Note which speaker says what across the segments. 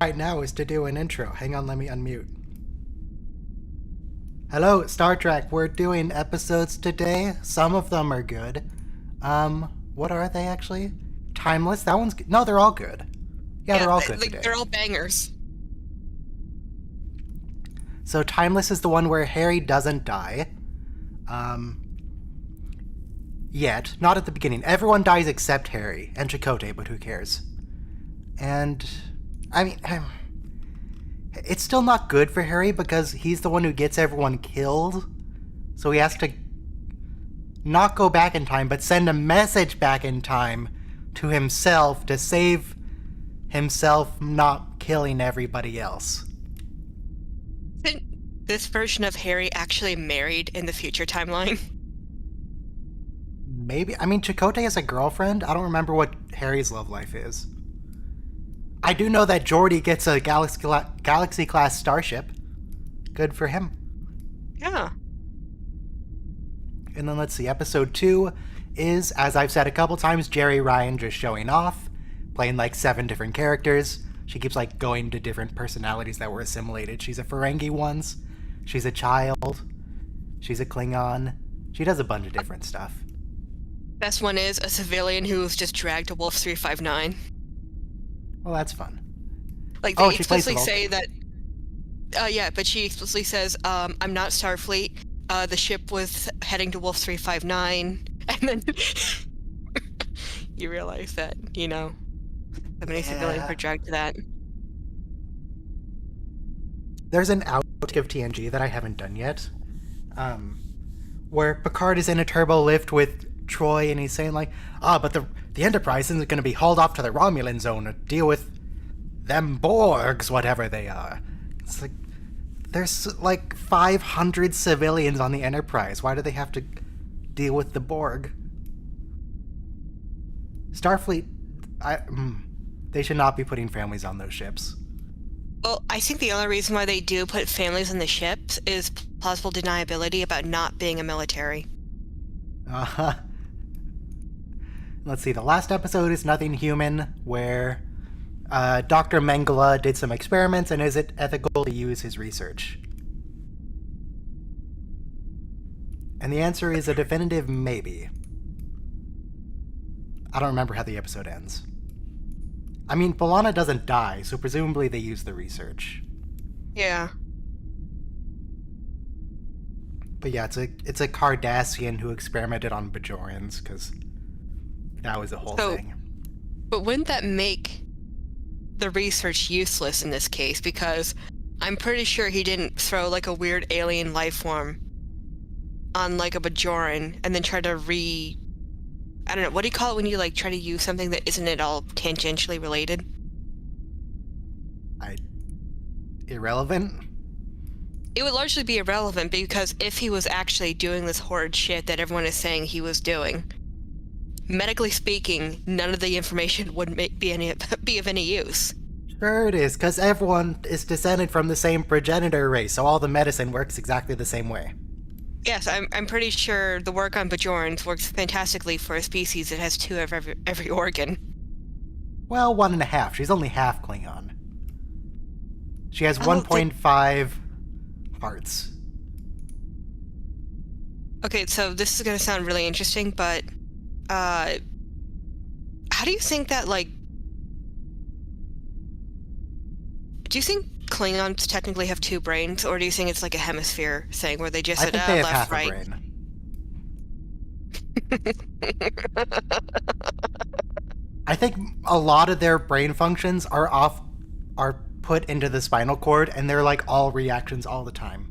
Speaker 1: right now is to do an intro. Hang on, let me unmute. Hello, Star Trek. We're doing episodes today. Some of them are good. What are they actually? Timeless? That one's good. No, they're all good. Yeah, they're all good today.
Speaker 2: They're all bangers.
Speaker 1: So Timeless is the one where Harry doesn't die. Yet. Not at the beginning. Everyone dies except Harry and Chakotay, but who cares? And, I mean, it's still not good for Harry because he's the one who gets everyone killed. So he has to not go back in time, but send a message back in time to himself to save himself not killing everybody else.
Speaker 2: Isn't this version of Harry actually married in the future timeline?
Speaker 1: Maybe. I mean, Chakotay has a girlfriend. I don't remember what Harry's love life is. I do know that Jeri gets a Galaxy-class starship. Good for him.
Speaker 2: Yeah.
Speaker 1: And then let's see, episode 2 is, as I've said a couple times, Jeri Ryan just showing off, playing like 7 different characters. She keeps like going to different personalities that were assimilated. She's a Ferengi once, she's a child, she's a Klingon. She does a bunch of different stuff.
Speaker 2: Best one is a civilian who was just dragged to Wolf 359.
Speaker 1: Well, that's fun.
Speaker 2: Like, they explicitly say that... yeah, but she explicitly says, I'm not Starfleet. The ship was heading to Wolf 359. And then you realize that, so many civilians were dragged to that.
Speaker 1: There's an outtake of TNG that I haven't done yet, where Picard is in a turbo lift with Troy, and he's saying like, but the Enterprise isn't going to be hauled off to the Romulan zone to deal with them Borgs, whatever they are. It's like, there's like 500 civilians on the Enterprise. Why do they have to deal with the Borg? Starfleet, they should not be putting families on those ships.
Speaker 2: Well, I think the only reason why they do put families on the ships is plausible deniability about not being a military.
Speaker 1: Uh-huh. Let's see, the last episode is Nothing Human, where Dr. Mengele did some experiments, and is it ethical to use his research? And the answer is a definitive maybe. I don't remember how the episode ends. I mean, B'Elanna doesn't die, so presumably they use the research.
Speaker 2: Yeah.
Speaker 1: But yeah, it's a Cardassian who experimented on Bajorans, because that was the whole thing.
Speaker 2: But wouldn't that make the research useless in this case? Because I'm pretty sure he didn't throw like a weird alien life form on like a Bajoran and then try to I don't know, what do you call it when you like try to use something that isn't at all tangentially related?
Speaker 1: Irrelevant?
Speaker 2: It would largely be irrelevant because if he was actually doing this horrid shit that everyone is saying he was doing, medically speaking, none of the information would be of any use.
Speaker 1: Sure it is, because everyone is descended from the same progenitor race, so all the medicine works exactly the same way.
Speaker 2: Yes, I'm pretty sure the work on Bajorans works fantastically for a species that has 2 of every organ.
Speaker 1: Well, 1.5. She's only half Klingon. She has 1.5 hearts.
Speaker 2: Okay, so this is going to sound really interesting, but how do you think that, like... Do you think Klingons technically have 2 brains, or do you think it's like a hemisphere thing where they just
Speaker 1: I
Speaker 2: said,
Speaker 1: think they have
Speaker 2: left,
Speaker 1: half
Speaker 2: right?
Speaker 1: A brain. I think a lot of their brain functions are put into the spinal cord, and they're like all reactions all the time.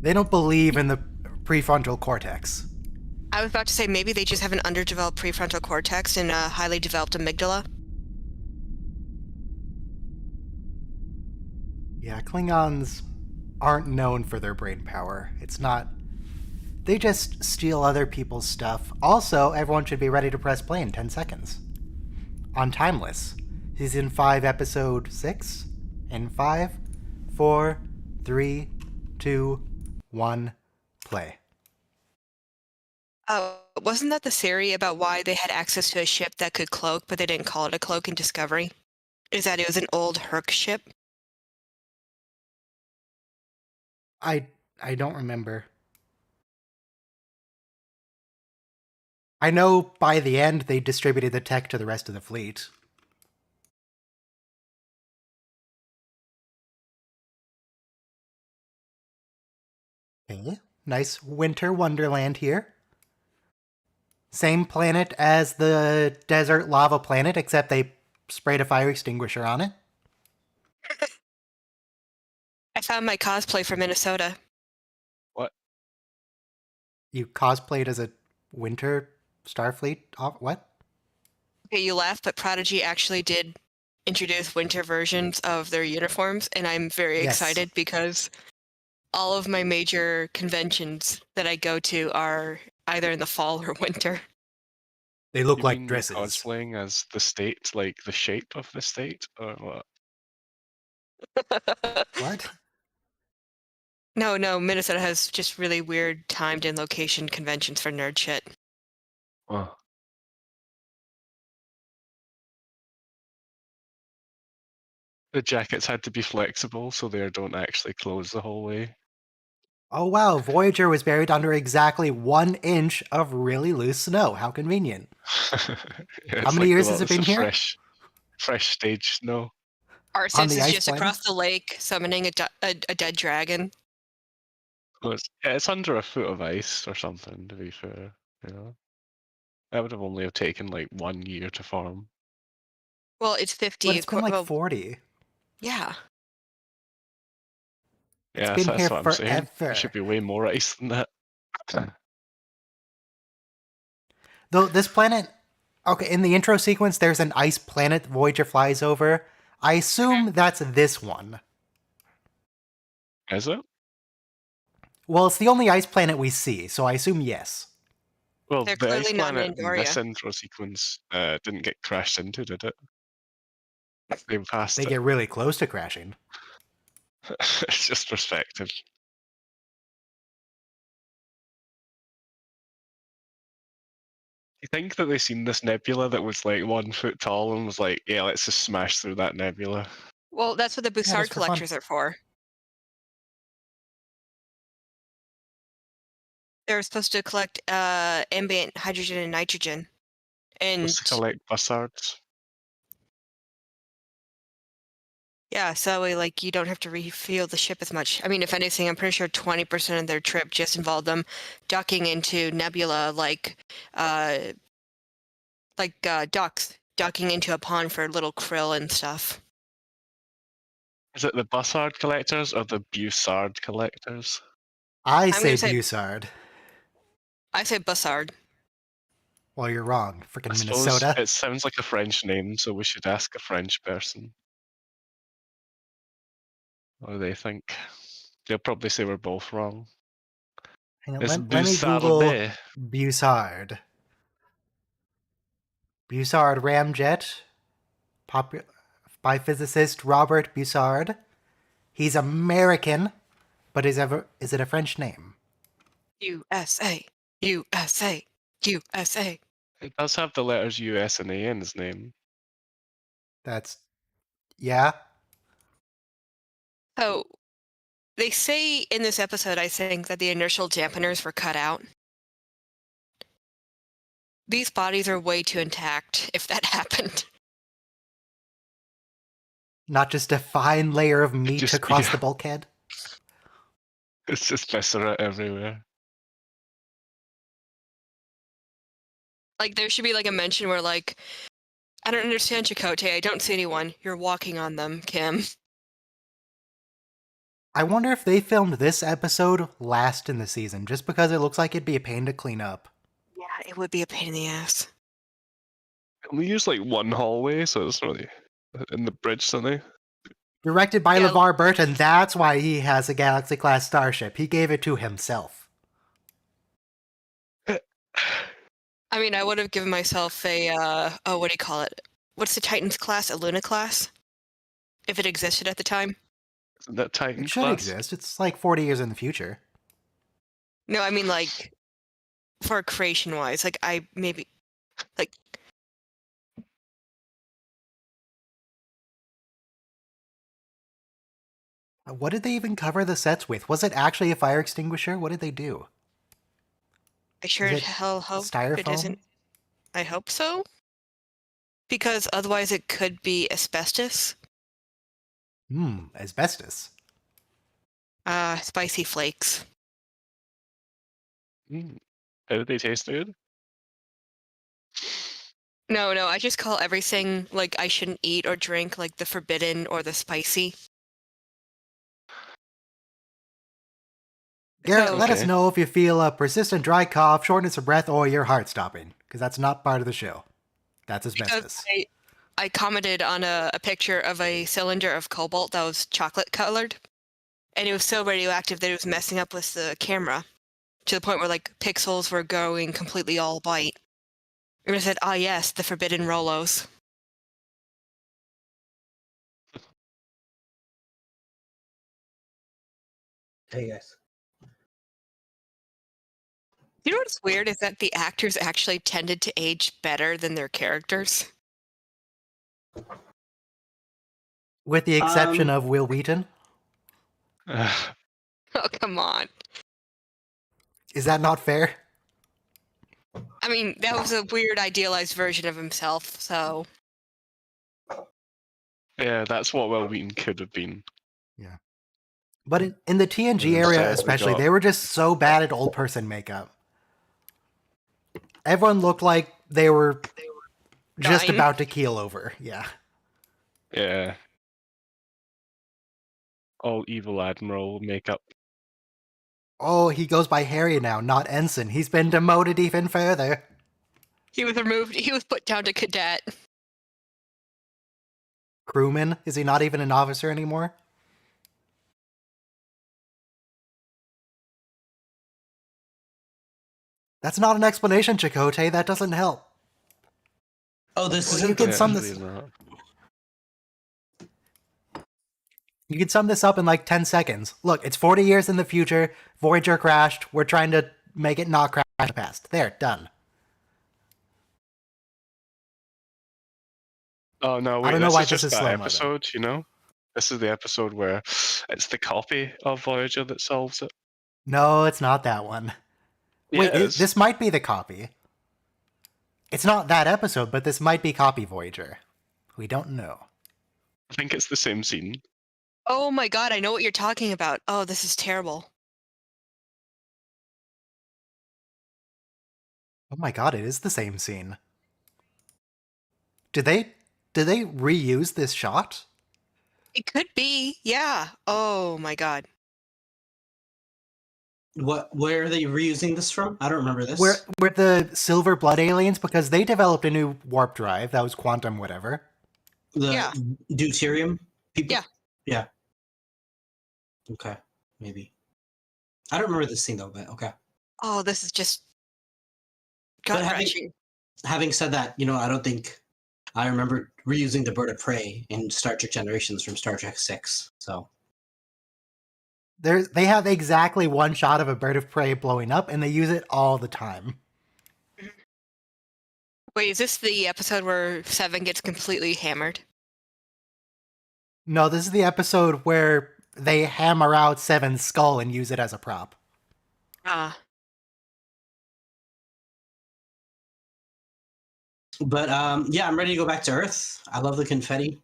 Speaker 1: They don't believe in the prefrontal cortex.
Speaker 2: I was about to say maybe they just have an underdeveloped prefrontal cortex and a highly developed amygdala.
Speaker 1: Yeah, Klingons aren't known for their brain power. It's not... They just steal other people's stuff. Also, everyone should be ready to press play in 10 seconds. On Timeless, Season 5, Episode 6, in 5, 4, 3, 2, 1, play.
Speaker 2: Wasn't that the theory about why they had access to a ship that could cloak, but they didn't call it a cloak in Discovery? Is that it was an old Herc ship?
Speaker 1: I I don't remember. I know by the end they distributed the tech to the rest of the fleet. Okay. Nice winter wonderland here. Same planet as the desert lava planet, except they sprayed a fire extinguisher on it.
Speaker 2: I found my cosplay from Minnesota.
Speaker 3: What?
Speaker 1: You cosplayed as a winter Starfleet? What?
Speaker 2: Okay, you laugh, but Prodigy actually did introduce winter versions of their uniforms, and I'm very
Speaker 1: Yes.
Speaker 2: excited because all of my major conventions that I go to are either in the fall or winter.
Speaker 1: They look
Speaker 3: You
Speaker 1: like
Speaker 3: mean
Speaker 1: dresses.
Speaker 3: you're cosplaying as the state, like the shape of the state, or what?
Speaker 1: What?
Speaker 2: No, Minnesota has just really weird timed and location conventions for nerd shit.
Speaker 3: Oh. The jackets had to be flexible so they don't actually close the whole way.
Speaker 1: Oh wow, Voyager was buried under exactly 1 inch of really loose snow. How convenient.
Speaker 3: Yeah,
Speaker 1: How many years has it
Speaker 3: lots
Speaker 1: been
Speaker 3: of
Speaker 1: here?
Speaker 3: fresh stage snow.
Speaker 1: On
Speaker 2: Arceus
Speaker 1: the
Speaker 2: is
Speaker 1: ice
Speaker 2: just
Speaker 1: planet?
Speaker 2: across the lake summoning a dead dragon.
Speaker 3: Well, it's under a foot of ice or something, to be fair. You know, that would have only have taken like 1 year to form.
Speaker 2: Well, it's
Speaker 1: But
Speaker 2: 50.
Speaker 1: it's been like
Speaker 2: Well,
Speaker 1: 40.
Speaker 2: yeah.
Speaker 1: It's
Speaker 3: Yeah,
Speaker 1: been here
Speaker 3: that's what I'm saying. There
Speaker 1: forever.
Speaker 3: should be way more ice than that.
Speaker 1: Though this planet, okay, in the intro sequence, there's an ice planet Voyager flies over. I assume that's this one.
Speaker 3: Is it?
Speaker 1: Well, it's the only ice planet we see, so I assume yes.
Speaker 3: Well,
Speaker 2: They're
Speaker 3: the ice
Speaker 2: clearly not in
Speaker 3: planet in this
Speaker 2: Andoria.
Speaker 3: intro sequence didn't get crashed into, did it? They passed
Speaker 1: They
Speaker 3: it.
Speaker 1: get really close to crashing.
Speaker 3: It's just perspective. You think that they seen this nebula that was like 1 foot tall and was like, yeah, let's just smash through that nebula.
Speaker 2: Well, that's what the
Speaker 1: Yeah,
Speaker 2: Bussard
Speaker 1: just for fun.
Speaker 2: collectors are for. They're supposed to collect ambient hydrogen and nitrogen. And
Speaker 3: Just to collect buzzards.
Speaker 2: yeah, so that way, like, you don't have to refuel the ship as much. I mean, if anything, I'm pretty sure 20% of their trip just involved them ducking into nebula, ducks ducking into a pond for little krill and stuff.
Speaker 3: Is it the buzzard collectors or the Bussard collectors?
Speaker 1: I
Speaker 2: gonna
Speaker 1: say
Speaker 2: say-
Speaker 1: Bussard.
Speaker 2: I say Bussard.
Speaker 1: Well, you're wrong.
Speaker 3: I
Speaker 1: Freaking
Speaker 3: suppose
Speaker 1: Minnesota.
Speaker 3: it sounds like a French name, so we should ask a French person. What do they think? They'll probably say we're both wrong.
Speaker 1: Hang on,
Speaker 3: It's
Speaker 1: let me Google
Speaker 3: Bussarde.
Speaker 1: Bussard. Bussard ramjet, by physicist Robert Bussard. He's American, but is it a French name?
Speaker 2: USA. USA. USA.
Speaker 3: It does have the letters US and A in his name.
Speaker 1: That's yeah.
Speaker 2: So they say in this episode, I think, that the inertial dampeners were cut out. These bodies are way too intact if that happened.
Speaker 1: Not just a fine layer of meat
Speaker 3: just-
Speaker 1: across
Speaker 3: yeah.
Speaker 1: the bulkhead.
Speaker 3: It's just viscera everywhere.
Speaker 2: Like, there should be like a mention where, like, I don't understand, Chakotay. I don't see anyone. You're walking on them, Kim.
Speaker 1: I wonder if they filmed this episode last in the season, just because it looks like it'd be a pain to clean up.
Speaker 2: Yeah, it would be a pain in the ass.
Speaker 3: We use like one hallway, so it's really in the bridge something.
Speaker 1: Directed by
Speaker 2: Yeah.
Speaker 1: LeVar Burton, that's why he has a Galaxy-class starship. He gave it to himself.
Speaker 2: I mean, I would have given myself a, what do you call it? What's the Titans class? A Luna class? If it existed at the time?
Speaker 3: Isn't that Titan
Speaker 1: It should
Speaker 3: class?
Speaker 1: exist. It's like 40 years in the future.
Speaker 2: No, I mean, like, for creation wise. Like I maybe like
Speaker 1: What did they even cover the sets with? Was it actually a fire extinguisher? What did they do?
Speaker 2: I sure
Speaker 1: Is
Speaker 2: as
Speaker 1: it
Speaker 2: hell hope it
Speaker 1: styrofoam?
Speaker 2: isn't. I hope so. Because otherwise it could be asbestos.
Speaker 1: Asbestos.
Speaker 2: Spicy flakes.
Speaker 3: Mm. How do they taste good?
Speaker 2: No, I just call everything like I shouldn't eat or drink like the forbidden or the spicy.
Speaker 1: Garrett,
Speaker 2: So
Speaker 1: let us
Speaker 3: Okay.
Speaker 1: know if you feel a persistent dry cough, shortness of breath, or your heart stopping, because that's not part of the show. That's
Speaker 2: because
Speaker 1: asbestos.
Speaker 2: I commented on a picture of a cylinder of cobalt that was chocolate colored, and it was so radioactive that it was messing up with the camera to the point where like pixels were going completely all white. And I said, "Ah, yes, the forbidden Rolos."
Speaker 4: Hey guys.
Speaker 2: You know what's weird is that the actors actually tended to age better than their characters.
Speaker 1: With the exception
Speaker 4: Um,
Speaker 1: of Will Wheaton.
Speaker 2: Oh, come on.
Speaker 1: Is that not fair?
Speaker 2: I mean, that was a weird idealized version of himself, so
Speaker 3: Yeah, that's what Will Wheaton could have been.
Speaker 1: Yeah. But in the TNG area
Speaker 3: Instead, we
Speaker 1: especially,
Speaker 3: got
Speaker 1: they were just so bad at old person makeup. Everyone looked like they were just
Speaker 2: dying.
Speaker 1: about to keel over. Yeah.
Speaker 3: yeah, all evil admiral makeup.
Speaker 1: Oh, he goes by Harry now, not Ensign. He's been demoted even further.
Speaker 2: He was removed. He was put down to cadet.
Speaker 1: Crewman? Is he not even an officer anymore? That's not an explanation, Chakotay. That doesn't help.
Speaker 4: oh, this
Speaker 1: Well,
Speaker 4: isn't
Speaker 1: you
Speaker 4: the
Speaker 1: can
Speaker 3: Yeah,
Speaker 1: sum
Speaker 3: it's
Speaker 1: this.
Speaker 3: really not.
Speaker 1: You can sum this up in like 10 seconds. Look, it's 40 years in the future. Voyager crashed. We're trying to make it not crash in the past. There, done.
Speaker 3: Oh no,
Speaker 1: I
Speaker 3: wait,
Speaker 1: don't know
Speaker 3: this
Speaker 1: why
Speaker 3: is
Speaker 1: this
Speaker 3: just
Speaker 1: is
Speaker 3: that
Speaker 1: slow mo though.
Speaker 3: episode, you know? This is the episode where it's the copy of Voyager that solves it.
Speaker 1: No, it's not that one.
Speaker 3: Yeah,
Speaker 1: Wait,
Speaker 3: it is.
Speaker 1: this might be the copy. It's not that episode, but this might be copy Voyager. We don't know.
Speaker 3: I think it's the same scene.
Speaker 2: Oh my god, I know what you're talking about. Oh, this is terrible.
Speaker 1: Oh my god, it is the same scene. Did they reuse this shot?
Speaker 2: It could be, yeah. Oh my god.
Speaker 4: where are they reusing this from? I don't remember this.
Speaker 1: Where the silver blood aliens, because they developed a new warp drive that was quantum whatever.
Speaker 4: The
Speaker 2: Yeah.
Speaker 4: deuterium people?
Speaker 2: Yeah.
Speaker 4: Yeah. Okay. Maybe. I don't remember this scene though, but okay.
Speaker 2: Oh, this is just
Speaker 4: But
Speaker 2: gut wrenching.
Speaker 4: having said that, I don't think I remember reusing the bird of prey in Star Trek Generations from Star Trek 6. So
Speaker 1: They have exactly one shot of a bird of prey blowing up, and they use it all the time.
Speaker 2: Wait, is this the episode where Seven gets completely hammered?
Speaker 1: No, this is the episode where they hammer out Seven's skull and use it as a prop.
Speaker 2: Ah.
Speaker 4: but yeah, I'm ready to go back to Earth. I love the confetti.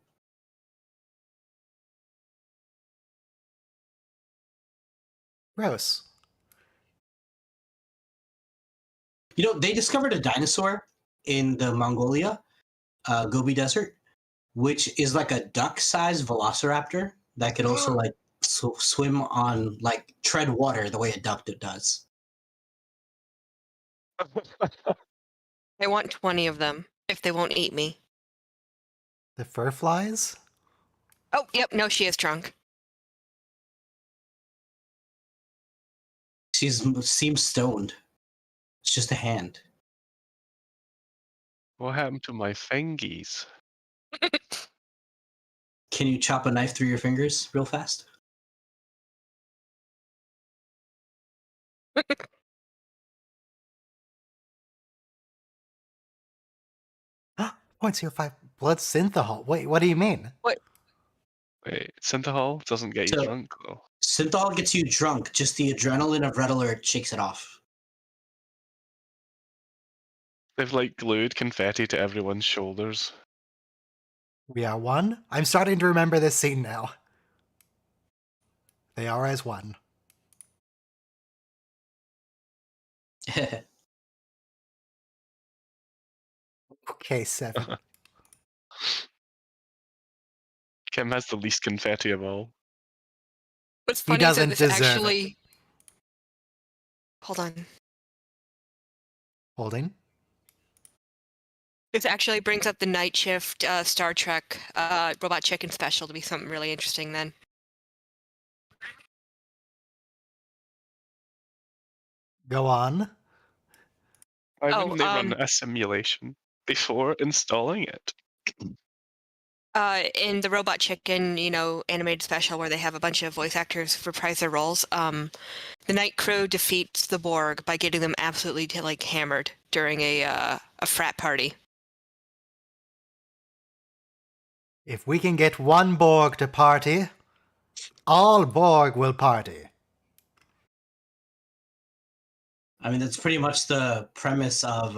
Speaker 1: Gross.
Speaker 4: They discovered a dinosaur in the Mongolia Gobi Desert, which is like a duck-sized velociraptor that could also like swim on like tread water the way a duck does.
Speaker 2: I want 20 of them, if they won't eat me.
Speaker 1: The fur flies?
Speaker 2: Oh, yep, no, she is drunk.
Speaker 4: She seems stoned. It's just a hand.
Speaker 3: What happened to my fingies?
Speaker 4: Can you chop a knife through your fingers real fast?
Speaker 1: 0.05 blood synthahol. Wait, what do you mean?
Speaker 2: What?
Speaker 3: Wait, synthahol doesn't get you
Speaker 4: So-
Speaker 3: drunk though.
Speaker 4: Synthol gets you drunk. Just the adrenaline of Red Alert shakes it off.
Speaker 3: They've like glued confetti to everyone's shoulders.
Speaker 1: We are one? I'm starting to remember this scene now. They are as one. Okay, 7.
Speaker 3: Kim has the least confetti of all.
Speaker 2: What's
Speaker 1: He
Speaker 2: funny is that
Speaker 1: doesn't
Speaker 2: this
Speaker 1: deserve it.
Speaker 2: actually. Hold on.
Speaker 1: Holding.
Speaker 2: This actually brings up the night shift Star Trek Robot Chicken special to be something really interesting then.
Speaker 1: Go on.
Speaker 3: Why
Speaker 2: Oh,
Speaker 3: wouldn't they run a simulation before installing it?
Speaker 2: In the Robot Chicken, animated special where they have a bunch of voice actors reprise their roles, the night crew defeats the Borg by getting them absolutely hammered during a frat party.
Speaker 1: If we can get one Borg to party, all Borg will party.
Speaker 4: I mean, that's pretty much the premise of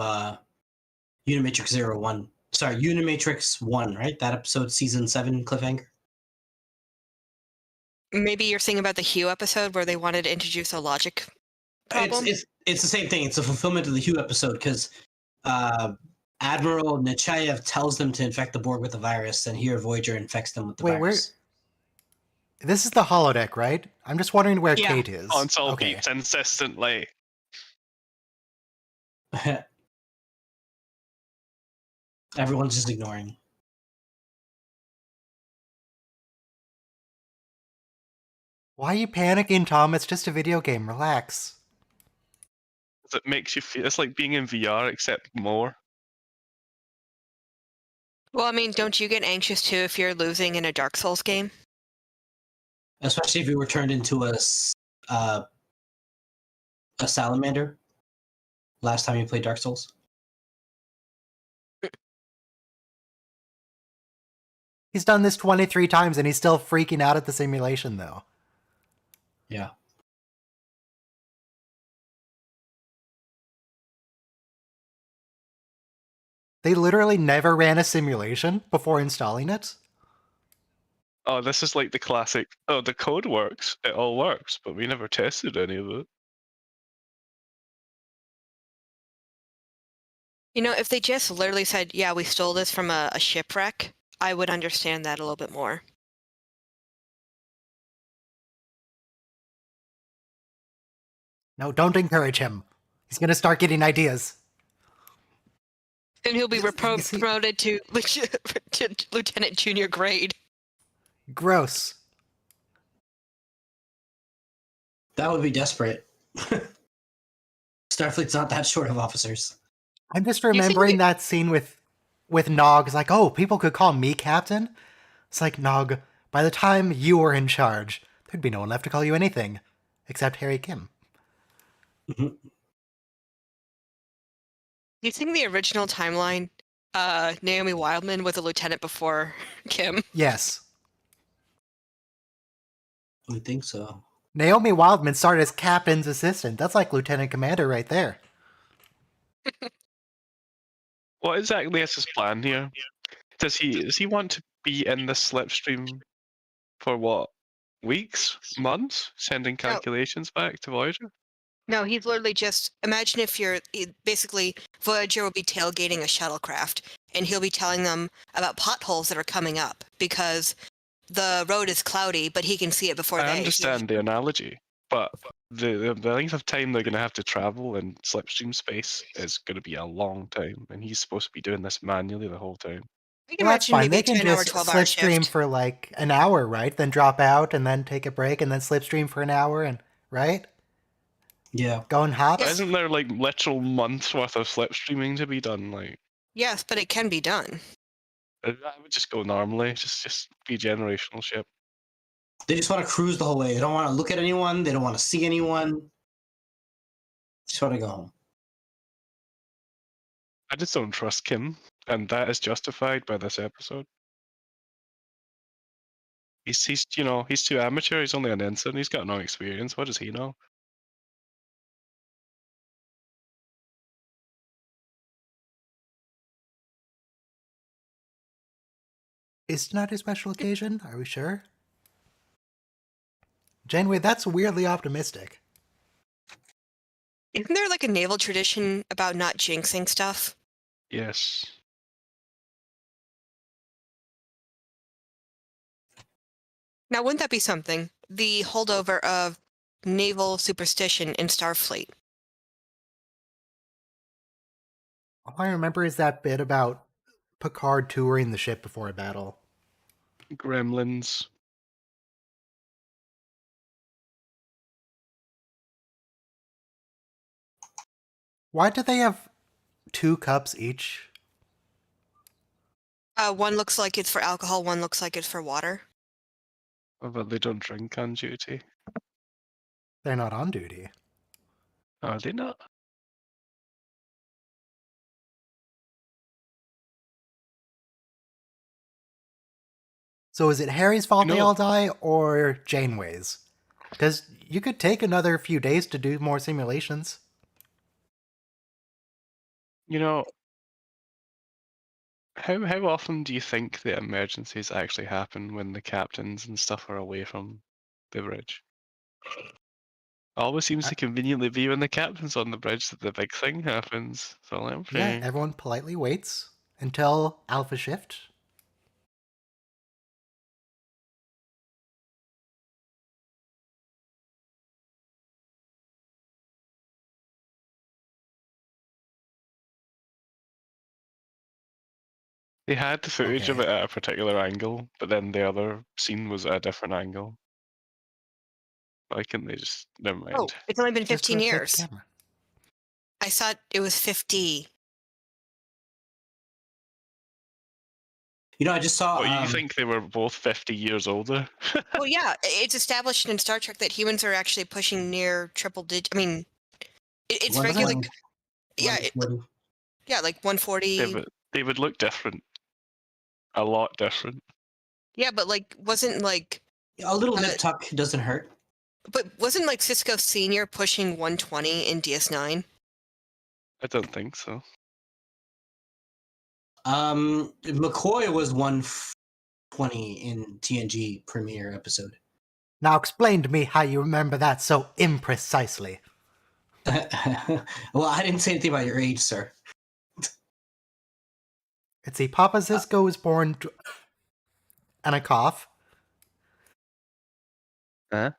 Speaker 4: Unimatrix 01. Sorry, Unimatrix 1, right? That episode, season 7 cliffhanger.
Speaker 2: Maybe you're thinking about the Hugh episode where they wanted to introduce a logic problem?
Speaker 4: It's the same thing. It's a fulfillment of the Hugh episode because Admiral Nechayev tells them to infect the Borg with the virus, and here Voyager infects them with the virus.
Speaker 1: This is the holodeck, right? I'm just wondering where
Speaker 2: Yeah.
Speaker 1: Kate is.
Speaker 3: Console
Speaker 1: Okay.
Speaker 3: beeps insistently.
Speaker 4: Everyone's just ignoring.
Speaker 1: Why are you panicking, Tom? It's just a video game. Relax.
Speaker 3: It makes you feel it's like being in VR except more.
Speaker 2: Well, I mean, don't you get anxious too if you're losing in a Dark Souls game?
Speaker 4: Especially if you were turned into a salamander last time you played Dark Souls.
Speaker 1: He's done this 23 times and he's still freaking out at the simulation, though.
Speaker 4: Yeah.
Speaker 1: They literally never ran a simulation before installing it?
Speaker 3: Oh, this is like the classic. Oh, the code works. It all works, but we never tested any of it.
Speaker 2: If they just literally said, yeah, we stole this from a shipwreck, I would understand that a little bit more.
Speaker 1: No, don't encourage him. He's gonna start getting ideas.
Speaker 2: And he'll be
Speaker 1: You see-
Speaker 2: promoted to Lieutenant Junior grade.
Speaker 1: Gross.
Speaker 4: That would be desperate. Starfleet's not that short of officers.
Speaker 1: I'm just
Speaker 2: think
Speaker 1: remembering
Speaker 2: we-
Speaker 1: that scene with Nog. It's like, oh, people could call me captain? It's like, Nog, by the time you were in charge, there'd be no one left to call you anything. Except Harry Kim.
Speaker 2: Do you think the original timeline, Naomi Wildman was a lieutenant before Kim?
Speaker 1: Yes.
Speaker 4: I think so.
Speaker 1: Naomi Wildman started as captain's assistant. That's like lieutenant commander right there.
Speaker 3: What exactly is his plan here? Does he want to be in the slipstream for what? Weeks? Months? Sending calculations back to Voyager?
Speaker 2: No, he's literally just imagine if basically Voyager will be tailgating a shuttlecraft, and he'll be telling them about potholes that are coming up because the road is cloudy, but he can see it before
Speaker 3: I
Speaker 2: they.
Speaker 3: understand the analogy, but the length of time they're going to have to travel in slipstream space is going to be a long time, and he's supposed to be doing this manually the whole time.
Speaker 2: I can
Speaker 1: Well, that's
Speaker 2: imagine
Speaker 1: fine.
Speaker 2: maybe
Speaker 1: They
Speaker 2: a
Speaker 1: can
Speaker 2: 10-hour,
Speaker 1: just
Speaker 2: 12-hour
Speaker 1: slipstream
Speaker 2: shift.
Speaker 1: for like an hour, right? Then drop out and then take a break and then slipstream for an hour and right?
Speaker 4: Yeah.
Speaker 1: Going hops.
Speaker 2: Yes.
Speaker 3: Isn't there like literal months worth of slipstreaming to be done? Like,
Speaker 2: Yes, but it can be done.
Speaker 3: I would just go normally, just be a generational ship.
Speaker 4: They just want to cruise the whole way. They don't want to look at anyone. They don't want to see anyone. Just want to go home.
Speaker 3: I just don't trust Kim, and that is justified by this episode. He's too amateur. He's only an ensign. He's got no experience. What does he know?
Speaker 1: Is tonight a special occasion? Are we sure? Janeway, that's weirdly optimistic.
Speaker 2: Isn't there like a naval tradition about not jinxing stuff?
Speaker 3: Yes.
Speaker 2: Now, wouldn't that be something? The holdover of naval superstition in Starfleet.
Speaker 1: All I remember is that bit about Picard touring the ship before a battle.
Speaker 3: Gremlins.
Speaker 1: Why do they have 2 cups each?
Speaker 2: One looks like it's for alcohol, one looks like it's for water.
Speaker 3: But they don't drink on duty.
Speaker 1: They're not on duty.
Speaker 3: Are they not?
Speaker 1: So is it Harry's fault
Speaker 3: You
Speaker 1: they
Speaker 3: know-
Speaker 1: all die, or Janeway's? Because you could take another few days to do more simulations.
Speaker 3: How often do you think the emergencies actually happen when the captains and stuff are away from the bridge? Always seems to conveniently be when the captain's on the bridge that the big thing happens. So
Speaker 1: Yeah, everyone politely waits until Alpha Shift.
Speaker 3: They had the footage of
Speaker 1: Okay.
Speaker 3: it at a particular angle, but then the other scene was at a different angle. Why couldn't they just... Never mind.
Speaker 2: Oh, it's only been
Speaker 1: Just
Speaker 2: 15
Speaker 1: rotate the
Speaker 2: years.
Speaker 1: camera.
Speaker 2: I thought it was 50.
Speaker 4: I just saw.
Speaker 3: What, you think they were both 50 years older?
Speaker 2: Well, yeah, it's established in Star Trek that humans are actually pushing near triple digit. I mean, it's regular. Yeah, like 140.
Speaker 3: They would look different. A lot different.
Speaker 2: Yeah, but like, wasn't like.
Speaker 4: A little nip tuck doesn't hurt.
Speaker 2: But wasn't like Cisco Senior pushing 120 in DS9?
Speaker 3: I don't think so.
Speaker 4: McCoy was 120 in TNG premiere episode.
Speaker 1: Now explain to me how you remember that so imprecisely.
Speaker 4: Well, I didn't say anything about your age, sir.
Speaker 1: Let's see, Papa Cisco was born... and I cough.
Speaker 3: Huh?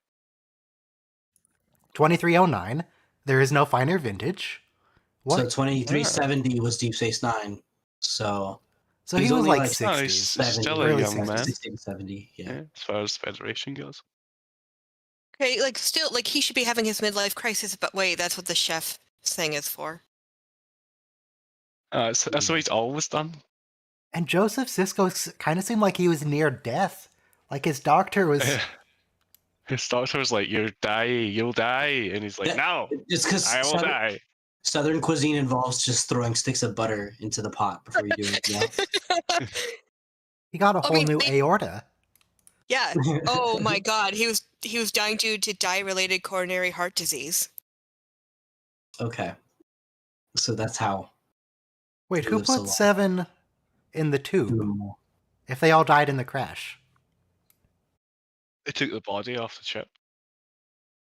Speaker 1: 2309. There is no finer vintage. What?
Speaker 4: So 2370 was Deep Space Nine. So
Speaker 1: he
Speaker 4: he's
Speaker 1: was
Speaker 4: only
Speaker 1: like
Speaker 4: like
Speaker 1: 60s.
Speaker 3: he's
Speaker 4: 70,
Speaker 3: still a
Speaker 1: early
Speaker 3: young
Speaker 1: 60s.
Speaker 3: man.
Speaker 4: 60 and 70, yeah.
Speaker 3: As far as the Federation goes.
Speaker 2: Okay, like still, like he should be having his midlife crisis. But wait, that's what the chef thing is for.
Speaker 3: That's what he's always done.
Speaker 1: And Joseph Cisco kind of seemed like he was near death. Like his doctor was...
Speaker 3: His doctor was like, you'll die. And he's like, no,
Speaker 4: It's because
Speaker 3: I will die.
Speaker 4: Southern cuisine involves just throwing sticks of butter into the pot before you do it.
Speaker 1: He got a whole new aorta.
Speaker 2: Yeah. Oh my God, he was dying due to dye-related coronary heart disease.
Speaker 4: Okay, so that's how.
Speaker 1: Wait,
Speaker 4: He
Speaker 1: who
Speaker 4: lived so
Speaker 1: put
Speaker 4: long.
Speaker 1: 7 in the tube? If they all died in the crash.
Speaker 3: They took the body off the ship.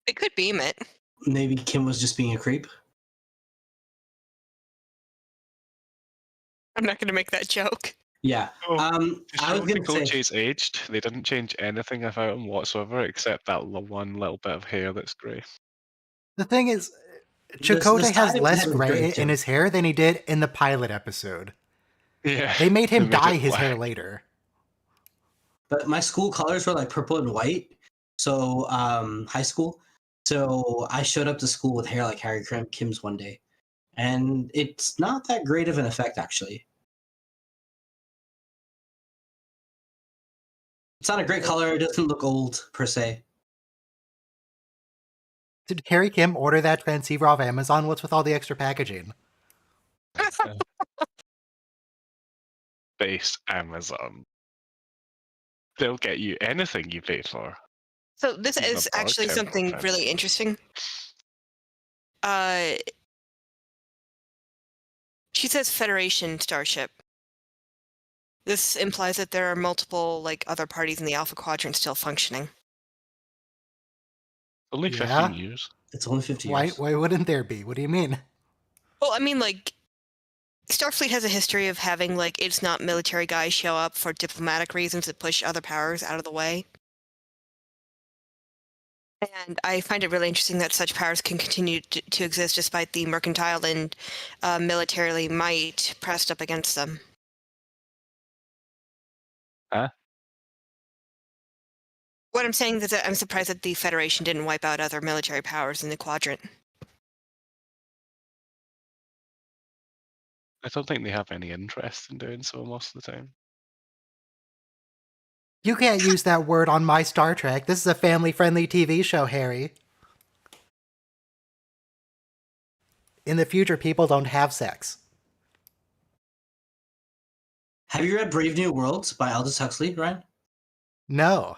Speaker 2: It could be Emmett.
Speaker 4: Maybe Kim was just being a creep.
Speaker 2: I'm not going to make that joke.
Speaker 4: Yeah. I was
Speaker 3: Think
Speaker 4: gonna say.
Speaker 3: OJ's aged. They didn't change anything about him whatsoever, except that one little bit of hair that's grey.
Speaker 1: The thing is,
Speaker 4: the
Speaker 1: Chakotay has
Speaker 4: side
Speaker 1: less
Speaker 4: of his head was
Speaker 1: gray
Speaker 4: great, too.
Speaker 1: in his hair than he did in the pilot episode.
Speaker 3: Yeah.
Speaker 1: They made him dye
Speaker 3: it
Speaker 1: his hair
Speaker 3: black.
Speaker 1: later.
Speaker 4: But my school colors were like purple and white. So high school. So I showed up to school with hair like Harry Kim's one day, and it's not that great of an effect actually. It's not a great color. It doesn't look old per se.
Speaker 1: Did Harry Kim order that transceiver off Amazon? What's with all the extra packaging?
Speaker 3: Based Amazon. They'll get you anything you pay for.
Speaker 2: So this
Speaker 3: Even a
Speaker 2: is actually
Speaker 3: bartender
Speaker 2: something
Speaker 3: pen.
Speaker 2: really interesting. She says Federation starship. This implies that there are multiple, like, other parties in the Alpha Quadrant still functioning.
Speaker 3: Only
Speaker 1: Yeah?
Speaker 3: 15 years.
Speaker 4: It's only 50
Speaker 1: Why
Speaker 4: years.
Speaker 1: wouldn't there be? What do you mean?
Speaker 2: Well, I mean, like, Starfleet has a history of having, like, it's not military guys show up for diplomatic reasons to push other powers out of the way. And I find it really interesting that such powers can continue to exist despite the mercantile and militarily might pressed up against them.
Speaker 3: Huh?
Speaker 2: What I'm saying is that I'm surprised that the Federation didn't wipe out other military powers in the quadrant.
Speaker 3: I don't think they have any interest in doing so most of the time.
Speaker 1: You can't use that word on my Star Trek. This is a family-friendly TV show, Harry. In the future, people don't have sex.
Speaker 4: Have you read Brave New Worlds by Aldous Huxley, Ryan?
Speaker 1: No.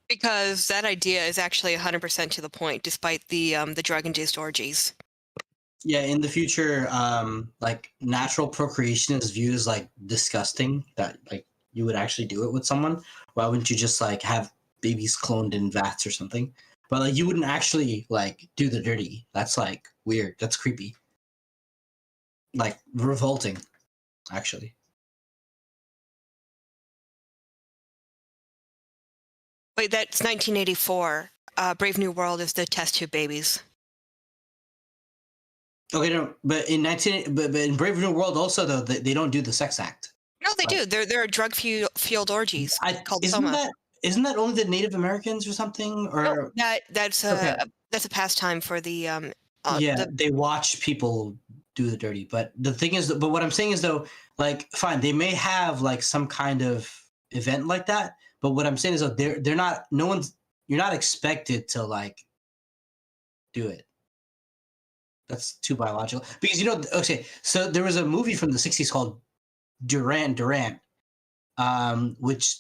Speaker 2: Because that idea is actually 100% to the point, despite the drug-induced orgies.
Speaker 4: Yeah, in the future, like natural procreation is viewed as like disgusting. That like you would actually do it with someone. Why wouldn't you just like have babies cloned in vats or something? But like you wouldn't actually like do the dirty. That's like weird. That's creepy. Like revolting, actually.
Speaker 2: Wait, that's 1984. Brave New World is the test tube babies.
Speaker 4: Okay, no, but but in Brave New World also though they don't do the sex act.
Speaker 2: No, they do. There are drug-fueled orgies called Soma.
Speaker 4: Isn't that only the Native Americans or something? Or
Speaker 2: No, that's
Speaker 4: okay.
Speaker 2: a pastime for the
Speaker 4: Yeah, they watch people do the dirty. But the thing is, but what I'm saying is though, like, fine, they may have like some kind of event like that. But what I'm saying is, though, they're not. No one's. You're not expected to like do it. That's too biological. Because you know, okay, so there was a movie from the '60s called Duran Duran, which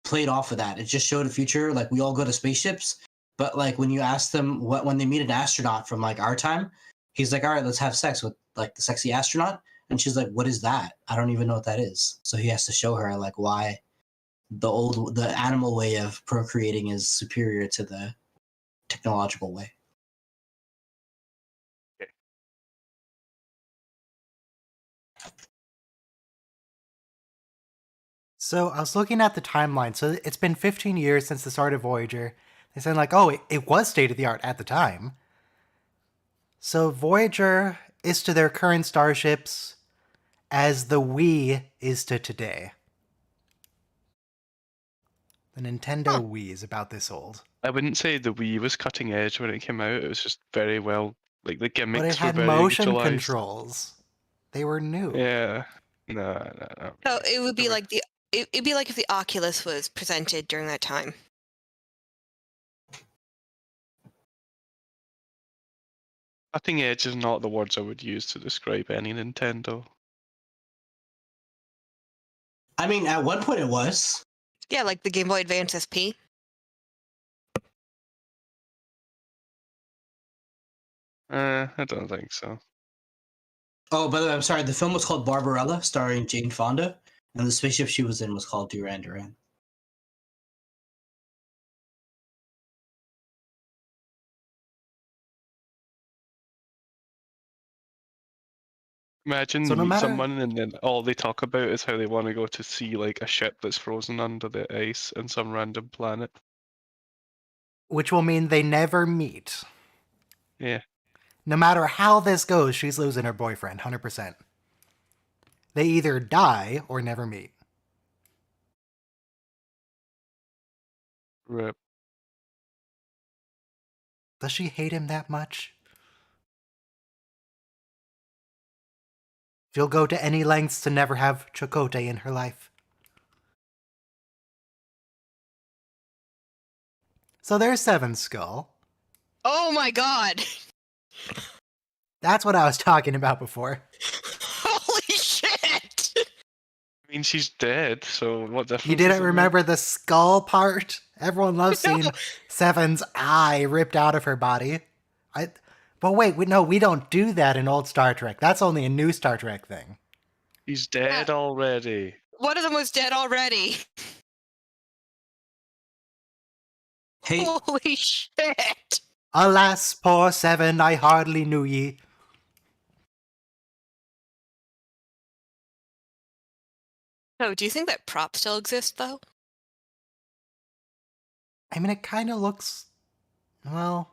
Speaker 4: played off of that. It just showed a future like we all go to spaceships, but like when you ask them when they meet an astronaut from like our time, he's like, all right, let's have sex with like the sexy astronaut, and she's like, what is that? I don't even know what that is. So he has to show her like why the animal way of procreating is superior to the technological way.
Speaker 1: So I was looking at the timeline. So it's been 15 years since the start of Voyager. They said like, oh, it was state-of-the-art at the time. So Voyager is to their current starships as the Wii is to today. The Nintendo Wii is about this old.
Speaker 3: I wouldn't say the Wii was cutting edge when it came out. It was just very well, like the gimmicks
Speaker 1: But it had
Speaker 3: were very
Speaker 1: motion
Speaker 3: utilized.
Speaker 1: controls. They were new.
Speaker 3: Yeah. No.
Speaker 2: So it would be
Speaker 3: They were-
Speaker 2: like it'd be like if the Oculus was presented during that time.
Speaker 3: Cutting edge is not the words I would use to describe any Nintendo.
Speaker 4: I mean, at one point it was.
Speaker 2: Yeah, like the Game Boy Advance SP.
Speaker 3: I don't think so.
Speaker 4: Oh, by the way, I'm sorry. The film was called Barbarella, starring Jane Fonda, and the spaceship she was in was called Duran Duran.
Speaker 3: Imagine
Speaker 1: So
Speaker 3: you
Speaker 1: no
Speaker 3: meet
Speaker 1: matter-
Speaker 3: someone and then all they talk about is how they want to go to see like a ship that's frozen under the ice in some random planet.
Speaker 1: Which will mean they never meet.
Speaker 3: Yeah.
Speaker 1: No matter how this goes, she's losing her boyfriend, 100%. They either die or never meet.
Speaker 3: Rip.
Speaker 1: Does she hate him that much? She'll go to any lengths to never have Chakotay in her life. So there's Seven Skull.
Speaker 2: Oh my god!
Speaker 1: That's what I was talking about before.
Speaker 2: Holy shit!
Speaker 3: I mean, she's dead, so what difference
Speaker 1: You
Speaker 3: does
Speaker 1: didn't
Speaker 3: it
Speaker 1: remember the skull part? Everyone loves
Speaker 2: No.
Speaker 1: seeing Seven's eye ripped out of her body. But wait, no, we don't do that in old Star Trek. That's only a new Star Trek thing.
Speaker 3: make? He's dead already.
Speaker 2: One of them was dead already.
Speaker 4: Hey,
Speaker 2: Holy shit!
Speaker 1: Alas, poor Seven, I hardly knew ye.
Speaker 2: So, do you think that prop still exists, though?
Speaker 1: I mean, it kind of looks. Well.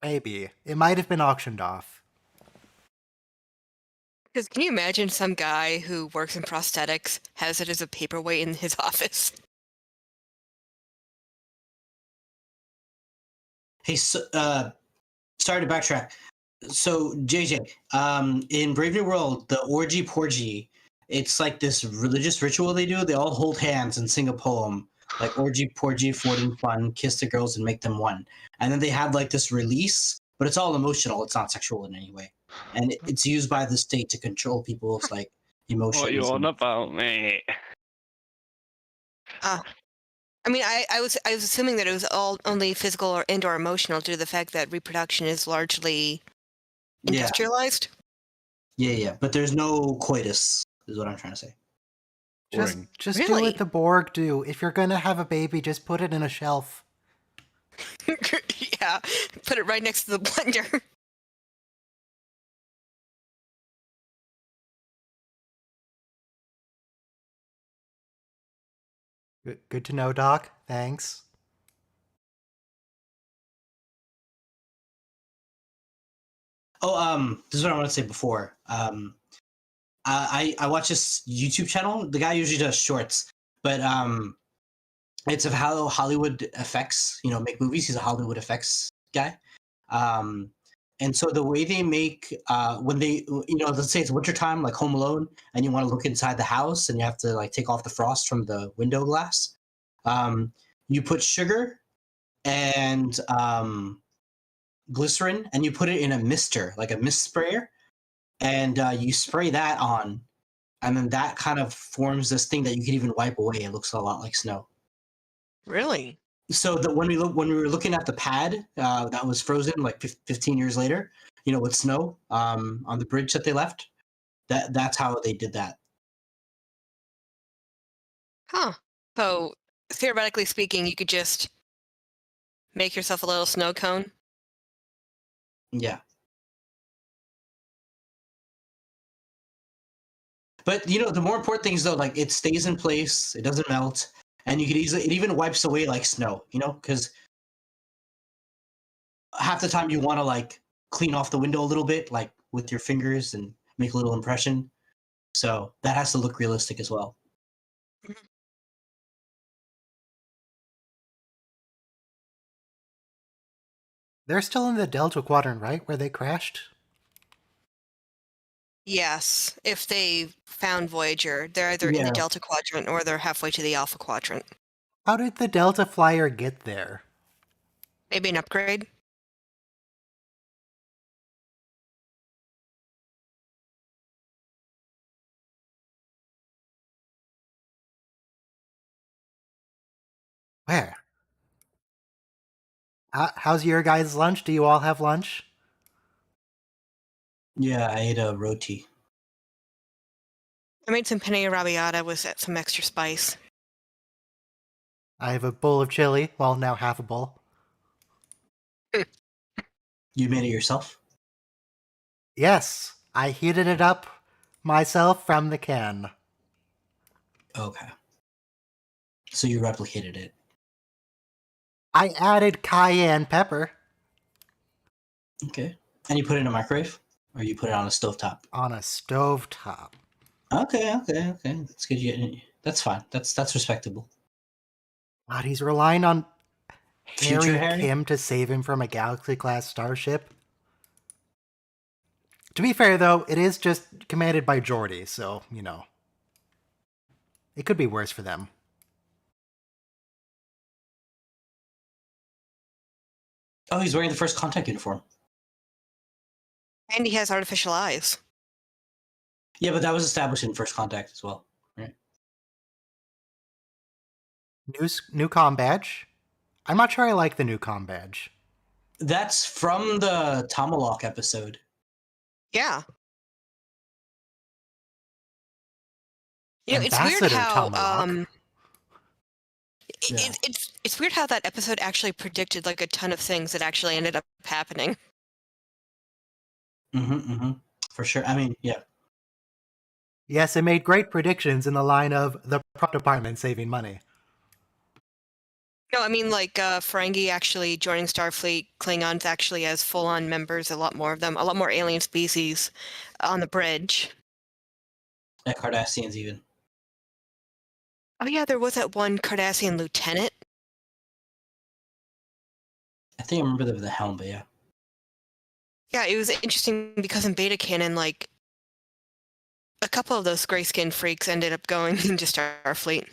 Speaker 1: Maybe. It might have been auctioned off.
Speaker 2: Because can you imagine some guy who works in prosthetics has it as a paperweight in his office?
Speaker 4: hey, so, sorry to backtrack. So, JJ, in Brave New World, the orgy porgy, it's like this religious ritual they do. They all hold hands and sing a poem, like orgy porgy, Fording fun, kiss the girls and make them one. And then they have like this release, but it's all emotional. It's not sexual in any way, and it's used by the state to control people's like emotions.
Speaker 3: What are you on
Speaker 4: and-
Speaker 3: about, mate?
Speaker 2: I mean, I was assuming that it was all only physical or and/or emotional due to the fact that reproduction is largely
Speaker 4: Yeah,
Speaker 2: industrialized.
Speaker 4: yeah. But there's no coitus, is what I'm trying to say.
Speaker 1: Just do
Speaker 2: Really?
Speaker 1: what the Borg do. If you're gonna have a baby, just put it in a shelf.
Speaker 2: Yeah, put it right next to the blender.
Speaker 1: Good to know, Doc. Thanks.
Speaker 4: Oh, this is what I want to say before. I watch this YouTube channel. The guy usually does shorts, but it's of how Hollywood effects, make movies. He's a Hollywood effects guy. And so the way they make when they, let's say it's wintertime, like Home Alone, and you want to look inside the house, and you have to like take off the frost from the window glass. You put sugar and glycerin, and you put it in a mister, like a mist sprayer, and you spray that on, and then that kind of forms this thing that you can even wipe away. It looks a lot like snow.
Speaker 2: Really?
Speaker 4: So that when we were looking at the pad that was frozen like 15 years later, with snow on the bridge that they left, that's how they did that.
Speaker 2: Huh. So, theoretically speaking, you could just make yourself a little snow cone.
Speaker 4: Yeah. But the more important thing is though, like it stays in place, it doesn't melt, and you could easily, it even wipes away like snow, because half the time you want to like clean off the window a little bit, like with your fingers and make a little impression. So that has to look realistic as well.
Speaker 1: They're still in the Delta Quadrant, right? Where they crashed?
Speaker 2: Yes, if they found Voyager, they're either in
Speaker 4: Yeah.
Speaker 2: the Delta Quadrant or they're halfway to the Alpha Quadrant.
Speaker 1: How did the Delta Flyer get there?
Speaker 2: Maybe an upgrade?
Speaker 1: Where? How's your guys' lunch? Do you all have lunch?
Speaker 4: Yeah, I ate a roti.
Speaker 2: I made some penne arrabbiata with some extra spice.
Speaker 1: I have a bowl of chili. Well, now half a bowl.
Speaker 4: You made it yourself?
Speaker 1: Yes, I heated it up myself from the can.
Speaker 4: Okay. So you replicated it.
Speaker 1: I added cayenne pepper
Speaker 4: Okay. And you put it in a microwave? Or you put it on a stovetop?
Speaker 1: on a stovetop.
Speaker 4: Okay. That's good. That's fine. That's respectable.
Speaker 1: God, he's relying on
Speaker 4: Future Harry?
Speaker 1: Kim to save him from a Galaxy-class starship. To be fair, though, it is just commanded by Geordi, so, it could be worse for them.
Speaker 4: Oh, he's wearing the first contact uniform.
Speaker 2: And he has artificial eyes.
Speaker 4: Yeah, but that was established in first contact as well, right?
Speaker 1: New comm badge. I'm not sure I like the new comm badge.
Speaker 4: That's from the Tomalak episode.
Speaker 2: Yeah. You know, it's weird
Speaker 1: Ambassador
Speaker 2: how
Speaker 1: Tomalak.
Speaker 4: Yeah.
Speaker 2: it's weird how that episode actually predicted like a ton of things that actually ended up happening.
Speaker 4: For sure. I mean, yeah.
Speaker 1: Yes, it made great predictions in the line of the prop department saving money.
Speaker 2: No, I mean like Ferengi actually joining Starfleet, Klingons actually as full-on members, a lot more of them, a lot more alien species on the bridge.
Speaker 4: Yeah, Cardassians even.
Speaker 2: Oh yeah, there was that one Cardassian lieutenant.
Speaker 4: I think I remember the helm, but yeah.
Speaker 2: Yeah, it was interesting because in beta canon, like a couple of those gray-skinned freaks ended up going into Starfleet.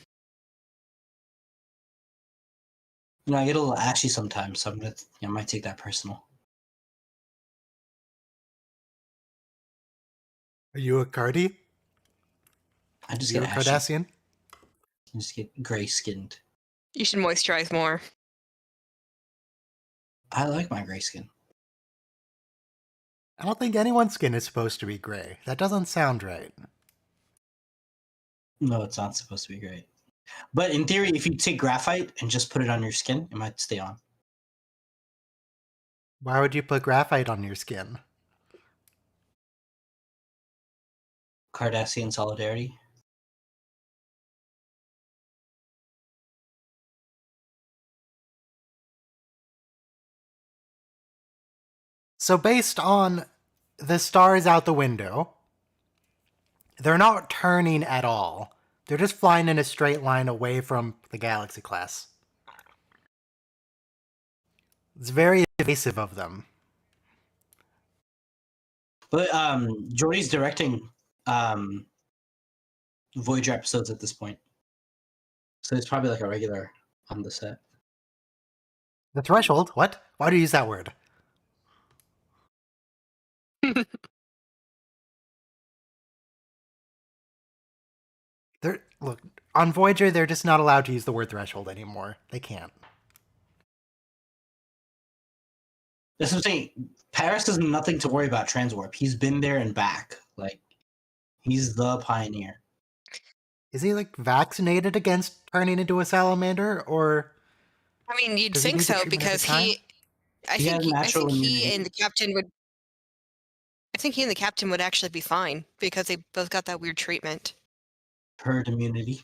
Speaker 4: You know, I get a little ashy sometimes, so I might take that personal.
Speaker 1: Are you a Cardi?
Speaker 4: I just
Speaker 1: Are you
Speaker 4: get
Speaker 1: a
Speaker 4: ashy.
Speaker 1: Cardassian?
Speaker 4: I just get gray skinned.
Speaker 2: You should moisturize more.
Speaker 4: I like my gray skin.
Speaker 1: I don't think anyone's skin is supposed to be gray. That doesn't sound right.
Speaker 4: No, it's not supposed to be great. But in theory, if you take graphite and just put it on your skin, it might stay on.
Speaker 1: Why would you put graphite on your skin?
Speaker 4: Cardassian solidarity.
Speaker 1: So based on the stars out the window, they're not turning at all. They're just flying in a straight line away from the Galaxy class. It's very evasive of them.
Speaker 4: But Jordy's directing Voyager episodes at this point. So it's probably like a regular on the set.
Speaker 1: The threshold? What? Why do you use that word? Look, on Voyager, they're just not allowed to use the word threshold anymore. They can't.
Speaker 4: That's what I'm saying. Paris has nothing to worry about transwarp. He's been there and back. Like, he's the pioneer.
Speaker 1: Is he like vaccinated against turning into a salamander, or
Speaker 2: I mean, you'd
Speaker 1: does he
Speaker 2: think
Speaker 1: need the
Speaker 2: so
Speaker 1: treatment every
Speaker 2: because
Speaker 1: time?
Speaker 2: I
Speaker 4: He has
Speaker 2: think
Speaker 4: natural
Speaker 2: he
Speaker 4: immunity.
Speaker 2: and the captain would. I think he and the captain would actually be fine because they both got that weird treatment.
Speaker 4: Herd immunity.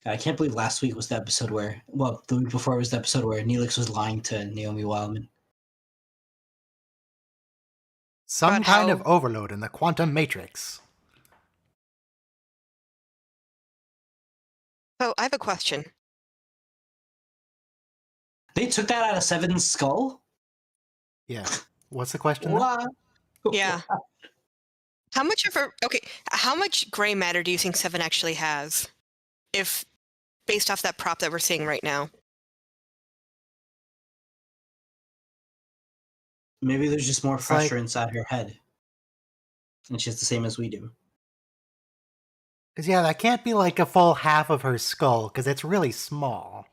Speaker 4: I can't believe last week was the episode where, well, the week before was the episode where Neelix was lying to Naomi Wildman.
Speaker 1: Some
Speaker 2: About
Speaker 1: kind
Speaker 2: how-
Speaker 1: of overload in the quantum matrix.
Speaker 2: So I have a question.
Speaker 4: They took that out of Seven's skull?
Speaker 1: Yeah. What's the question? then?
Speaker 4: What?
Speaker 2: Yeah. How much gray matter do you think Seven actually has? If based off that prop that we're seeing right now.
Speaker 4: Maybe there's just more
Speaker 1: It's
Speaker 4: pressure
Speaker 1: like-
Speaker 4: inside her head. And she's the same as we do.
Speaker 1: Because, yeah, that can't be like a full half of her skull, because it's really small.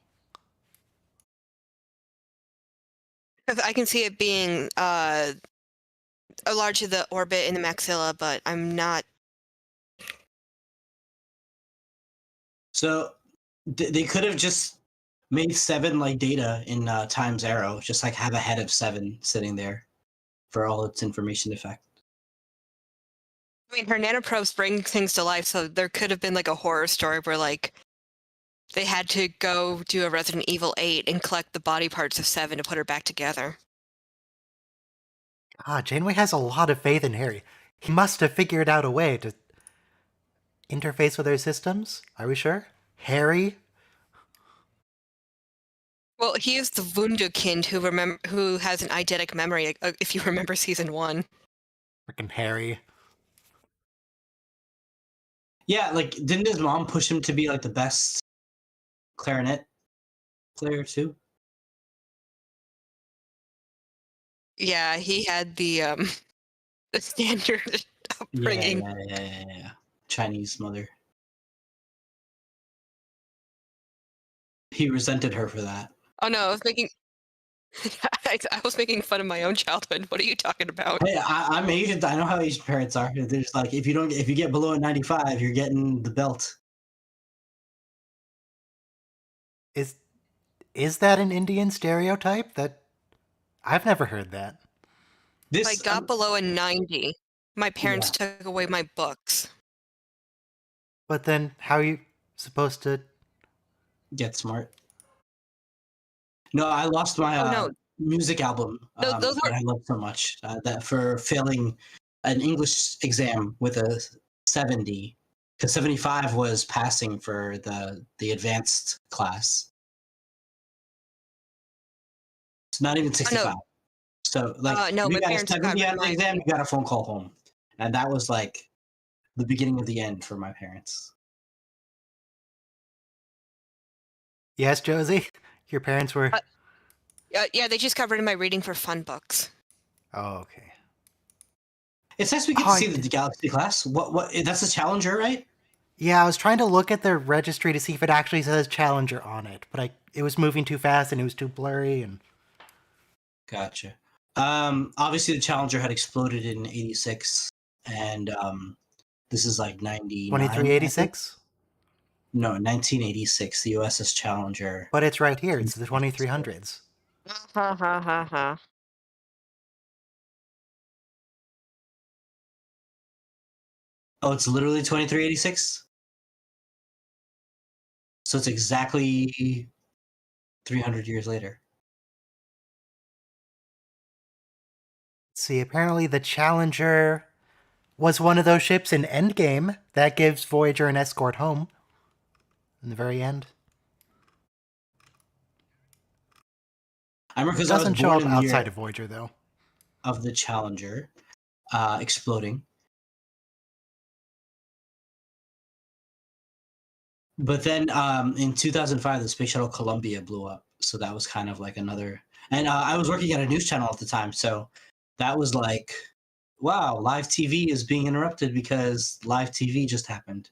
Speaker 2: 'Cause I can see it being a large of the orbit in the maxilla, but I'm not.
Speaker 4: So they could have just made Seven like Data in Time's Arrow, just like have a head of Seven sitting there for all its information effect.
Speaker 2: I mean, her nanoprobes bring things to life, so there could have been like a horror story where like they had to go do a Resident Evil 8 and collect the body parts of Seven to put her back together.
Speaker 1: Janeway has a lot of faith in Harry. He must have figured out a way to interface with their systems. Are we sure? Harry?
Speaker 2: Well, he is the Wunderkind who has an eidetic memory, if you remember season 1.
Speaker 1: Freaking Harry.
Speaker 4: Yeah, like didn't his mom push him to be like the best clarinet player too?
Speaker 2: Yeah, he had the the standard upbringing.
Speaker 4: Yeah. Chinese mother. He resented her for that.
Speaker 2: Oh no, I was making I was making fun of my own childhood. What are you talking about?
Speaker 4: Hey, I'm Asian. I know how Asian parents are. There's like if you get below a 95, you're getting the belt.
Speaker 1: Is that an Indian stereotype? That I've never heard that.
Speaker 2: If I
Speaker 4: This
Speaker 2: got below a 90, my parents
Speaker 4: Yeah.
Speaker 2: took away my books.
Speaker 1: But then how are you supposed to?
Speaker 4: Get smart. No, I lost my
Speaker 2: Oh no,
Speaker 4: music album
Speaker 2: those
Speaker 4: that
Speaker 2: are
Speaker 4: I loved so much that for failing an English exam with a 70, because 75 was passing for the advanced class. It's not even
Speaker 2: oh
Speaker 4: 65.
Speaker 2: no,
Speaker 4: So like
Speaker 2: no,
Speaker 4: if you
Speaker 2: my
Speaker 4: got a
Speaker 2: parents got
Speaker 4: 70
Speaker 2: rid
Speaker 4: out
Speaker 2: of
Speaker 4: of the
Speaker 2: my.
Speaker 4: exam, you got a phone call home, and that was like the beginning of the end for my parents.
Speaker 1: Yes, Josie. Your parents were.
Speaker 2: Yeah, they just got rid of my reading for fun books.
Speaker 1: Oh, okay.
Speaker 4: It's nice we get
Speaker 1: Oh,
Speaker 4: to see the Galaxy class. What that's a Challenger, right?
Speaker 1: Yeah, I was trying to look at the registry to see if it actually says Challenger on it, but it was moving too fast and it was too blurry. And
Speaker 4: Gotcha. Obviously the Challenger had exploded in '86, and this is like '99, I think.
Speaker 1: 2386.
Speaker 4: No, 1986. The USS Challenger.
Speaker 1: But it's right here. It's the 2300s.
Speaker 2: Ha ha ha ha.
Speaker 4: Oh, it's literally 2386. So it's exactly 300 years later.
Speaker 1: See, apparently the Challenger was one of those ships in Endgame that gives Voyager an escort home. In the very end.
Speaker 4: I remember
Speaker 1: It
Speaker 4: because I was
Speaker 1: doesn't show
Speaker 4: born
Speaker 1: up
Speaker 4: in the
Speaker 1: outside
Speaker 4: year
Speaker 1: of Voyager, though.
Speaker 4: of the Challenger exploding. But then in 2005, the Space Shuttle Columbia blew up. So that was kind of like another. And I was working at a news channel at the time. So that was like, wow, live TV is being interrupted because live TV just happened.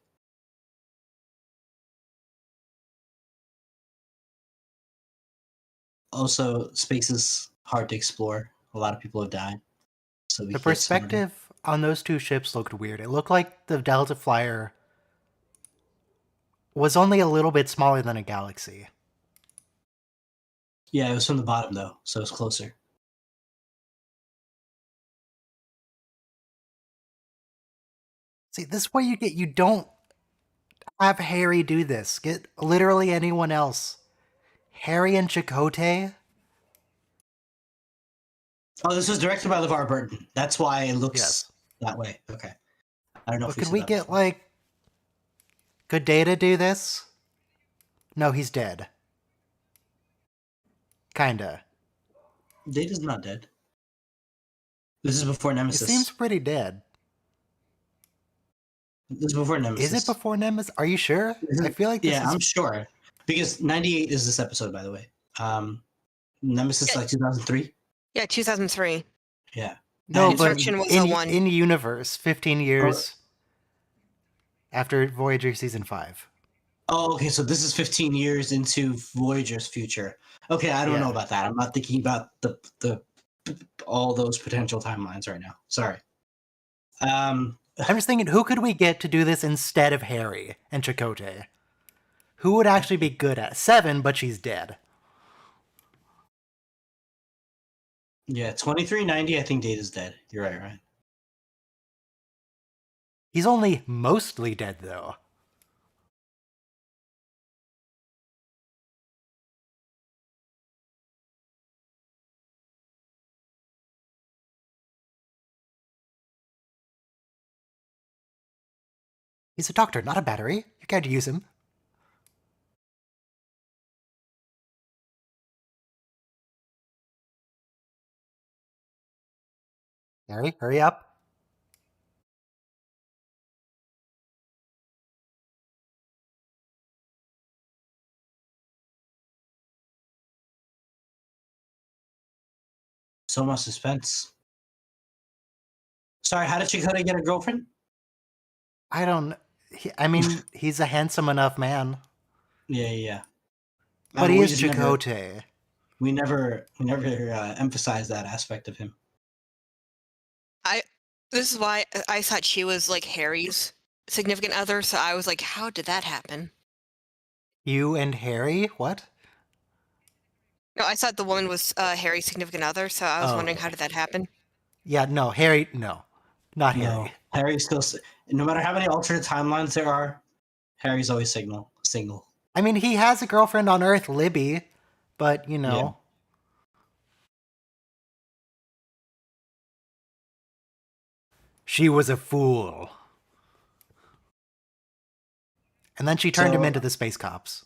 Speaker 4: Also, space is hard to explore. A lot of people have died. So we
Speaker 1: The
Speaker 4: get smarter.
Speaker 1: perspective on those two ships looked weird. It looked like the Delta Flyer was only a little bit smaller than a Galaxy.
Speaker 4: Yeah, it was from the bottom though, so it's closer.
Speaker 1: See, this is what you get. You don't have Harry do this. Get literally anyone else. Harry and Chakotay?
Speaker 4: Oh, this was directed by LeVar Burton. That's why it looks
Speaker 1: Yes.
Speaker 4: that way. Okay. I don't know
Speaker 1: But
Speaker 4: if we
Speaker 1: could
Speaker 4: said
Speaker 1: we
Speaker 4: that
Speaker 1: get,
Speaker 4: before.
Speaker 1: like, Good Data do this? No, he's dead. Kinda.
Speaker 4: Data's not dead. This is before
Speaker 1: It
Speaker 4: Nemesis.
Speaker 1: seems pretty dead.
Speaker 4: This is before Nemesis.
Speaker 1: Is it before Nemesis? Are you sure? I feel like this
Speaker 4: Yeah,
Speaker 1: is...
Speaker 4: I'm sure. Because 98 is this episode, by the way. Nemesis,
Speaker 2: Yeah.
Speaker 4: like 2003?
Speaker 2: Yeah, 2003.
Speaker 4: Yeah.
Speaker 1: No,
Speaker 4: And-
Speaker 1: but
Speaker 2: Insurrection was
Speaker 1: in,
Speaker 2: 01.
Speaker 1: in universe, 15 years after Voyager Season 5.
Speaker 4: Oh, okay, so this is 15 years into Voyager's future. Okay, I don't know
Speaker 1: Yeah.
Speaker 4: about that. I'm not thinking about the all those potential timelines right now. Sorry.
Speaker 1: I'm just thinking, who could we get to do this instead of Harry and Chakotay? Who would actually be good at it? Seven, but she's dead.
Speaker 4: Yeah, 2390, I think Data's dead. You're right, Ryan.
Speaker 1: He's only mostly dead, though. He's a doctor, not a battery. You can't use him. Harry, hurry up.
Speaker 4: So much suspense. Sorry, how did Chakotay get a girlfriend?
Speaker 1: I don't. I mean, he's a handsome enough man,
Speaker 4: Yeah.
Speaker 1: but he
Speaker 4: we
Speaker 1: is
Speaker 4: just never,
Speaker 1: Chakotay.
Speaker 4: we never emphasized that aspect of him.
Speaker 2: This is why I thought she was like Harry's significant other, so I was like, how did that happen?
Speaker 1: You and Harry? What?
Speaker 2: No, I thought the woman was Harry's significant other, so I was wondering
Speaker 1: Oh.
Speaker 2: how did that happen?
Speaker 1: Yeah, no, Harry. No, not
Speaker 4: No,
Speaker 1: Harry.
Speaker 4: Harry's still. No matter how many alternate timelines there are, Harry's always single.
Speaker 1: I mean, he has a girlfriend on Earth, Libby, but you know.
Speaker 4: Yeah.
Speaker 1: She was a fool. And then she turned him
Speaker 4: So-
Speaker 1: into the space cops.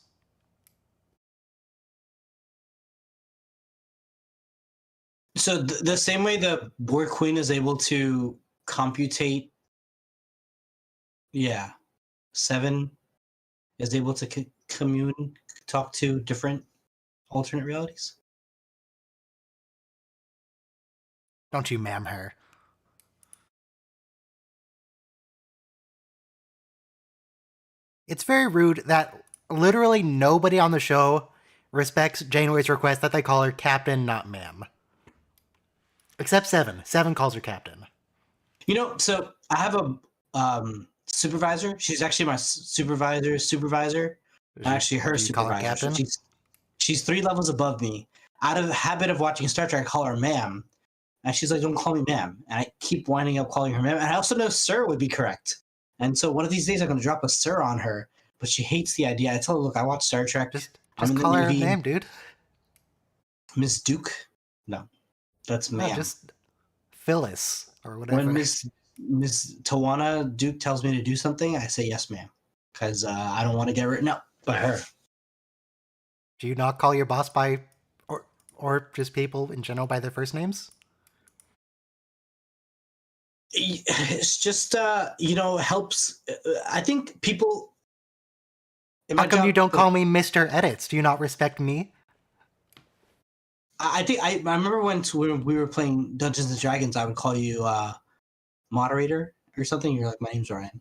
Speaker 4: So the same way the Borg Queen is able to computate, yeah, Seven is able to talk to different alternate realities.
Speaker 1: Don't you ma'am her. It's very rude that literally nobody on the show respects Janeway's request that they call her Captain, not ma'am. Except Seven. Seven calls her Captain.
Speaker 4: You know, so I have a supervisor. She's actually my supervisor's supervisor. Actually, her
Speaker 1: Do you call her
Speaker 4: supervisor.
Speaker 1: Captain?
Speaker 4: She's 3 levels above me. Out of the habit of watching Star Trek, I call her ma'am. And she's like, don't call me ma'am. And I keep winding up calling her ma'am. And I also know sir would be correct. And so one of these days I'm going to drop a sir on her. But she hates the idea. I tell her, look, I watch Star Trek.
Speaker 1: Just
Speaker 4: I'm in the
Speaker 1: call her
Speaker 4: Navy.
Speaker 1: name, dude.
Speaker 4: Miss Duke? No, that's ma'am.
Speaker 1: No, just Phyllis or whatever.
Speaker 4: When Miss Tawana Duke tells me to do something, I say yes, ma'am. Because I don't want to get written up by her.
Speaker 1: Do you not call your boss by, or just people in general by their first names?
Speaker 4: It's just helps. I think people.
Speaker 1: How come you don't call me Mr. Edits? Do you not respect me?
Speaker 4: I think I remember when we were playing Dungeons and Dragons, I would call you moderator or something. You're like, my name's Ryan.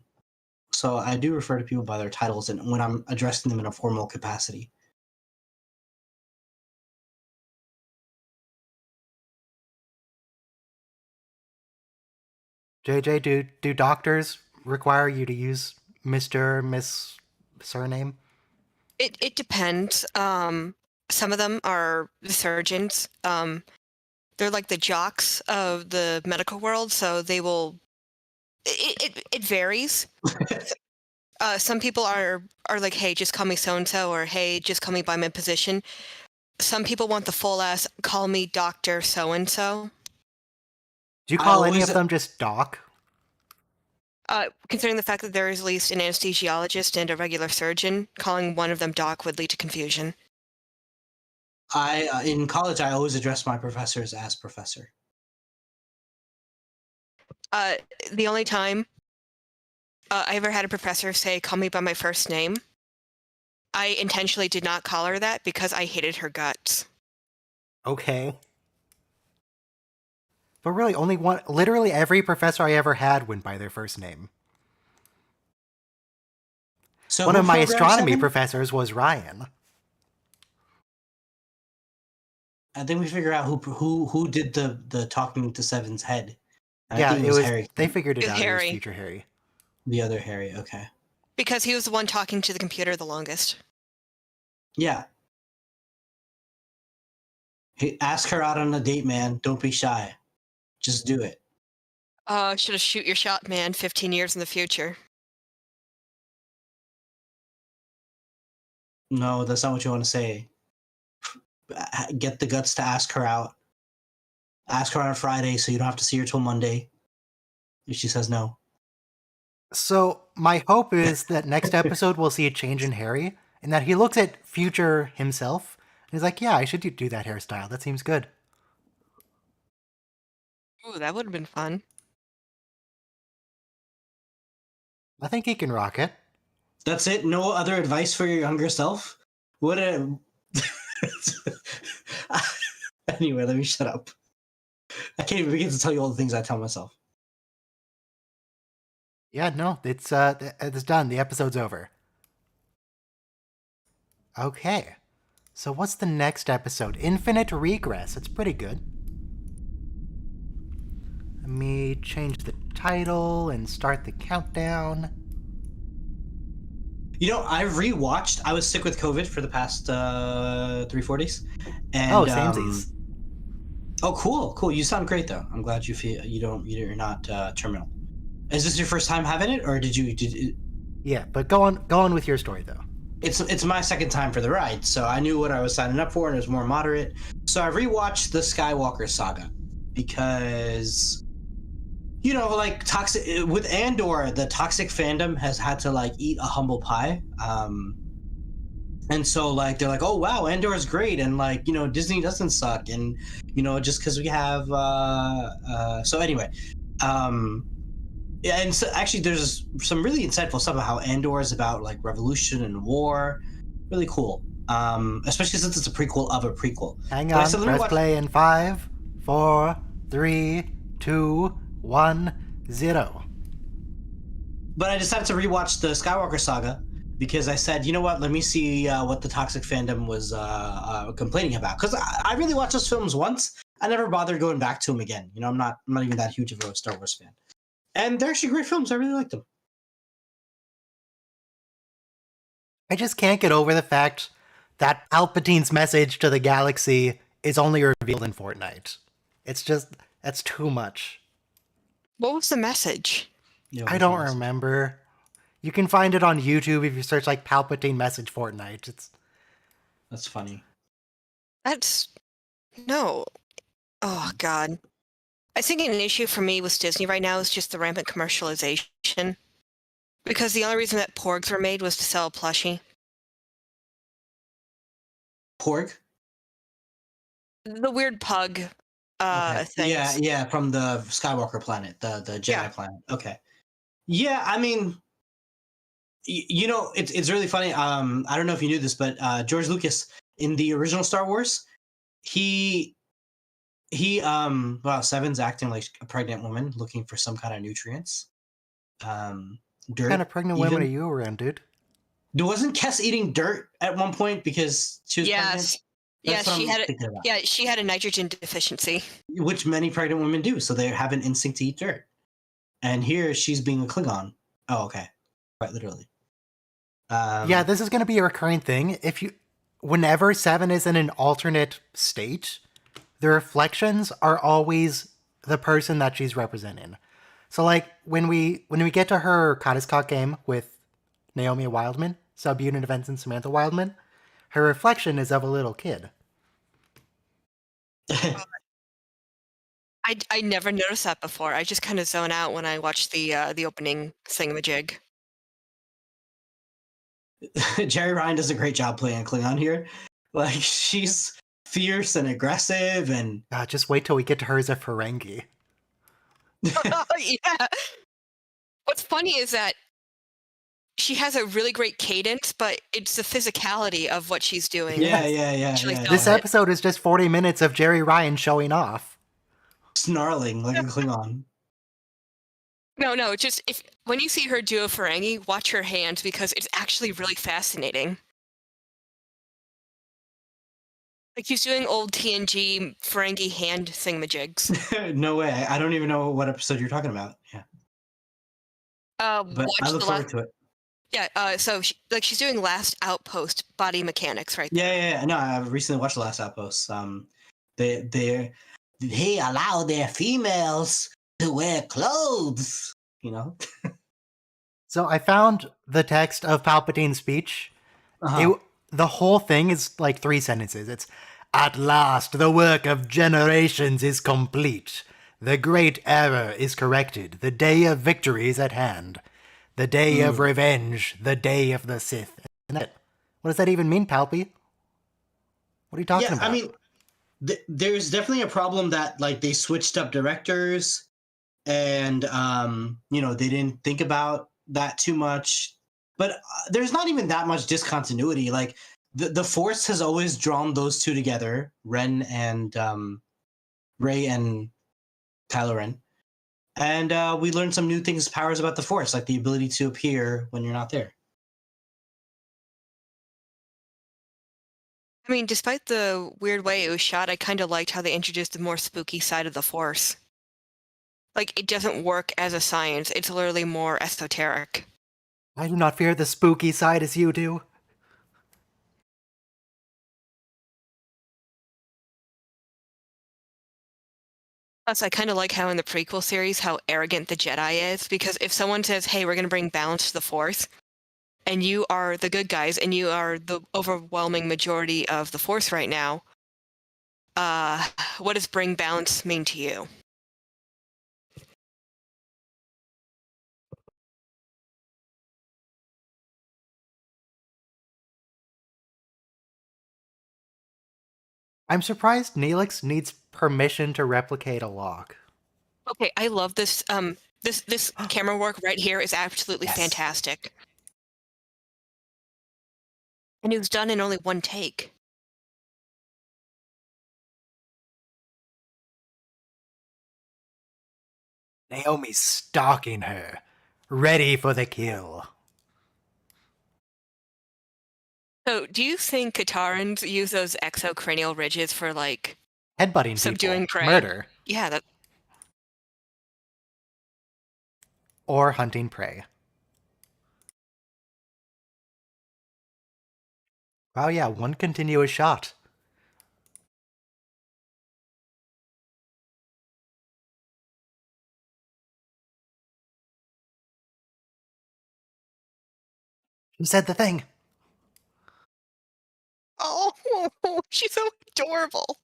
Speaker 4: So I do refer to people by their titles, and when I'm addressing them in a formal capacity.
Speaker 1: JJ, do doctors require you to use Mr., Miss surname?
Speaker 2: It depends. Some of them are the surgeons. They're like the jocks of the medical world, so they will. It varies. Some people are like, hey, just call me so and so, or hey, just call me by my position. Some people want the full ass, call me Doctor so and so.
Speaker 1: Do you call any
Speaker 4: always-
Speaker 1: of them just Doc?
Speaker 2: Considering the fact that there is at least an anesthesiologist and a regular surgeon, calling one of them doc would lead to confusion.
Speaker 4: In college, I always address my professors as professor.
Speaker 2: The only time I ever had a professor say, call me by my first name, I intentionally did not call her that because I hated her guts.
Speaker 1: Okay. But really, only one. Literally every professor I ever had went by their first name.
Speaker 4: So
Speaker 1: One
Speaker 4: who
Speaker 1: of my
Speaker 4: programmed
Speaker 1: astronomy
Speaker 4: Seven?
Speaker 1: professors was Ryan.
Speaker 4: I think we figure out who did the talking to Seven's head. And
Speaker 1: Yeah,
Speaker 4: I think
Speaker 1: it was.
Speaker 4: Harry.
Speaker 1: They figured it
Speaker 2: It's
Speaker 1: out. It was
Speaker 2: Harry.
Speaker 1: future Harry.
Speaker 4: The other Harry. Okay.
Speaker 2: Because he was the one talking to the computer the longest.
Speaker 4: Yeah. Hey, ask her out on a date, man. Don't be shy. Just do it.
Speaker 2: Should have shoot your shot, man, 15 years in the future.
Speaker 4: No, that's not what you want to say. Get the guts to ask her out. Ask her on a Friday so you don't have to see her till Monday. If she says no.
Speaker 1: So my hope is that next episode we'll see a change in Harry, and that he looks at future himself and he's like, "Yeah, I should do that hairstyle. That seems good."
Speaker 2: Ooh, that would have been fun.
Speaker 1: I think he can rock it.
Speaker 4: That's it? No other advice for your younger self? What a... Anyway, let me shut up. I can't even begin to tell you all the things I tell myself.
Speaker 1: Yeah, no, it's done. The episode's over. Okay. So what's the next episode? Infinite Regress. It's pretty good. Let me change the title and start the countdown.
Speaker 4: You know, I rewatched. I was sick with COVID for the past 3-4 days, and
Speaker 1: Oh, samesies.
Speaker 4: Oh, cool. You sound great though. I'm glad you feel you're not terminal. Is this your first time having it, or did it?
Speaker 1: Yeah, but go on with your story though.
Speaker 4: It's my second time for the ride, so I knew what I was signing up for, and it was more moderate. So I rewatched the Skywalker saga because, you know, like toxic with Andor, the toxic fandom has had to like eat a humble pie. And so like they're like, oh wow, Andor is great, and like, you know, Disney doesn't suck, and you know, just because we have so anyway, yeah, and so actually there's some really insightful stuff about how Andor is about like revolution and war. Really cool. Especially since it's a prequel of a prequel.
Speaker 1: Hang
Speaker 4: But I
Speaker 1: on,
Speaker 4: said, let me
Speaker 1: press
Speaker 4: watch-
Speaker 1: play in 5, 4, 3, 2, 1, 0.
Speaker 4: But I decided to rewatch the Skywalker saga because I said, you know what, let me see what the toxic fandom was complaining about. Because I really watched those films once. I never bothered going back to them again. You know, I'm not even that huge of a Star Wars fan. And they're actually great films. I really like them.
Speaker 1: I just can't get over the fact that Palpatine's message to the galaxy is only revealed in Fortnite. It's just, that's too much.
Speaker 2: What was the message?
Speaker 4: Yeah,
Speaker 1: I don't remember. You can find it on YouTube if you search like Palpatine message Fortnite.
Speaker 4: That's funny.
Speaker 2: That's no. Oh God. I think an issue for me with Disney right now is just the rampant commercialization. Because the only reason that porgs were made was to sell a plushie.
Speaker 4: Porg?
Speaker 2: The weird pug things.
Speaker 4: Yeah, from the Skywalker planet, the Jedi
Speaker 2: Yeah.
Speaker 4: planet. Okay. Yeah, I mean, you know, it's really funny. I don't know if you knew this, but George Lucas in the original Star Wars, well, Seven's acting like a pregnant woman looking for some kind of nutrients. Dirt.
Speaker 1: What kind of pregnant women are you around, dude?
Speaker 4: Wasn't Kess eating dirt at one point because she was pregnant?
Speaker 2: Yes.
Speaker 4: That's
Speaker 2: Yes,
Speaker 4: what
Speaker 2: she
Speaker 4: I'm
Speaker 2: had
Speaker 4: thinking about.
Speaker 2: Yeah, she had a nitrogen deficiency.
Speaker 4: Which many pregnant women do, so they have an instinct to eat dirt. And here she's being a Klingon. Oh, okay, quite literally.
Speaker 1: Yeah, this is going to be a recurring thing. Whenever Seven is in an alternate state, the reflections are always the person that she's representing. So, like when we get to her Kadiscot game with Naomi Wildman, Sub-Unit Events and Samantha Wildman, her reflection is of a little kid.
Speaker 2: I never noticed that before. I just kind of zone out when I watch the opening thingamajig.
Speaker 4: Jeri Ryan does a great job playing Klingon here. Like, she's fierce and aggressive, and
Speaker 1: Just wait till we get to her as a Ferengi.
Speaker 2: Yeah. What's funny is that she has a really great cadence, but it's the physicality of what she's doing.
Speaker 4: yeah.
Speaker 2: Actually
Speaker 4: yeah.
Speaker 1: This episode is just 40 minutes of Jeri Ryan showing off.
Speaker 4: Snarling like a Klingon.
Speaker 2: No, just when you see her do a Ferengi, watch her hands because it's actually really fascinating. Like she's doing old TNG Ferengi hand thingamajigs.
Speaker 4: No way. I don't even know what episode you're talking about. Yeah. But
Speaker 2: Watch
Speaker 4: I look
Speaker 2: the
Speaker 4: forward
Speaker 2: last.
Speaker 4: to it.
Speaker 2: Yeah. So she's doing Last Outpost body mechanics right there.
Speaker 4: Yeah. No, I recently watched The Last Outpost. They allow their females to wear clothes. You know.
Speaker 1: So I found the text of Palpatine's speech. The whole thing is like 3 sentences. It's, "At last, the work of generations is complete. The great error is corrected. The day of victory is at hand. The day of revenge. The day of the Sith." And that's it. What does that even mean, Palpy? What are you talking about?
Speaker 4: I mean, there's definitely a problem that like they switched up directors, and they didn't think about that too much. But there's not even that much discontinuity. Like the Force has always drawn those two together, Ren and Ray and Kylo Ren. And we learned some new things, powers about the Force, like the ability to appear when you're not there.
Speaker 2: I mean, despite the weird way it was shot, I kind of liked how they introduced the more spooky side of the Force. Like, it doesn't work as a science, it's literally more esoteric.
Speaker 1: I do not fear the spooky side as you do.
Speaker 2: Plus, I kind of like how in the prequel series, how arrogant the Jedi is, because if someone says, hey, we're going to bring balance to the Force, and you are the good guys, and you are the overwhelming majority of the Force right now, what does bring balance mean to you?
Speaker 1: I'm surprised Neelix needs permission to replicate a lock.
Speaker 2: Okay, I love this. This camera work right here is absolutely
Speaker 1: Yes.
Speaker 2: fantastic. And it was done in only one take.
Speaker 1: Naomi's stalking her, ready for the kill.
Speaker 2: So, do you think Katarans use those exocranial ridges for, like,
Speaker 1: Headbutting
Speaker 2: subduing
Speaker 1: people,
Speaker 2: prey?
Speaker 1: murder,
Speaker 2: Yeah, that.
Speaker 1: or hunting prey. Wow, yeah, one continuous shot. Who said the thing?
Speaker 2: Oh, she's so adorable.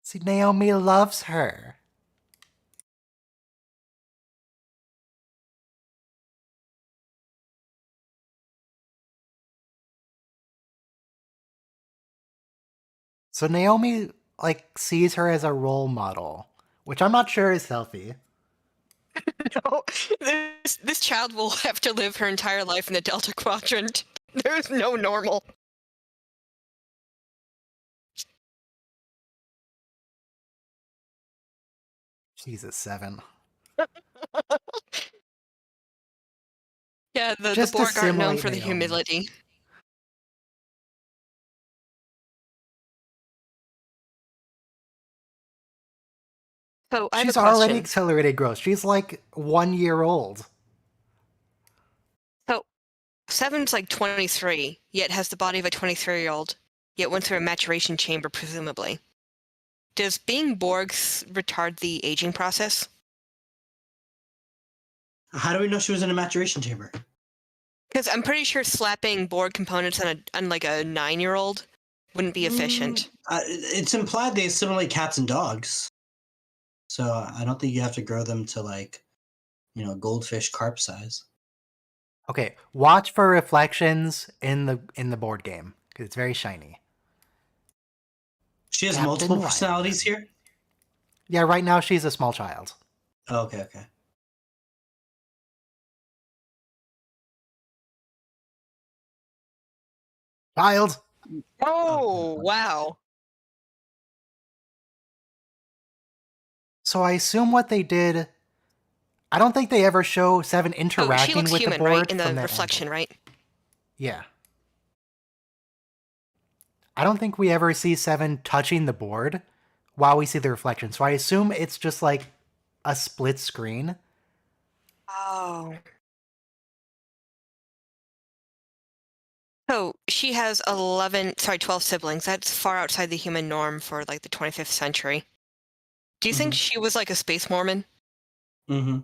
Speaker 1: See, Naomi loves her. So Naomi, like, sees her as a role model, which I'm not sure is healthy.
Speaker 2: No, this child will have to live her entire life in the Delta Quadrant. There's no normal.
Speaker 1: Jesus, 7.
Speaker 2: Yeah, the
Speaker 1: Just
Speaker 2: Borg aren't known
Speaker 1: assimilate
Speaker 2: for the
Speaker 1: Naomi.
Speaker 2: humility. So, I have
Speaker 1: She's
Speaker 2: a
Speaker 1: already
Speaker 2: question.
Speaker 1: accelerated growth. She's like 1 year old.
Speaker 2: So, Seven's like 23, yet has the body of a 23-year-old, yet went through a maturation chamber, presumably. Does being Borgs retard the aging process?
Speaker 4: How do we know she was in a maturation chamber?
Speaker 2: Because I'm pretty sure slapping Borg components on like a 9-year-old wouldn't be efficient.
Speaker 4: It's implied they assimilate cats and dogs. So I don't think you have to grow them to like, goldfish carp size.
Speaker 1: Okay, watch for reflections in the board game because it's very shiny.
Speaker 4: She has
Speaker 1: Captain
Speaker 4: multiple
Speaker 1: Lyman.
Speaker 4: personalities here?
Speaker 1: Yeah, right now she's a small child.
Speaker 4: Oh, okay.
Speaker 1: Child.
Speaker 2: Oh, wow.
Speaker 1: So I assume what they did. I don't think they ever show 7
Speaker 2: Oh, she
Speaker 1: interacting
Speaker 2: looks
Speaker 1: with
Speaker 2: human,
Speaker 1: the board
Speaker 2: right? In the
Speaker 1: from that
Speaker 2: reflection,
Speaker 1: angle.
Speaker 2: right?
Speaker 1: Yeah. I don't think we ever see 7 touching the board while we see the reflection. So I assume it's just like a split screen.
Speaker 2: Oh. So she has 12 siblings. That's far outside the human norm for like the 25th century. Do you think she was like a space Mormon?
Speaker 4: Mm-hmm.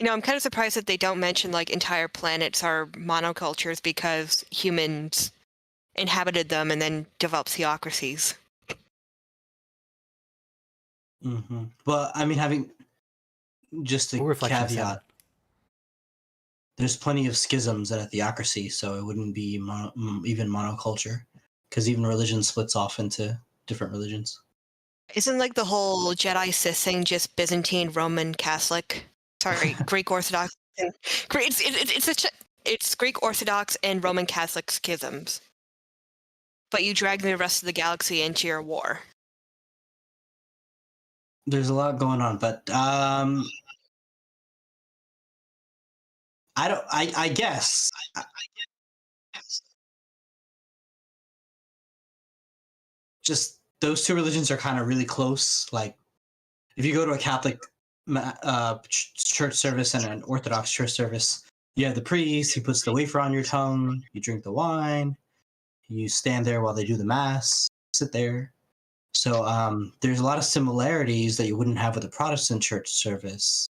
Speaker 2: I'm kind of surprised that they don't mention like entire planets are monocultures because humans inhabited them and then developed theocracies.
Speaker 4: Mm-hmm. But I mean, just a
Speaker 1: Or Reflection
Speaker 4: caveat.
Speaker 1: 7.
Speaker 4: There's plenty of schisms in a theocracy, so it wouldn't be even monoculture, because even religion splits off into different religions.
Speaker 2: Isn't like the whole Jedi Sith thing just Byzantine Roman Catholic? Sorry, Greek Orthodox. It's Greek Orthodox and Roman Catholic schisms. But you drag the rest of the galaxy into your war.
Speaker 4: There's a lot going on, but I guess just those two religions are kind of really close. Like, if you go to a Catholic church service and an Orthodox church service, you have the priest. He puts the wafer on your tongue. You drink the wine. You stand there while they do the mass. Sit there. So there's a lot of similarities that you wouldn't have with a Protestant church service.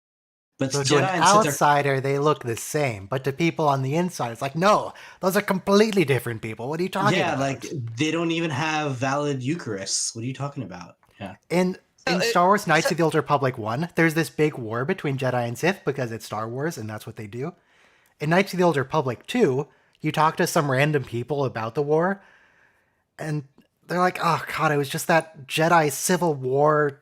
Speaker 4: But
Speaker 1: So
Speaker 4: Jedi
Speaker 1: to an
Speaker 4: and Sith are
Speaker 1: outsider, they look the same, but to people on the inside, it's like, no, those are completely different people. What are you talking about?
Speaker 4: like they don't even have valid Eucharists. What are you talking about? Yeah.
Speaker 1: In Star Wars Knights of the Old Republic 1, there's this big war between Jedi and Sith because it's Star Wars and that's what they do. In Knights of the Old Republic 2, you talk to some random people about the war, and they're like, oh god, it was just that Jedi Civil War,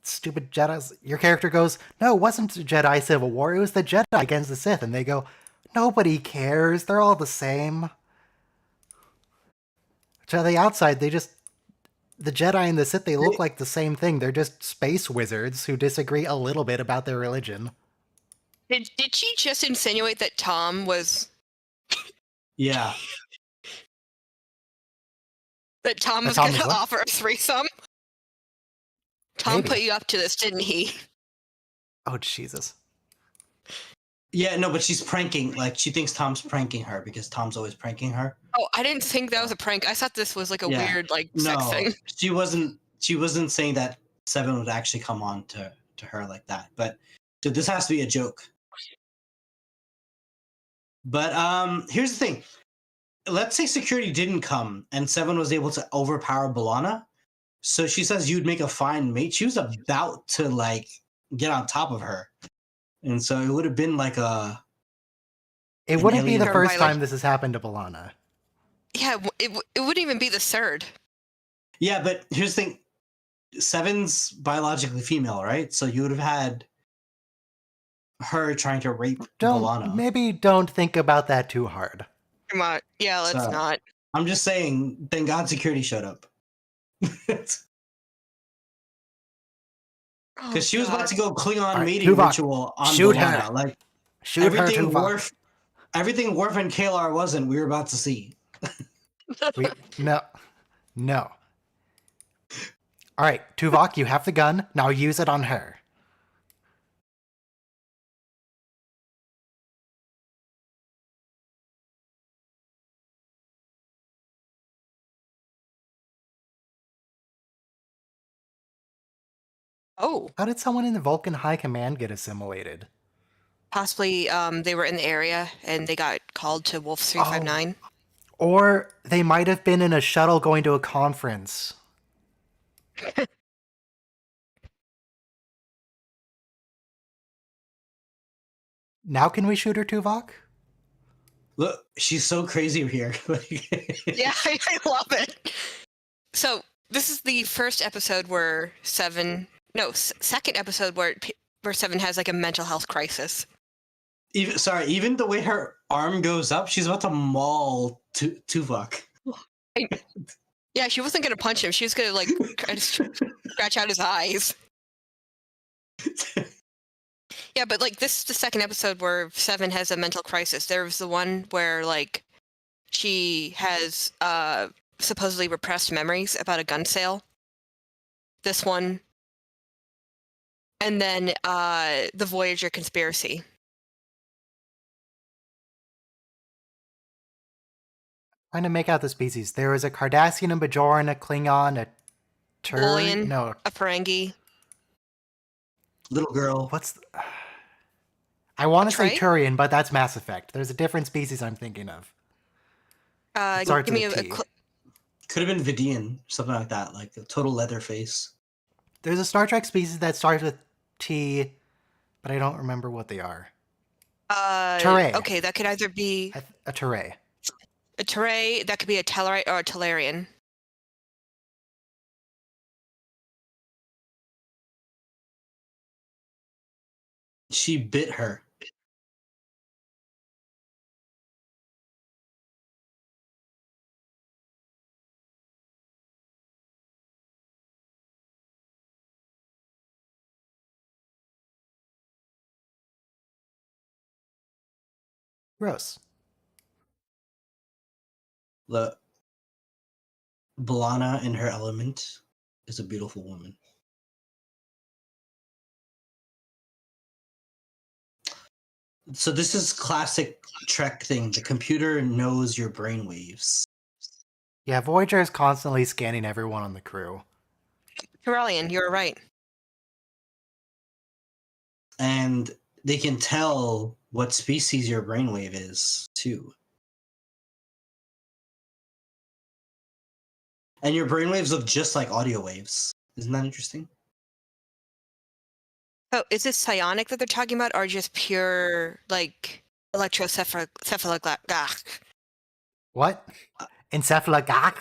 Speaker 1: stupid Jedis. Your character goes, no, it wasn't the Jedi Civil War, it was the Jedi against the Sith. And they go, nobody cares, they're all the same. To the outside, the Jedi and the Sith, they look like the same thing. They're just space wizards who disagree a little bit about their religion.
Speaker 2: Did she just insinuate that Tom was...
Speaker 4: Yeah.
Speaker 2: That Tom was
Speaker 1: Tom
Speaker 2: going
Speaker 1: was
Speaker 2: to
Speaker 1: what?
Speaker 2: offer a threesome? Tom
Speaker 1: Maybe.
Speaker 2: put you up to this, didn't he?
Speaker 1: Oh, Jesus.
Speaker 4: Yeah, no, but she's pranking. Like, she thinks Tom's pranking her because Tom's always pranking her.
Speaker 2: Oh, I didn't think that was a prank. I thought this was like a
Speaker 4: Yeah.
Speaker 2: weird, like,
Speaker 4: No,
Speaker 2: sex thing.
Speaker 4: she wasn't saying that Seven would actually come on to her like that. But dude, this has to be a joke. But here's the thing. Let's say security didn't come and Seven was able to overpower B'Elanna. So she says you'd make a fine mate. She was about to like get on top of her. And so it would have been like a...
Speaker 1: It
Speaker 4: An
Speaker 1: wouldn't be the
Speaker 4: alien-
Speaker 1: first
Speaker 2: Or by, like-
Speaker 1: time this has happened to B'Elanna.
Speaker 2: Yeah, it wouldn't even be the third.
Speaker 4: Yeah, but here's the thing. Seven's biologically female, right? So you would have had her trying to rape B'Elanna.
Speaker 1: Maybe don't think about that too hard.
Speaker 2: Come on. Yeah, let's
Speaker 4: So-
Speaker 2: not.
Speaker 4: I'm just saying, thank God security showed up. Because
Speaker 2: Oh,
Speaker 4: she was
Speaker 2: God.
Speaker 4: about to go Klingon
Speaker 1: Alright,
Speaker 4: mating
Speaker 1: Tuvok,
Speaker 4: ritual on
Speaker 1: shoot
Speaker 4: B'Elanna.
Speaker 1: her.
Speaker 4: Like,
Speaker 1: Shoot her,
Speaker 4: everything
Speaker 1: Tuvok.
Speaker 4: everything Worf and Kalar wasn't, we were about to see.
Speaker 1: No. All right, Tuvok, you have the gun. Now use it on her.
Speaker 2: Oh,
Speaker 1: How did someone in the Vulcan High Command get assimilated?
Speaker 2: possibly they were in the area and they got called to Wolf 359.
Speaker 1: Or they might have been in a shuttle going to a conference. Now can we shoot her, Tuvok?
Speaker 4: Look, she's so crazy here.
Speaker 2: Yeah, I love it. So this is the first episode where second episode where Seven has like a mental health crisis.
Speaker 4: Even the way her arm goes up, she's about to maul Tuvok.
Speaker 2: Yeah, she wasn't gonna punch him. She was gonna like scratch out his eyes. Yeah, but like this is the second episode where Seven has a mental crisis. There was the one where like she has supposedly repressed memories about a gun sale. This one. And then the Voyager conspiracy.
Speaker 1: Trying to make out the species. There was a Cardassian, a Bajoran, a Klingon, a
Speaker 2: Bolian.
Speaker 1: No,
Speaker 2: A Ferengi.
Speaker 4: Little girl.
Speaker 1: what's... I want to say
Speaker 2: Trey?
Speaker 1: Turian, but that's Mass Effect. There's a different species I'm thinking of. Starts
Speaker 2: Give me
Speaker 1: with
Speaker 2: a
Speaker 1: a T.
Speaker 4: Could have been Vidian, something like that, like a total leather face.
Speaker 1: There's a Star Trek species that starts with T but I don't remember what they are.
Speaker 2: Terray. Okay, that could either be
Speaker 1: a Terray.
Speaker 2: A Terray, that could be a Tellarite or a Tellarian.
Speaker 4: She bit her.
Speaker 1: Gross.
Speaker 4: The Balana in her element is a beautiful woman. So this is classic Trek thing. The computer knows your brainwaves.
Speaker 1: Yeah, Voyager is constantly scanning everyone on the crew.
Speaker 2: Corellian, you're right.
Speaker 4: And they can tell what species your brainwave is, too. And your brainwaves look just like audio waves. Isn't that interesting?
Speaker 2: Oh, is this psionic that they're talking about, or just pure, like, electrocephaloglass?
Speaker 1: What? Encephalogak?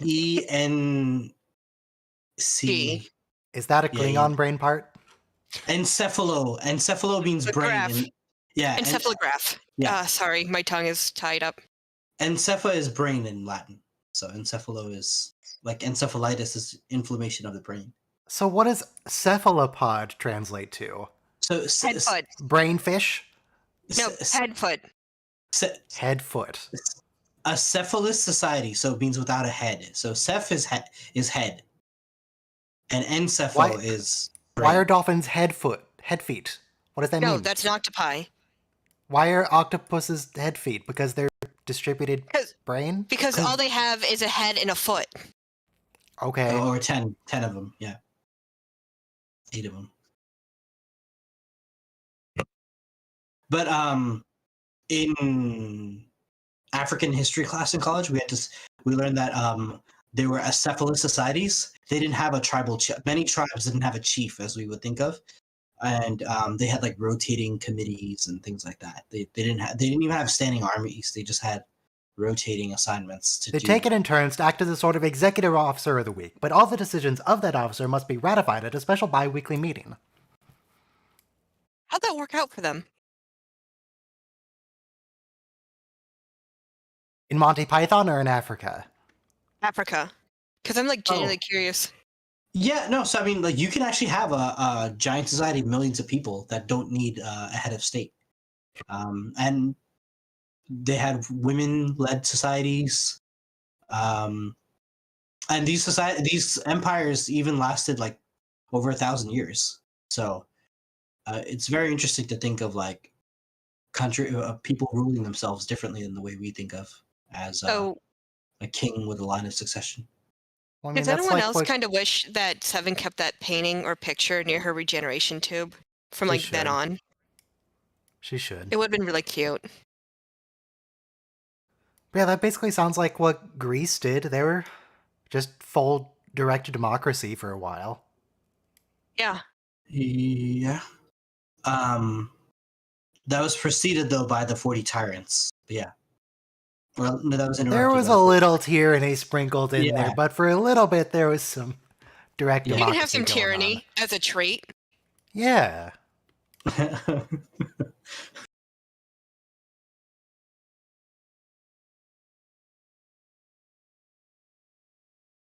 Speaker 4: ENC.
Speaker 1: Is that a Klingon brain part?
Speaker 4: Encephalo. Encephalo means brain.
Speaker 2: Encephalograph. Sorry, my tongue is tied up.
Speaker 4: Encepha is brain in Latin. So encephalo is like encephalitis is inflammation of the brain.
Speaker 1: So what does cephalopod translate to?
Speaker 2: So headfoot.
Speaker 1: Brainfish?
Speaker 2: No, headfoot.
Speaker 1: Headfoot.
Speaker 4: A cephalous society, so it means without a head. So ceph is head. And encephalo is brain.
Speaker 1: Why are dolphins head feet? What does that mean?
Speaker 2: No, that's an octopi.
Speaker 1: Why are octopuses head feet? Because they're distributed brain?
Speaker 2: Because all they have is a head and a foot.
Speaker 1: Okay.
Speaker 4: Or 10 of them, yeah. 8 of them. But in African history class in college, we learned that there were acephalous societies. They didn't have a tribal many tribes didn't have a chief as we would think of, and they had like rotating committees and things like that. They didn't even have standing armies. They just had rotating assignments to
Speaker 1: They take it in turns to act as a sort of executive officer of the week, but all the decisions of that officer must be ratified at a special bi-weekly meeting.
Speaker 2: How'd that work out for them?
Speaker 1: In Monty Python or in Africa?
Speaker 2: Africa. Because I'm like genuinely curious.
Speaker 4: Yeah, no, so I mean, like, you can actually have a giant society of millions of people that don't need a head of state. And they had women-led societies. And these empires even lasted like over 1,000 years. So it's very interesting to think of like people ruling themselves differently than the way we think of as a king with a line of succession.
Speaker 1: Well, I mean,
Speaker 2: does anyone else kind of wish that Seven kept that painting or picture near her regeneration tube from like then on?
Speaker 1: She should.
Speaker 2: It would have been really cute.
Speaker 1: Yeah, that basically sounds like what Greece did. They were just full direct democracy for a while.
Speaker 2: Yeah.
Speaker 4: Yeah. That was preceded though by the 40 tyrants. But yeah. Well, no, that was interrupted.
Speaker 1: There was a little tyranny sprinkled in there, but for a little bit there was some direct democracy.
Speaker 2: You can have some tyranny as a trait.
Speaker 1: Yeah.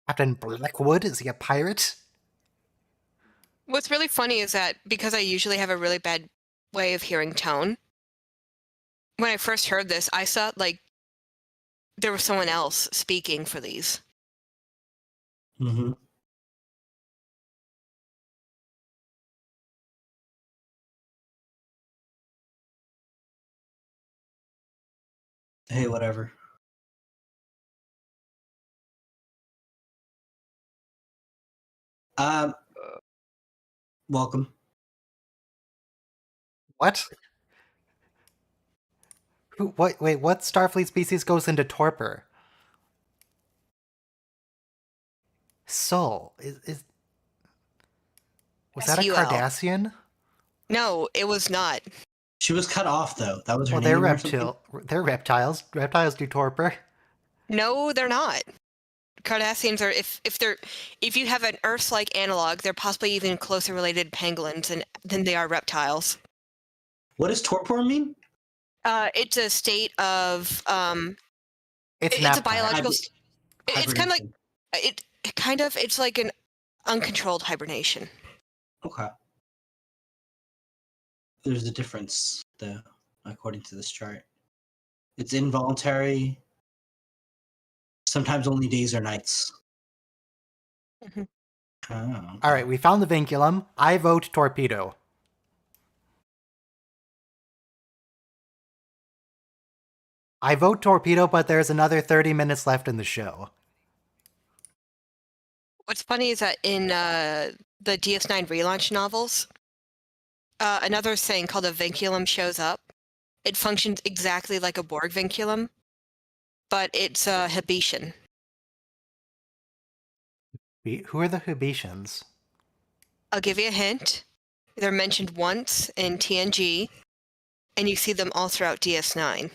Speaker 1: Captain Blackwood, is he a pirate?
Speaker 2: What's really funny is that because I usually have a really bad way of hearing tone, when I first heard this, I thought like there was someone else speaking for these.
Speaker 4: Mm-hmm. Hey, whatever. Welcome.
Speaker 1: What? Wait, what Starfleet species goes into torpor? Was that a
Speaker 2: SUL.
Speaker 1: Cardassian?
Speaker 2: No, it was not.
Speaker 4: She was cut off though. That was her
Speaker 1: Well, they're
Speaker 4: name or something?
Speaker 1: They're reptiles. Reptiles do torpor.
Speaker 2: No, they're not. Cardassians are if you have an Earth-like analog, they're possibly even closer related to pangolins than they are reptiles.
Speaker 4: What does torpor mean?
Speaker 2: It's a state of
Speaker 1: It's
Speaker 2: it's
Speaker 1: nap
Speaker 2: a biological.
Speaker 4: Hibernation.
Speaker 2: It's kind of like it's like an uncontrolled hibernation.
Speaker 4: Okay. There's a difference though, according to this chart. It's involuntary. Sometimes only days or nights.
Speaker 2: Mhm.
Speaker 4: Oh.
Speaker 1: All right, we found the vinculum. I vote torpedo. I vote torpedo, but there's another 30 minutes left in the show.
Speaker 2: What's funny is that in the DS9 relaunch novels, another thing called a vinculum shows up. It functions exactly like a Borg vinculum, but it's Habitian.
Speaker 1: Who are the Hubitians?
Speaker 2: I'll give you a hint. They're mentioned once in TNG, and you see them all throughout DS9.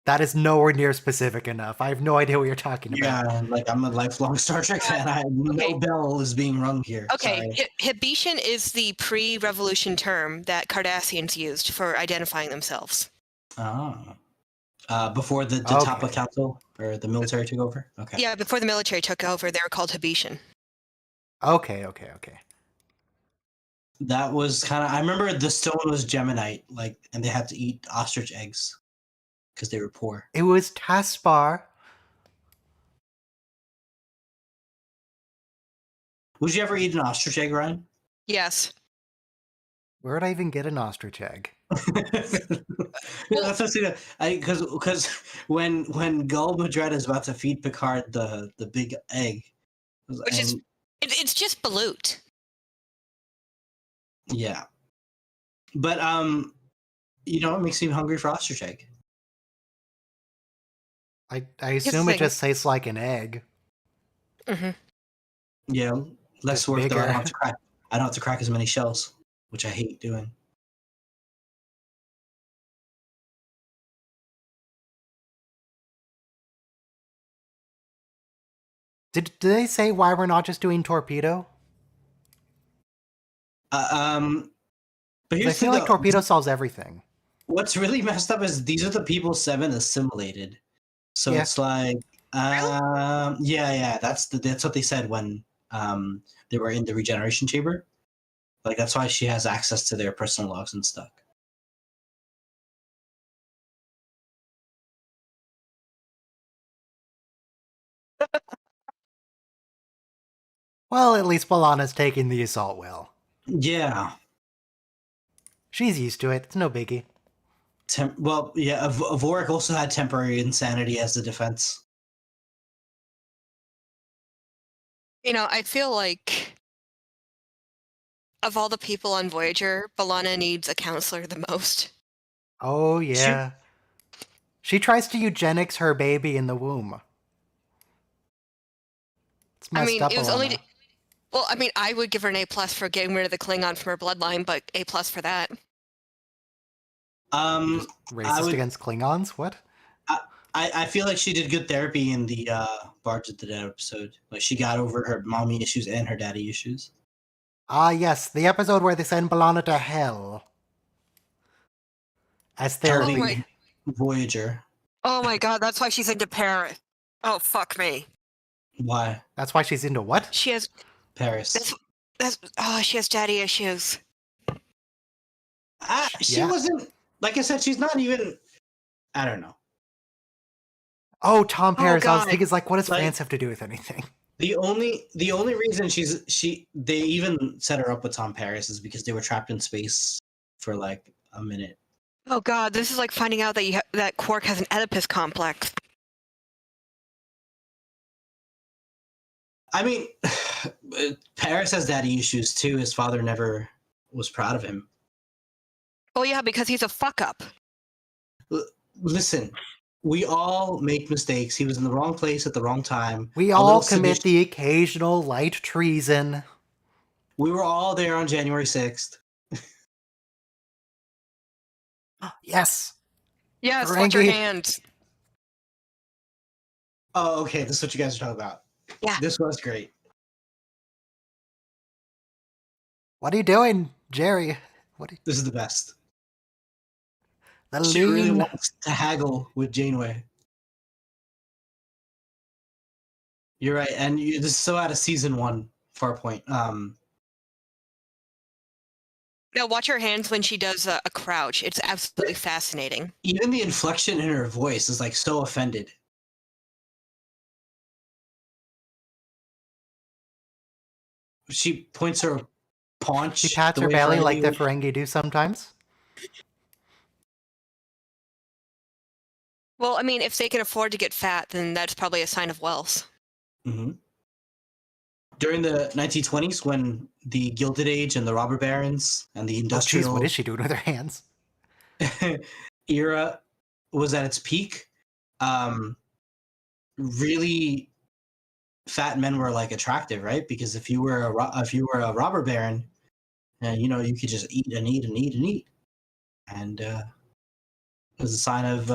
Speaker 1: That is nowhere near specific enough. I have no idea what you're talking about.
Speaker 4: Yeah, like I'm a lifelong Star Trek fan. No bell is being rung here.
Speaker 2: Okay,
Speaker 4: Sorry.
Speaker 2: Habitian is the pre-revolution term that Cardassians used for identifying themselves.
Speaker 4: Oh. Before the
Speaker 1: Okay.
Speaker 4: Tapa Council or the military took over? Okay.
Speaker 2: Yeah, before the military took over, they were called Habitian.
Speaker 1: Okay.
Speaker 4: That was kind of. I remember the stone was Geminite, and they had to eat ostrich eggs because they were poor.
Speaker 1: It was Taspar.
Speaker 4: Would you ever eat an ostrich egg, Ryan?
Speaker 2: Yes.
Speaker 1: Where would I even get an ostrich egg?
Speaker 4: Yeah, that's what because when Gul Madred is about to feed Picard the big egg,
Speaker 2: It's just balut.
Speaker 4: Yeah, but it makes me hungry for ostrich egg.
Speaker 1: I assume it just tastes like an egg.
Speaker 2: Mm-hmm.
Speaker 4: Yeah, less
Speaker 1: Just
Speaker 4: work though. I
Speaker 1: bigger.
Speaker 4: don't have to crack. I don't have to crack as many shells, which I hate doing.
Speaker 1: Did they say why we're not just doing torpedo?
Speaker 4: But
Speaker 1: 'Cause
Speaker 4: here's
Speaker 1: I feel like torpedo solves everything.
Speaker 4: What's really messed up is these are the people Seven assimilated. So
Speaker 1: Yeah.
Speaker 4: it's like, yeah, that's what they said when they were in the regeneration chamber. Like that's why she has access to their personal logs and stuff.
Speaker 1: Well, at least B'Elanna's taking the assault well.
Speaker 4: Yeah.
Speaker 1: She's used to it. It's no biggie.
Speaker 4: Vorik also had temporary insanity as the defense.
Speaker 2: I feel like of all the people on Voyager, B'Elanna needs a counselor the most.
Speaker 1: Oh, yeah. She tries to eugenics her baby in the womb. It's messed up,
Speaker 2: it was
Speaker 1: B'Elanna.
Speaker 2: I would give her an A+ for getting rid of the Klingon from her bloodline, but A+ for that.
Speaker 1: Racist against Klingons? What?
Speaker 4: I feel like she did good therapy in the Barge of the Dead episode. Like she got over her mommy issues and her daddy issues.
Speaker 1: Ah, yes, the episode where they send B'Elanna to hell. As therapy.
Speaker 2: Oh my-
Speaker 4: Voyager.
Speaker 2: Oh my god, that's why she's into Paris. Oh, fuck me.
Speaker 4: Why?
Speaker 1: That's why she's into what?
Speaker 2: She has...
Speaker 4: Paris.
Speaker 2: She has daddy issues.
Speaker 4: She wasn't... Like I said, she's not even... I don't know.
Speaker 1: Oh, Tom Paris. I was
Speaker 2: God.
Speaker 1: thinking, what does France have to do with anything?
Speaker 4: The only reason they even set her up with Tom Paris is because they were trapped in space for like a minute.
Speaker 2: Oh god, this is like finding out that that Quark has an Oedipus complex.
Speaker 4: I mean, Paris has daddy issues too. His father never was proud of him.
Speaker 2: Oh yeah, because he's a fuck up.
Speaker 4: Listen, we all make mistakes. He was in the wrong place at the wrong time.
Speaker 1: We all commit the occasional light treason.
Speaker 4: We were all there on January 6th.
Speaker 1: Yes.
Speaker 2: Yes, watch your
Speaker 1: Ferengi.
Speaker 2: hands.
Speaker 4: Oh, okay. This is what you guys are talking about.
Speaker 2: Yeah.
Speaker 4: This was great.
Speaker 1: What are you doing, Jeri?
Speaker 4: This is the best.
Speaker 1: The
Speaker 4: She really
Speaker 1: lean.
Speaker 4: wants to haggle with Janeway. You're right, and this is so out of season 1. Farpoint.
Speaker 2: No, watch her hands when she does a crouch. It's absolutely fascinating.
Speaker 4: Even the inflection in her voice is like so offended. She points her paunch.
Speaker 1: She pats
Speaker 4: the
Speaker 1: her
Speaker 4: way
Speaker 1: belly like the
Speaker 4: would.
Speaker 1: Ferengi do sometimes.
Speaker 2: Well, I mean, if they can afford to get fat, then that's probably a sign of wealth.
Speaker 4: Mhm. During the 1920s, when the Gilded Age and the robber barons and the
Speaker 1: Oh, jeez,
Speaker 4: industrial
Speaker 1: what is she doing with her hands?
Speaker 4: era was at its peak, really fat men were like attractive, right? Because if you were a robber baron, you know, you could just eat and eat and eat and eat, and it was a sign of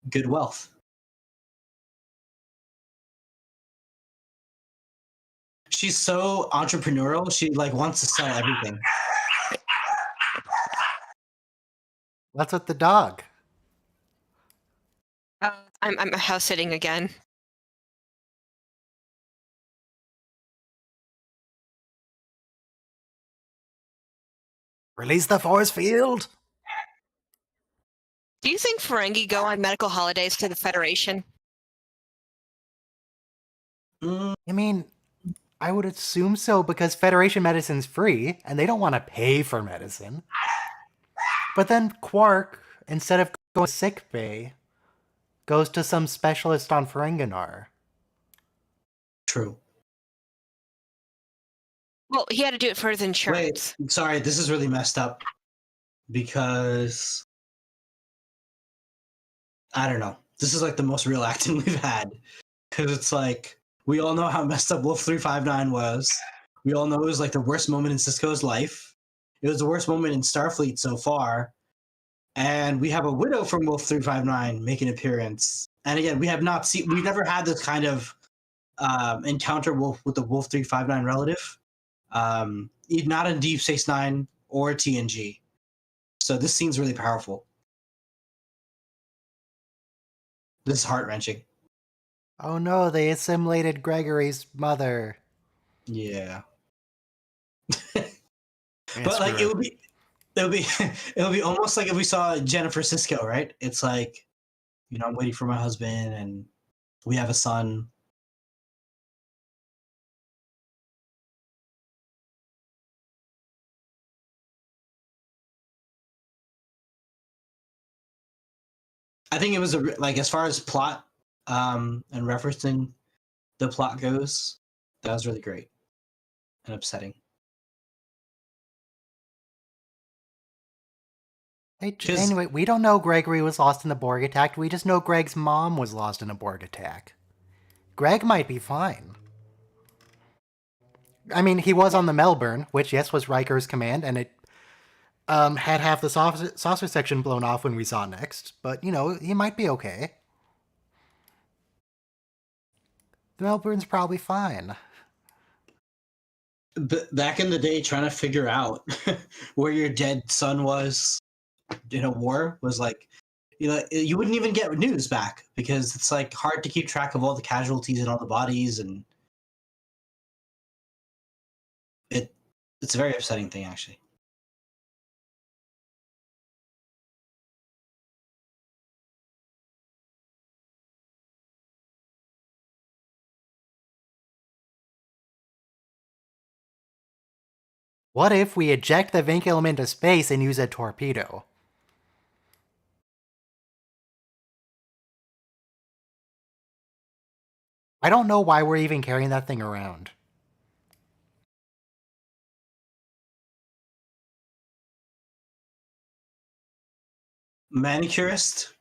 Speaker 4: good wealth. She's so entrepreneurial. She like wants to sell everything.
Speaker 1: What's with the dog?
Speaker 2: I'm house sitting again.
Speaker 1: Release the force field.
Speaker 2: Do you think Ferengi go on medical holidays to the Federation?
Speaker 4: Mm,
Speaker 1: I mean, I would assume so because Federation medicine's free, and they don't want to pay for medicine. But then Quark, instead of going to sick bay, goes to some specialist on Ferenginar.
Speaker 4: true.
Speaker 2: Well, he had to do it for his insurance.
Speaker 4: Wait, sorry, this is really messed up because I don't know. This is like the most real acting we've had because it's like we all know how messed up Wolf 359 was. We all know it was like the worst moment in Cisco's life. It was the worst moment in Starfleet so far. And we have a widow from Wolf 359 make an appearance. And again, we've never had this kind of encounter with the Wolf 359 relative. Not in Deep Space Nine or TNG. So this scene's really powerful. This is heart wrenching.
Speaker 1: Oh no, they assimilated Gregory's mother.
Speaker 4: Yeah.
Speaker 1: Yeah,
Speaker 4: But like
Speaker 1: screw
Speaker 4: it would be it would be almost like if we saw Jennifer Sisko, right? It's like, you know, I'm waiting for my husband and we have a son. I think it was like as far as plot and referencing the plot goes, that was really great and upsetting.
Speaker 1: Anyway, we don't know Gregory was lost in the Borg attack. We just know Greg's mom was lost in a Borg attack. Greg might be fine. I mean, he was on the Melbourne, which, yes, was Riker's command, and it had half the saucer section blown off when we saw next. But, you know, he might be okay. The Melbourne's probably fine.
Speaker 4: But back in the day, trying to figure out where your dead son was in a war was like, you know, you wouldn't even get news back because it's like hard to keep track of all the casualties and all the bodies, and it's a very upsetting thing actually.
Speaker 1: What if we eject the vinculum into space and use a torpedo? I don't know why we're even carrying that thing around.
Speaker 4: Manicurist.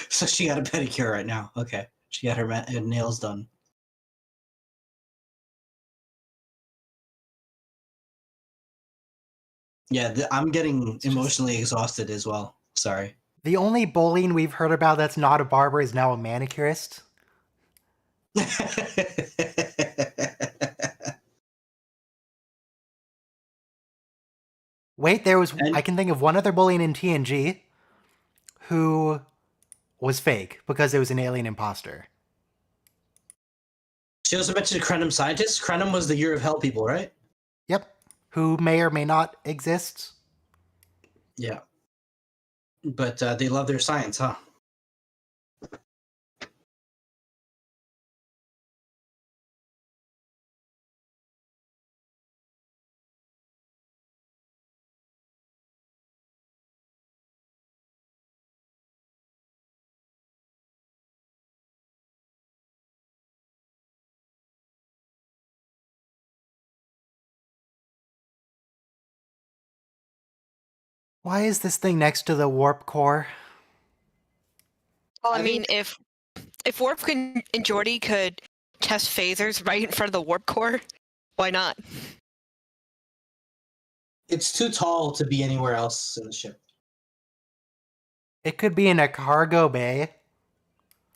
Speaker 4: So she got a pedicure right now. Okay, she got her nails done. Yeah, I'm getting emotionally exhausted as well. Sorry.
Speaker 1: The only bullying we've heard about that's not a barber is now a manicurist. Wait,
Speaker 4: And
Speaker 1: I can think of one other bullying in TNG who was fake because it was an alien imposter.
Speaker 4: she also mentioned Krenim scientists. Krenim was the Year of Hell people, right?
Speaker 1: Yep. Who may or may not exist.
Speaker 4: Yeah. But they love their science, huh?
Speaker 1: Why is this thing next to the warp core?
Speaker 2: Well, I
Speaker 4: I
Speaker 2: mean,
Speaker 4: think-
Speaker 2: if Warp and Geordi could test phasers right in front of the warp core, why not?
Speaker 4: It's too tall to be anywhere else in the ship.
Speaker 1: It could be in a cargo bay.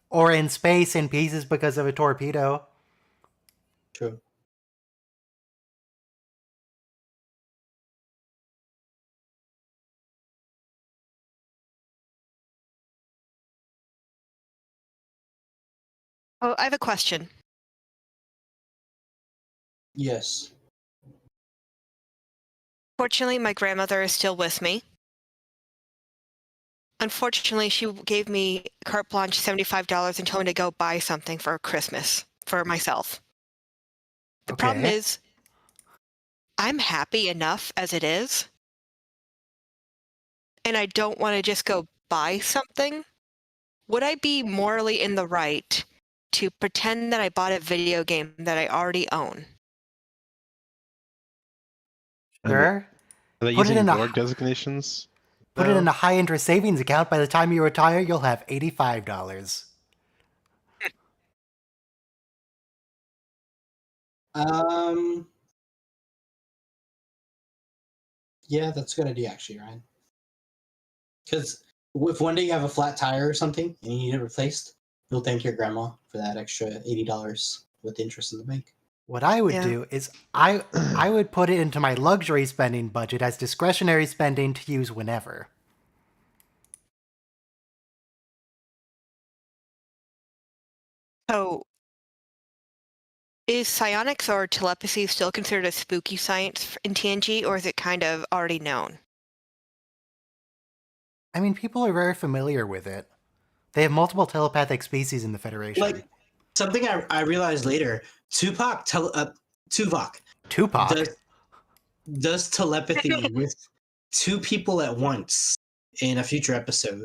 Speaker 1: Or in space in pieces because of a torpedo.
Speaker 4: True.
Speaker 2: Oh, I have a question.
Speaker 4: Yes.
Speaker 2: Fortunately, my grandmother is still with me. Unfortunately, she gave me carte blanche $75 and told me to go buy something for Christmas for myself. The problem
Speaker 1: Okay.
Speaker 2: is, I'm happy enough as it is, and I don't want to just go buy something. Would I be morally in the right to pretend that I bought a video game that I already own?
Speaker 1: Sure.
Speaker 5: Are they
Speaker 1: Put it
Speaker 5: using
Speaker 1: in a-
Speaker 5: Borg designations?
Speaker 1: Put it
Speaker 5: now?
Speaker 1: in a high interest savings account. By the time you retire, you'll have $85.
Speaker 4: Um. Yeah, that's a good idea, actually, Ryan. Because if one day you have a flat tire or something and you need it replaced, you'll thank your grandma for that extra $80 with interest in the bank.
Speaker 1: What I would
Speaker 2: Yeah.
Speaker 1: do is I would put it into my luxury spending budget as discretionary spending to use whenever.
Speaker 2: So, is psionics or telepathy still considered a spooky science in TNG, or is it kind of already known?
Speaker 1: I mean, people are very familiar with it. They have multiple telepathic species in the Federation.
Speaker 4: Like something I realized later, Tuvok
Speaker 1: Tupac.
Speaker 4: does telepathy with two people at once in a future episode.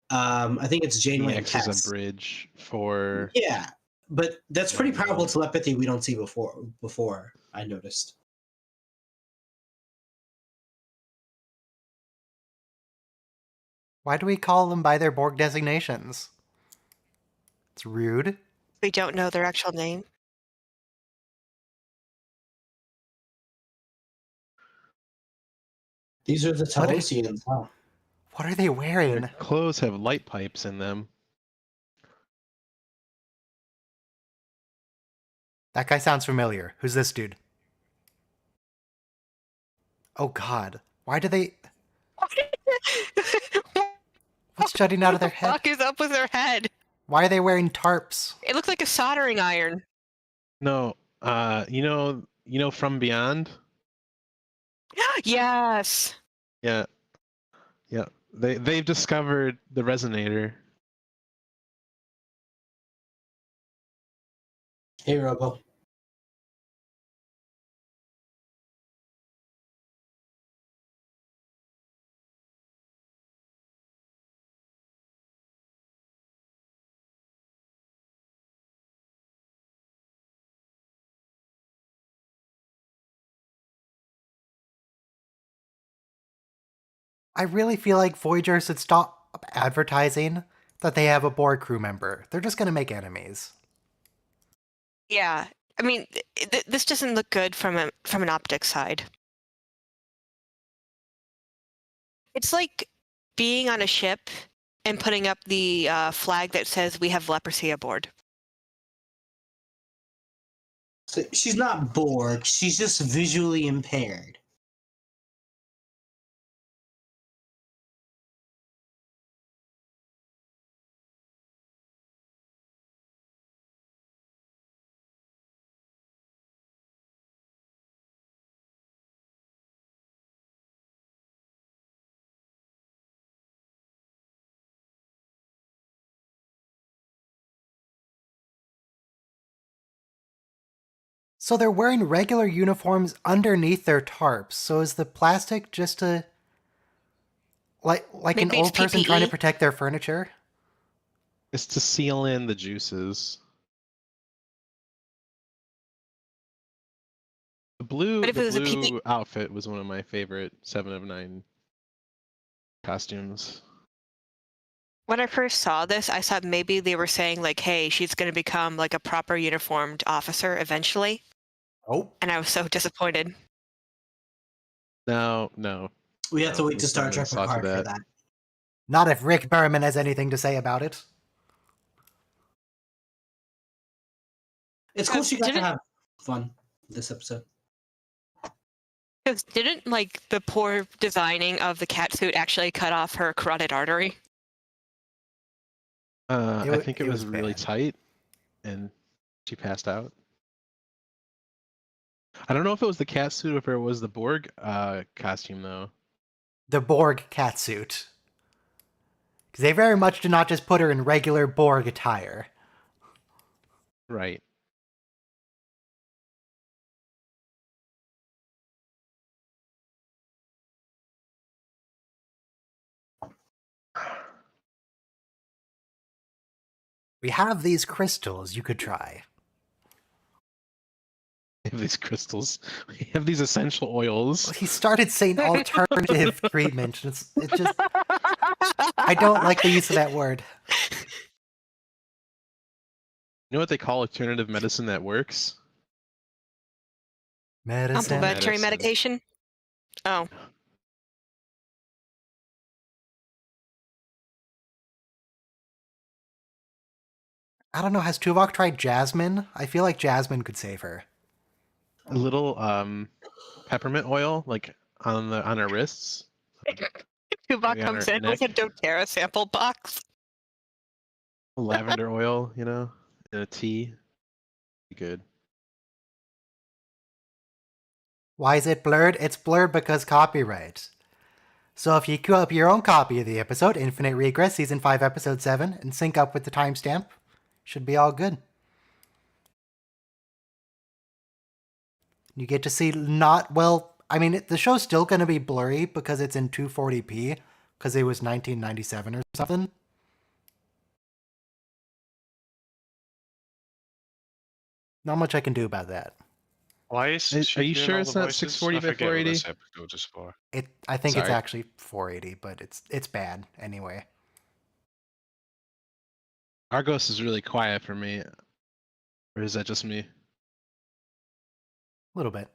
Speaker 4: I think it's
Speaker 5: He
Speaker 4: Janeway and
Speaker 5: acts
Speaker 4: Cass.
Speaker 5: as a bridge for.
Speaker 4: Yeah, but that's pretty
Speaker 5: Yeah.
Speaker 4: powerful telepathy we don't see before I noticed.
Speaker 1: Why do we call them by their Borg designations? It's rude.
Speaker 2: We don't know their actual name.
Speaker 4: These are the
Speaker 1: What is-
Speaker 4: Telosians, huh?
Speaker 1: What are they
Speaker 5: Their
Speaker 1: wearing?
Speaker 5: clothes have light pipes in them.
Speaker 1: That guy sounds familiar. Who's this dude? Oh god. Why do they... What's jutting out of their
Speaker 2: What the
Speaker 1: head?
Speaker 2: fuck is up with their head?
Speaker 1: Why are they wearing tarps?
Speaker 2: It looks like a soldering iron.
Speaker 5: No, you know From Beyond.
Speaker 2: Yes.
Speaker 5: Yeah, yeah. They've discovered the resonator.
Speaker 4: Hey, Robo.
Speaker 1: I really feel like Voyager should stop advertising that they have a Borg crew member. They're just gonna make enemies.
Speaker 2: Yeah. I mean, this doesn't look good from an optics side. It's like being on a ship and putting up the flag that says we have leprosy aboard.
Speaker 4: So she's not Borg. She's just visually impaired.
Speaker 1: So they're wearing regular uniforms underneath their tarps. So is the plastic just a like an
Speaker 2: Maybe it's
Speaker 1: old person trying to
Speaker 2: PPE?
Speaker 1: protect their furniture?
Speaker 5: It's to seal in the juices. The
Speaker 2: What if it was a PPE?
Speaker 5: blue outfit was one of my favorite 7 of 9 costumes.
Speaker 2: When I first saw this, I thought maybe they were saying like, hey, she's going to become like a proper uniformed officer eventually.
Speaker 1: Oh.
Speaker 2: And I was so disappointed.
Speaker 5: No.
Speaker 4: We have to
Speaker 5: No,
Speaker 4: wait to
Speaker 5: we
Speaker 4: Star
Speaker 5: haven't
Speaker 4: Trek
Speaker 5: saw to
Speaker 4: Picard for
Speaker 5: that.
Speaker 4: that.
Speaker 1: Not if Rick Berman has anything to say about it.
Speaker 4: It's cool she got to
Speaker 2: Didn't-
Speaker 4: have fun this episode.
Speaker 2: Because didn't like the poor designing of the cat suit actually cut off her carotid artery?
Speaker 5: I think it
Speaker 1: it
Speaker 5: was
Speaker 1: was
Speaker 5: really
Speaker 1: bad.
Speaker 5: tight, and she passed out. I don't know if it was the cat suit or if it was the Borg costume, though.
Speaker 1: The Borg catsuit. Because they very much did not just put her in regular Borg attire.
Speaker 5: Right.
Speaker 1: We have these crystals you could try.
Speaker 5: We have these crystals. We have these essential oils.
Speaker 1: He started saying alternative treatment. It just... I don't like the use of that word.
Speaker 5: You know what they call alternative medicine that works?
Speaker 1: Medicine.
Speaker 2: Complementary
Speaker 5: Medicine.
Speaker 2: medication? Oh.
Speaker 1: I don't know, has Tuvok tried Jasmine? I feel like Jasmine could save her.
Speaker 5: A little peppermint oil, like on her wrists.
Speaker 2: Tuvok
Speaker 5: Maybe on
Speaker 2: comes
Speaker 5: her
Speaker 2: in with a
Speaker 5: neck.
Speaker 2: doTERRA sample box.
Speaker 5: Lavender oil, in a tea. Be good.
Speaker 1: Why is it blurred? It's blurred because copyright. So if you queue up your own copy of the episode, Infinite Regress, Season 5, Episode 7, and sync up with the timestamp, should be all good. You get to see the show's still going to be blurry because it's in 240p, because it was 1997 or something. Not much I can do about that.
Speaker 3: Why is she
Speaker 5: Are you
Speaker 3: doing
Speaker 5: sure
Speaker 3: all
Speaker 5: it's
Speaker 3: the
Speaker 5: not
Speaker 3: voices?
Speaker 5: 640
Speaker 3: I
Speaker 5: by
Speaker 3: forget what
Speaker 5: 480?
Speaker 3: this episode is for.
Speaker 1: I think it's
Speaker 5: Sorry.
Speaker 1: actually 480, but it's bad anyway.
Speaker 5: Argos is really quiet for me. Or is that just me?
Speaker 1: A little bit.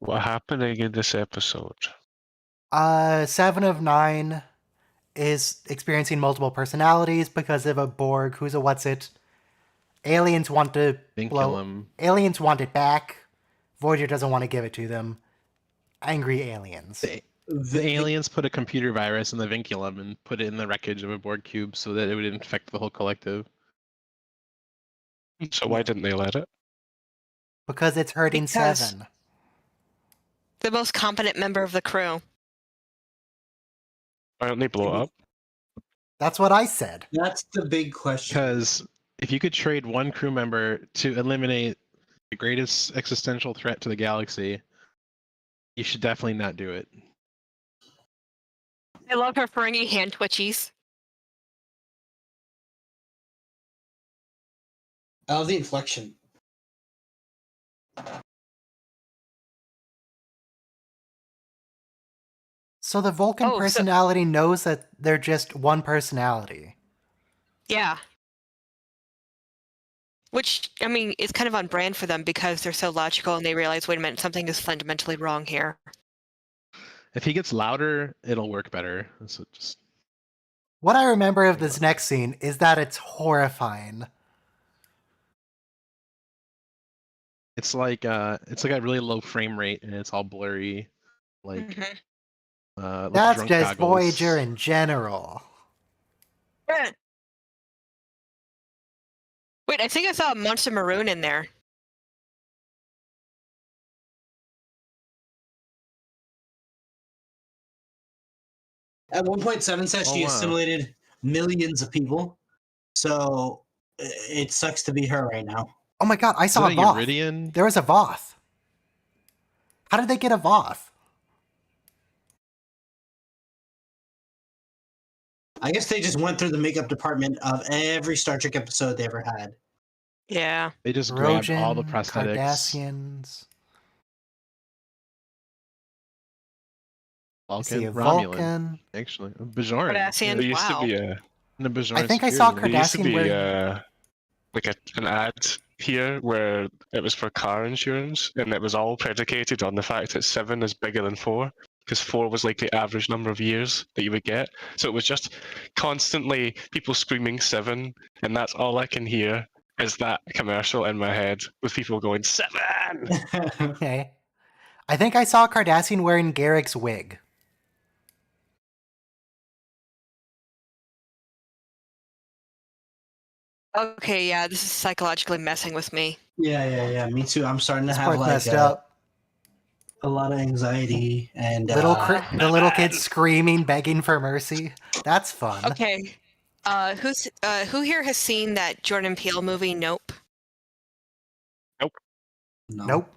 Speaker 3: What happening in this episode?
Speaker 1: 7 of 9 is experiencing multiple personalities because of a Borg who's a what's-it. Aliens want to
Speaker 5: Vinculum.
Speaker 1: Aliens want it back. Voyager doesn't want to give it to them. Angry aliens.
Speaker 5: The aliens put a computer virus in the vinculum and put it in the wreckage of a Borg cube so that it would infect the whole collective.
Speaker 3: So why didn't they let it?
Speaker 1: Because it's hurting
Speaker 2: Because-
Speaker 1: 7.
Speaker 2: The most competent member of the crew.
Speaker 3: Why don't they blow it up?
Speaker 1: That's what I said.
Speaker 4: That's the big question.
Speaker 5: Because if you could trade one crew member to eliminate the greatest existential threat to the galaxy, you should definitely not do it.
Speaker 2: I love her Ferengi hand twitchies.
Speaker 4: I love the inflection.
Speaker 1: So the Vulcan
Speaker 2: Oh, so-
Speaker 1: personality knows that they're just one personality.
Speaker 2: Yeah. Which, I mean, is kind of on brand for them because they're so logical and they realize, wait a minute, something is fundamentally wrong here.
Speaker 5: If he gets louder, it'll work better. So just
Speaker 1: What I remember of this next scene is that it's horrifying.
Speaker 5: it's like a really low frame rate and it's all blurry, like
Speaker 2: Mhm.
Speaker 5: like
Speaker 1: That's
Speaker 5: drunk
Speaker 1: just
Speaker 5: goggles.
Speaker 1: Voyager in general.
Speaker 2: Wait, I think I saw a Monster Maroon in there.
Speaker 4: At one point, Seven says
Speaker 5: Oh,
Speaker 4: she
Speaker 5: wow.
Speaker 4: assimilated millions of people, so it sucks to be her right now.
Speaker 1: Oh my god, I
Speaker 5: Is
Speaker 1: saw a
Speaker 5: that a
Speaker 1: Voth.
Speaker 5: Uridian?
Speaker 1: There was a Voth. How did they get a Voth?
Speaker 4: I guess they just went through the makeup department of every Star Trek episode they ever had.
Speaker 2: Yeah.
Speaker 5: They just grabbed all the
Speaker 1: Rojan,
Speaker 5: prosthetics.
Speaker 1: Cardassians. I see
Speaker 5: Vulcan,
Speaker 1: a
Speaker 5: Romulan,
Speaker 1: Vulcan.
Speaker 5: actually, Bajoran.
Speaker 2: Cardassian.
Speaker 3: There used to
Speaker 2: Wow.
Speaker 3: be a
Speaker 5: And a Bajoran
Speaker 1: I think I saw
Speaker 5: security.
Speaker 3: there used to
Speaker 1: Cardassian
Speaker 3: be
Speaker 1: wearing-
Speaker 3: like an ad here where it was for car insurance, and it was all predicated on the fact that 7 is bigger than 4, because 4 was like the average number of years that you would get. So it was just constantly people screaming 7, and that's all I can hear is that commercial in my head with people going 7.
Speaker 1: Okay. I think I saw Cardassian wearing Garrick's wig.
Speaker 2: Okay, yeah, this is psychologically messing with me.
Speaker 4: Yeah. Me too. I'm starting to
Speaker 1: This
Speaker 4: have
Speaker 1: part's
Speaker 4: like
Speaker 1: messed up.
Speaker 4: a lot of anxiety and
Speaker 1: The little kid screaming, begging for mercy. That's fun.
Speaker 2: Okay. Who here has seen that Jordan Peele movie, Nope?
Speaker 4: No.
Speaker 1: Nope.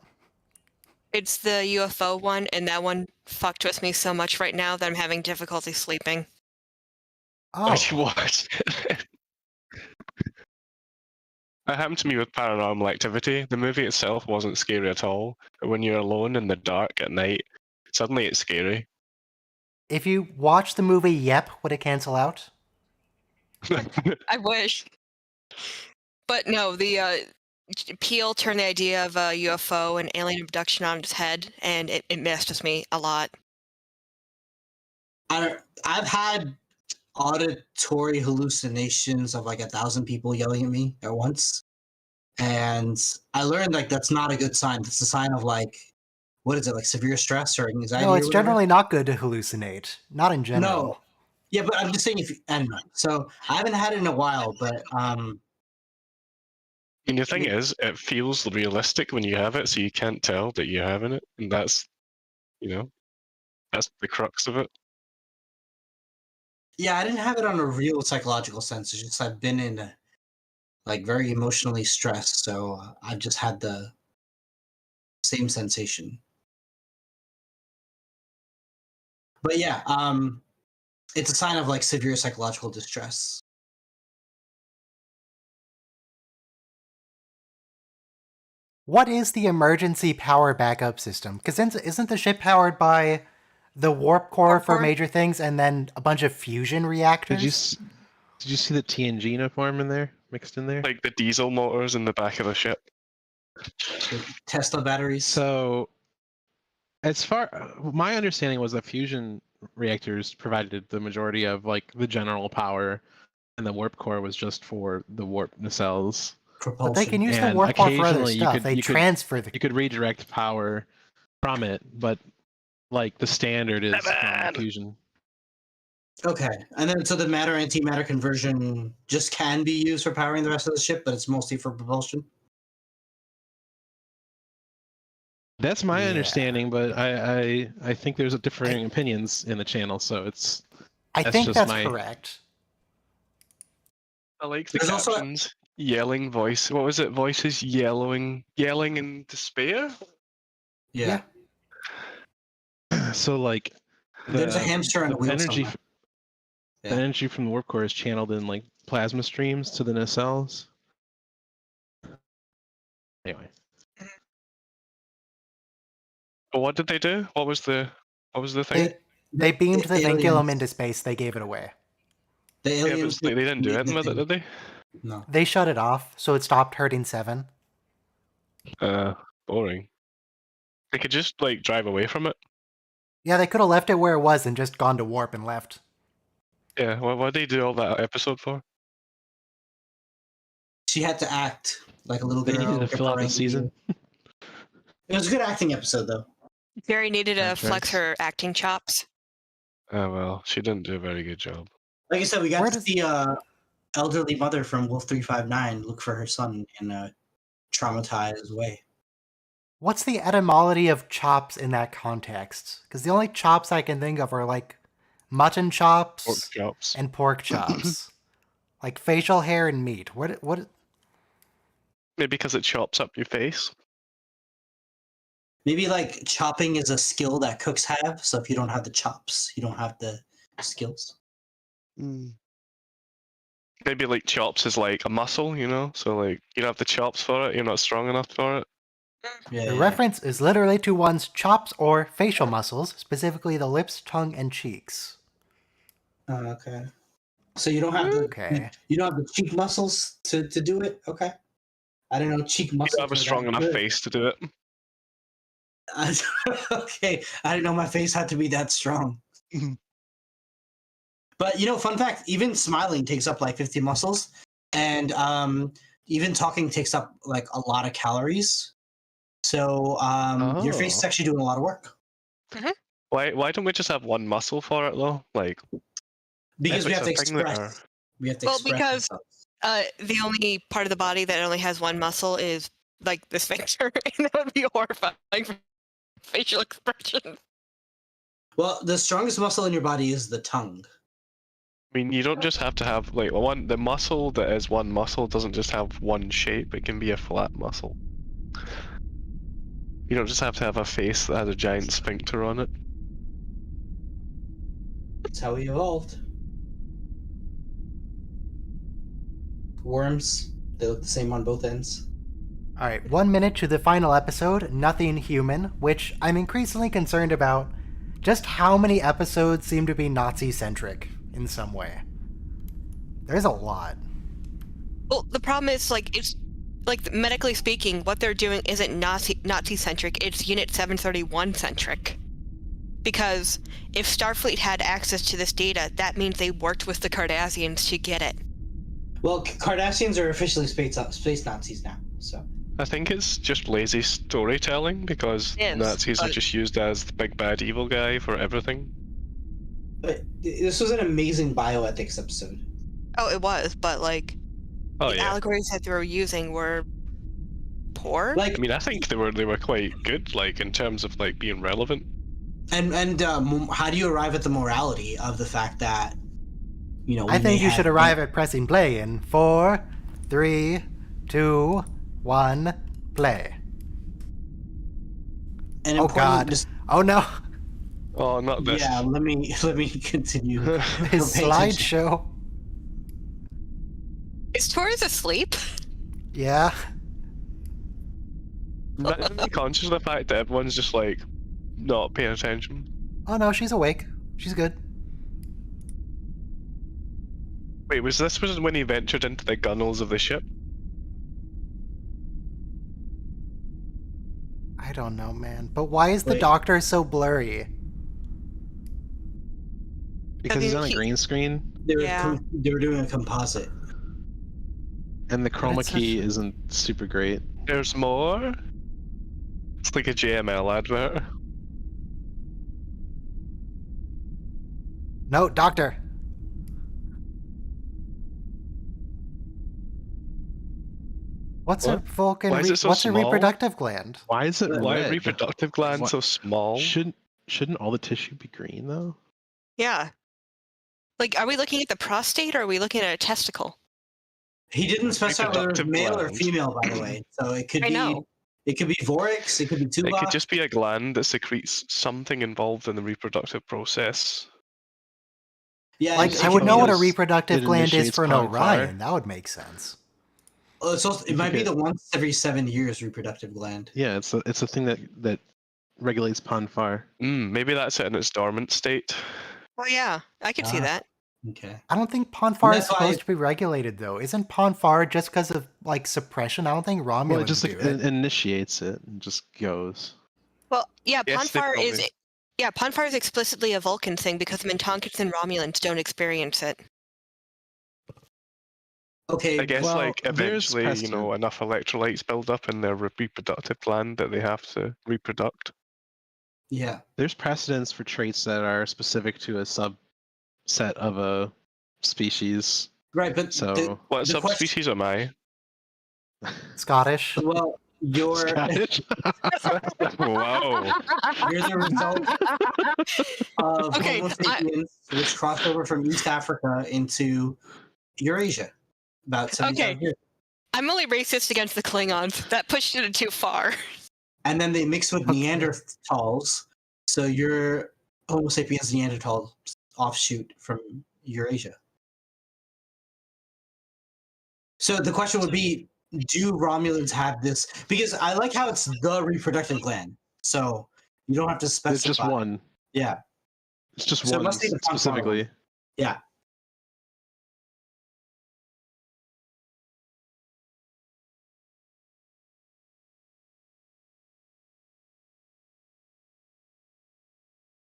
Speaker 2: It's the UFO one, and that one fucked with me so much right now that I'm having difficulty sleeping.
Speaker 1: Oh,
Speaker 3: I watched it. That happened to me with Paranormal Activity. The movie itself wasn't scary at all, but when you're alone in the dark at night, suddenly it's scary.
Speaker 1: if you watch the movie Yep, would it cancel out?
Speaker 2: I wish. But no, the Peele turned the idea of a UFO and alien abduction on its head, and it messed with me a lot.
Speaker 4: I've had auditory hallucinations of like 1,000 people yelling at me at once, and I learned like that's not a good sign. That's a sign of like, what is it, like severe stress or anxiety?
Speaker 1: No,
Speaker 4: or
Speaker 1: it's
Speaker 4: whatever?
Speaker 1: generally not good to hallucinate. Not in general.
Speaker 4: No. Yeah, but I'm just saying if anyway. So I haven't had it in a while, but
Speaker 3: And the thing is, it feels realistic when you have it, so you can't tell that you're having it, and that's, that's the crux of it.
Speaker 4: yeah, I didn't have it on a real psychological sense. It's just I've been in like very emotionally stressed, so I've just had the same sensation. But yeah, it's a sign of like severe psychological distress.
Speaker 1: What is the emergency power backup system? Because isn't the ship powered by the warp core
Speaker 2: Warp
Speaker 1: for
Speaker 2: core?
Speaker 1: major things and then a bunch of fusion reactors?
Speaker 5: Did you see the TNG uniform in there, mixed in there?
Speaker 3: Like the diesel motors in the back of the ship.
Speaker 4: The Tesla batteries.
Speaker 5: So, as far my understanding was that fusion reactors provided the majority of like the general power, and the warp core was just for the warp nacelles.
Speaker 4: propulsion.
Speaker 1: But they can use the
Speaker 5: And
Speaker 1: warp core for other
Speaker 5: occasionally you
Speaker 1: stuff.
Speaker 5: could-
Speaker 1: They
Speaker 5: you could-
Speaker 1: transfer the.
Speaker 5: You could redirect power from it, but like the standard is from
Speaker 3: Seven!
Speaker 5: fusion.
Speaker 4: Okay, and then so the matter antimatter conversion just can be used for powering the rest of the ship, but it's mostly for propulsion.
Speaker 5: That's my
Speaker 1: Yeah.
Speaker 5: understanding, but I think there's differing opinions in the channel, so it's
Speaker 1: I
Speaker 5: that's
Speaker 1: think
Speaker 5: just
Speaker 1: that's
Speaker 5: my-
Speaker 1: correct.
Speaker 3: I like the
Speaker 4: There's also a-
Speaker 3: captions. Yelling voice. What was it? Voices yelling in despair?
Speaker 4: Yeah.
Speaker 5: so like
Speaker 4: There's a hamster on
Speaker 5: the
Speaker 4: a wheel
Speaker 5: energy
Speaker 4: somewhere.
Speaker 5: the
Speaker 4: Yeah.
Speaker 5: energy from the warp core is channeled in like plasma streams to the nacelles. Anyway,
Speaker 3: But what did they do? What was the thing?
Speaker 1: They beamed the
Speaker 4: aliens-
Speaker 1: vinculum into space. They gave it away.
Speaker 4: The
Speaker 3: Yeah, but
Speaker 4: aliens.
Speaker 3: they didn't do
Speaker 4: made
Speaker 3: anything
Speaker 4: the
Speaker 3: with it,
Speaker 4: thing.
Speaker 3: did they?
Speaker 4: No.
Speaker 1: They shut it off, so it stopped hurting 7.
Speaker 3: Boring. They could just like drive away from it.
Speaker 1: Yeah, they could have left it where it was and just gone to warp and left.
Speaker 3: Yeah, why'd they do all that episode for?
Speaker 4: She had to act like a little
Speaker 5: They
Speaker 4: girl.
Speaker 5: needed to
Speaker 4: get
Speaker 5: fill out the
Speaker 4: right
Speaker 5: season.
Speaker 4: It was a good acting episode, though.
Speaker 2: Jeri needed to
Speaker 5: That's
Speaker 2: flex
Speaker 5: right.
Speaker 2: her acting chops.
Speaker 3: Oh well, she didn't do a very good job.
Speaker 4: Like I said, we got
Speaker 1: Where
Speaker 4: to
Speaker 1: does-
Speaker 4: see elderly mother from Wolf 359 look for her son in a traumatized way.
Speaker 1: What's the etymology of chops in that context? Because the only chops I can think of are like mutton chops
Speaker 3: Pork chops.
Speaker 1: and pork chops. Like facial hair and meat. What?
Speaker 3: Maybe because it chops up your face.
Speaker 4: Maybe like chopping is a skill that cooks have, so if you don't have the chops, you don't have the skills.
Speaker 3: Maybe like chops is like a muscle, you know? So like you don't have the chops for it, you're not strong enough for it.
Speaker 4: Yeah,
Speaker 1: The
Speaker 4: yeah.
Speaker 1: reference is literally to one's chops or facial muscles, specifically the lips, tongue, and cheeks.
Speaker 4: Okay. So you don't have the
Speaker 1: Okay.
Speaker 4: you don't have the cheek muscles to do it. Okay. I don't know cheek
Speaker 3: You
Speaker 4: muscles.
Speaker 3: don't have a
Speaker 4: are
Speaker 3: strong
Speaker 4: that
Speaker 3: enough
Speaker 4: good.
Speaker 3: face to do it.
Speaker 4: Okay, I didn't know my face had to be that strong. But fun fact: even smiling takes up like 50 muscles, and even talking takes up like a lot of calories. So your face is
Speaker 3: Oh.
Speaker 4: actually doing a lot of work
Speaker 3: Why don't we just have one muscle for it though? Like
Speaker 4: because
Speaker 3: if
Speaker 4: we
Speaker 3: it's
Speaker 4: have to
Speaker 3: a thing that
Speaker 4: express.
Speaker 3: are-
Speaker 4: We have to
Speaker 2: Well,
Speaker 4: express.
Speaker 2: because-
Speaker 4: ourselves.
Speaker 2: The only part of the body that only has one muscle is like the sphincter, and that would be horrifying for facial expressions.
Speaker 4: Well, the strongest muscle in your body is the tongue.
Speaker 3: I mean, you don't just have to have like the muscle that is one muscle doesn't just have one shape. It can be a flat muscle. You don't just have to have a face that has a giant sphincter on it.
Speaker 4: That's how we evolved. Worms, they look the same on both ends.
Speaker 1: Alright, 1 minute to the final episode, Nothing Human, which I'm increasingly concerned about just how many episodes seem to be Nazi-centric in some way. There's a lot.
Speaker 2: Well, the problem is it's like medically speaking, what they're doing isn't Nazi-centric. It's Unit 731-centric. Because if Starfleet had access to this data, that means they worked with the Cardassians to get it.
Speaker 4: Well, Cardassians are officially space Nazis now, so.
Speaker 3: I think it's just lazy storytelling because
Speaker 2: Yes,
Speaker 3: Nazis are
Speaker 2: but-
Speaker 3: just used as the big bad evil guy for everything.
Speaker 4: But this was an amazing bioethics episode.
Speaker 2: Oh, it was, but
Speaker 3: Oh
Speaker 2: the
Speaker 3: yeah.
Speaker 2: allegories that they were using were poor.
Speaker 4: Like,
Speaker 3: I mean, I think they were quite good, like in terms of like being relevant.
Speaker 4: and how do you arrive at the morality of the fact that, we
Speaker 1: I think
Speaker 4: may
Speaker 1: you
Speaker 4: have-
Speaker 1: should arrive at pressing play in 4, 3, 2, 1, play.
Speaker 4: an
Speaker 1: Oh
Speaker 4: important
Speaker 1: god.
Speaker 4: dis-
Speaker 1: Oh no.
Speaker 3: Oh, not this.
Speaker 4: Yeah, let me continue.
Speaker 1: His
Speaker 4: Pay attention.
Speaker 1: slideshow.
Speaker 2: Is Torres asleep?
Speaker 1: Yeah.
Speaker 3: Be conscious of the fact that everyone's just like not paying attention.
Speaker 1: Oh no, she's awake. She's good.
Speaker 3: Wait, was when he ventured into the gunnels of the ship?
Speaker 1: I don't know, man. But why is the
Speaker 4: Wait.
Speaker 1: doctor so blurry?
Speaker 5: Because he's on a
Speaker 2: he-
Speaker 5: green screen
Speaker 4: They were,
Speaker 2: Yeah.
Speaker 4: they were doing a composite.
Speaker 5: and the chroma
Speaker 1: it's
Speaker 5: key
Speaker 1: such-
Speaker 5: isn't super great.
Speaker 3: There's more. It's like a JML advert.
Speaker 1: No, doctor. What's a
Speaker 3: What?
Speaker 1: Vulcan?
Speaker 3: Why is it so
Speaker 1: what's a
Speaker 3: small?
Speaker 1: reproductive gland?
Speaker 5: Why is it
Speaker 3: Why
Speaker 5: red?
Speaker 3: reproductive gland
Speaker 5: What-
Speaker 3: so small?
Speaker 5: Shouldn't all the tissue be green though?
Speaker 2: Yeah. Are we looking at the prostate or are we looking at a testicle?
Speaker 4: He didn't specify whether it was
Speaker 3: Reproductive
Speaker 4: male or
Speaker 3: gland.
Speaker 4: female, by the way. So it could
Speaker 2: I
Speaker 4: be
Speaker 2: know.
Speaker 4: it could be Vorix, it could be
Speaker 3: It
Speaker 4: Tuvok.
Speaker 3: could just be a gland that secretes something involved in the reproductive process.
Speaker 4: Yeah,
Speaker 1: Like,
Speaker 4: it
Speaker 1: I would
Speaker 4: could
Speaker 1: know
Speaker 4: be-
Speaker 1: what a
Speaker 5: It
Speaker 1: reproductive gland is
Speaker 5: initiates
Speaker 1: for an
Speaker 5: pond fire.
Speaker 1: Orion. That would make sense.
Speaker 4: it might be the once every 7 years reproductive gland.
Speaker 5: Yeah, it's a thing that regulates pond fire.
Speaker 3: Maybe that's it in its dormant state.
Speaker 2: Oh yeah, I could see
Speaker 1: Ah.
Speaker 2: that.
Speaker 4: Okay.
Speaker 1: I don't think Ponfar is
Speaker 4: that's why-
Speaker 1: supposed to be regulated, though. Isn't Ponfar just because of like suppression? I don't think Romulans
Speaker 5: Well, it just
Speaker 1: do
Speaker 5: like
Speaker 1: it.
Speaker 5: initiates it and just goes.
Speaker 2: Well, yeah,
Speaker 3: Yes, they
Speaker 2: Ponfar is
Speaker 3: probably-
Speaker 2: yeah, Ponfar is explicitly a Vulcan thing because Mintonkins and Romulans don't experience it.
Speaker 4: Okay.
Speaker 3: I guess
Speaker 5: well,
Speaker 3: like
Speaker 5: there's
Speaker 3: eventually,
Speaker 5: precedent.
Speaker 3: enough electrolytes build up in their reproductive gland that they have to reproduct.
Speaker 4: Yeah.
Speaker 5: There's precedents for traits that are specific to a subset of a species.
Speaker 4: Right, but
Speaker 5: So
Speaker 3: What
Speaker 4: The question-
Speaker 3: subspecies am I?
Speaker 1: Scottish.
Speaker 4: well, you're
Speaker 5: Scottish.
Speaker 3: Whoa.
Speaker 4: you're the result of
Speaker 2: Okay,
Speaker 4: Homo sapiens, which crossed over from East Africa into Eurasia about 7,000 years.
Speaker 2: I'm only racist against the Klingons. That pushed it too far.
Speaker 4: And then they mixed with
Speaker 1: Okay.
Speaker 4: Neanderthals, so you're Homo sapiens Neanderthal offshoot from Eurasia. So the question would be, do Romulans have this? Because I like how it's the reproductive gland, so you don't have to specify.
Speaker 5: There's just one.
Speaker 4: Yeah,
Speaker 5: It's just
Speaker 4: So it
Speaker 5: one
Speaker 4: must be the Ponfar
Speaker 5: specifically.
Speaker 4: yeah.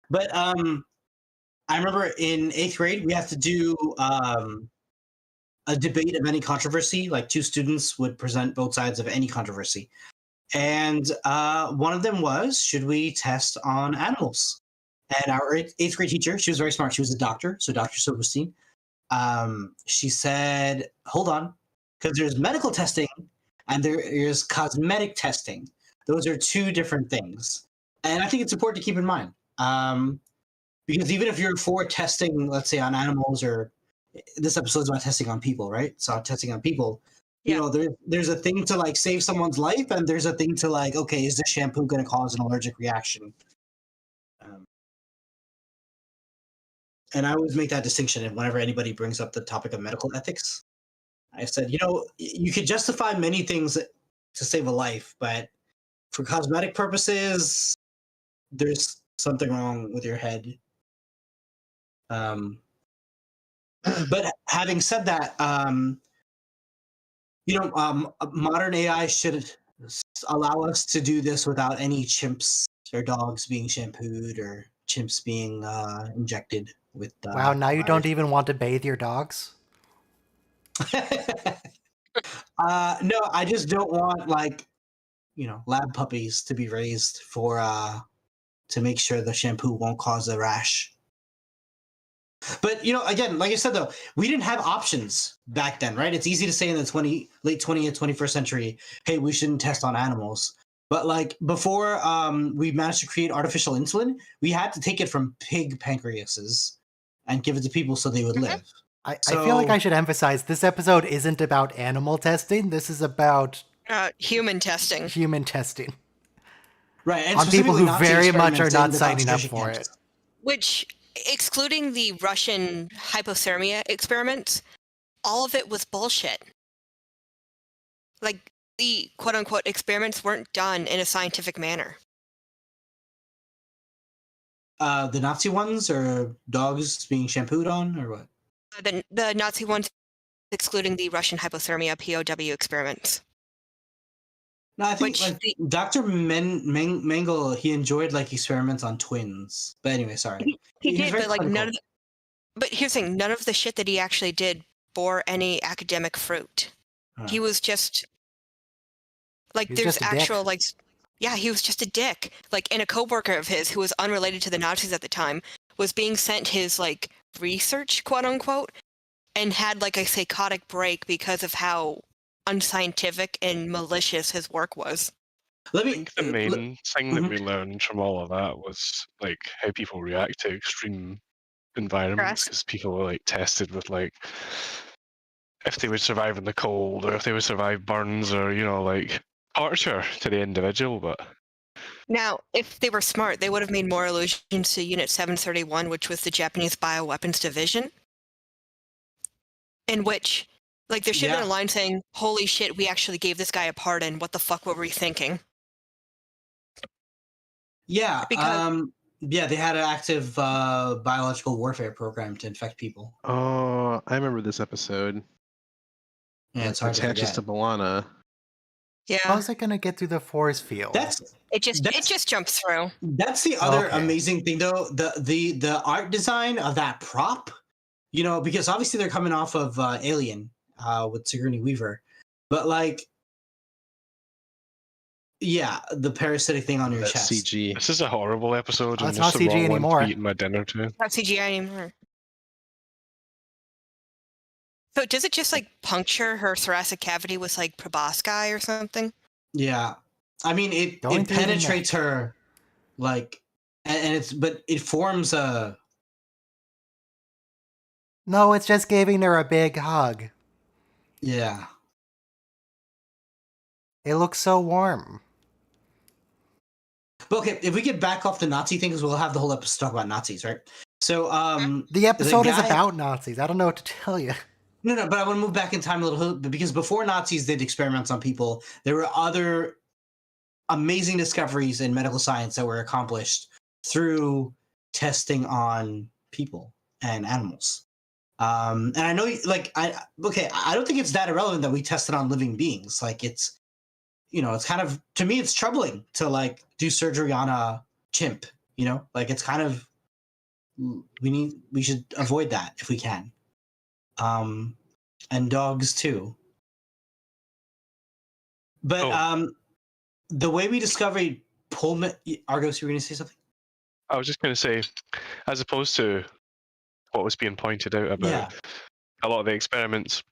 Speaker 4: But I remember in 8th grade we had to do a debate of any controversy. Like 2 students would present both sides of any controversy, and one of them was, should we test on animals? And our 8th grade teacher, she was very smart. She was a doctor, so Dr. Silverstein. She said, "Hold on, because there's medical testing and there is cosmetic testing. Those are 2 different things." And I think it's important to keep in mind. Because even if you're for testing, let's say on animals, or this episode is about testing on people, right? So testing on people,
Speaker 2: Yeah.
Speaker 4: there's a thing to like save someone's life, and there's a thing to like, okay, is this shampoo going to cause an allergic reaction? And I always make that distinction whenever anybody brings up the topic of medical ethics. I said, you could justify many things to save a life, but for cosmetic purposes, there's something wrong with your head. But having said that, modern AI should allow us to do this without any chimps or dogs being shampooed or chimps being injected with.
Speaker 1: Wow, now you don't
Speaker 4: virus.
Speaker 1: even want to bathe your dogs?
Speaker 4: No, I just don't want lab puppies to be raised for to make sure the shampoo won't cause a rash. But again, like I said though, we didn't have options back then, right? It's easy to say in the late 20th, 21st century, hey, we shouldn't test on animals. But like before we managed to create artificial insulin, we had to take it from pig pancreases and give it to people so they would live.
Speaker 1: I feel like I should emphasize this episode isn't about animal testing. This is about
Speaker 2: Human testing.
Speaker 1: human testing.
Speaker 4: Right, and
Speaker 1: On people
Speaker 4: specifically
Speaker 1: who
Speaker 4: Nazi
Speaker 1: very much are
Speaker 4: experiments
Speaker 1: not
Speaker 4: in the
Speaker 1: signing up
Speaker 4: concentration
Speaker 1: for
Speaker 4: camps.
Speaker 1: it.
Speaker 2: Which, excluding the Russian hypothermia experiments, all of it was bullshit. Like, the quote-unquote experiments weren't done in a scientific manner.
Speaker 4: The Nazi ones, or dogs being shampooed on, or what?
Speaker 2: The Nazi ones, excluding the Russian hypothermia POW experiments.
Speaker 4: No, I think
Speaker 2: Which
Speaker 4: like Dr. Mengele, he enjoyed like experiments on twins. But anyway, sorry.
Speaker 2: He
Speaker 4: was
Speaker 2: did,
Speaker 4: very
Speaker 2: but like
Speaker 4: clinical.
Speaker 2: but here's the thing, none of the shit that he actually did bore any academic fruit. He was just like,
Speaker 1: He was
Speaker 2: there's
Speaker 1: just a dick.
Speaker 2: actual like, yeah, he was just a dick. Like, and a coworker of his who was unrelated to the Nazis at the time was being sent his like research, quote unquote, and had like a psychotic break because of how unscientific and malicious his work was.
Speaker 4: Let
Speaker 3: I
Speaker 4: me.
Speaker 3: think the main thing that
Speaker 4: Mhm.
Speaker 3: we learned from all of that was like how people react to extreme environments,
Speaker 2: Stress.
Speaker 3: because people were like tested with like if they would survive in the cold or if they would survive burns or like torture to the individual. But
Speaker 2: Now, if they were smart, they would have made more allusions to Unit 731, which was the Japanese Bioweapons Division, in which, like, there should have been a
Speaker 4: Yeah.
Speaker 2: line saying, "Holy shit, we actually gave this guy a pardon. What the fuck were we thinking?"
Speaker 4: Yeah.
Speaker 2: Because-
Speaker 4: Yeah, they had an active biological warfare program to infect people.
Speaker 5: Oh, I remember this episode.
Speaker 4: Yeah, it's
Speaker 5: It
Speaker 4: hard to
Speaker 5: attaches
Speaker 4: forget.
Speaker 5: to Balana.
Speaker 2: Yeah.
Speaker 1: How's it gonna get through the force field?
Speaker 4: That's
Speaker 2: It
Speaker 4: that's
Speaker 2: just jumps through.
Speaker 4: that's the other
Speaker 1: Okay.
Speaker 4: amazing thing, though. The art design of that prop, because obviously they're coming off of Alien with Sigourney Weaver, but like, yeah, the parasitic thing on your
Speaker 5: That
Speaker 4: chest.
Speaker 5: CG.
Speaker 3: This is a horrible episode,
Speaker 1: Oh,
Speaker 3: and
Speaker 1: it's
Speaker 3: just
Speaker 1: not
Speaker 3: the
Speaker 1: CG
Speaker 3: wrong one
Speaker 1: anymore.
Speaker 3: to be eating my dinner too.
Speaker 2: Not CGI anymore. So does it just like puncture her thoracic cavity with like proboscis or something?
Speaker 4: Yeah, I mean
Speaker 1: Going
Speaker 4: it
Speaker 1: through the
Speaker 4: penetrates
Speaker 1: neck.
Speaker 4: her, like, and but it forms a.
Speaker 1: No, it's just giving her a big hug.
Speaker 4: Yeah.
Speaker 1: It looks so warm.
Speaker 4: But okay, if we get back off the Nazi thing, because we'll have the whole episode talk about Nazis, right? So
Speaker 1: The episode is
Speaker 4: guy-
Speaker 1: about Nazis. I don't know what to tell you.
Speaker 4: No, but I want to move back in time a little bit, because before Nazis did experiments on people, there were other amazing discoveries in medical science that were accomplished through testing on people and animals. And I know, like, I don't think it's that irrelevant that we tested on living beings. Like, it's kind of, to me, it's troubling to like do surgery on a chimp. Like, it's kind of, we should avoid that if we can. And dogs too. But the way we discovered Pullman, Argos, you were going to say something?
Speaker 3: I was just going to say, as opposed to what was being pointed out about a lot of the experiments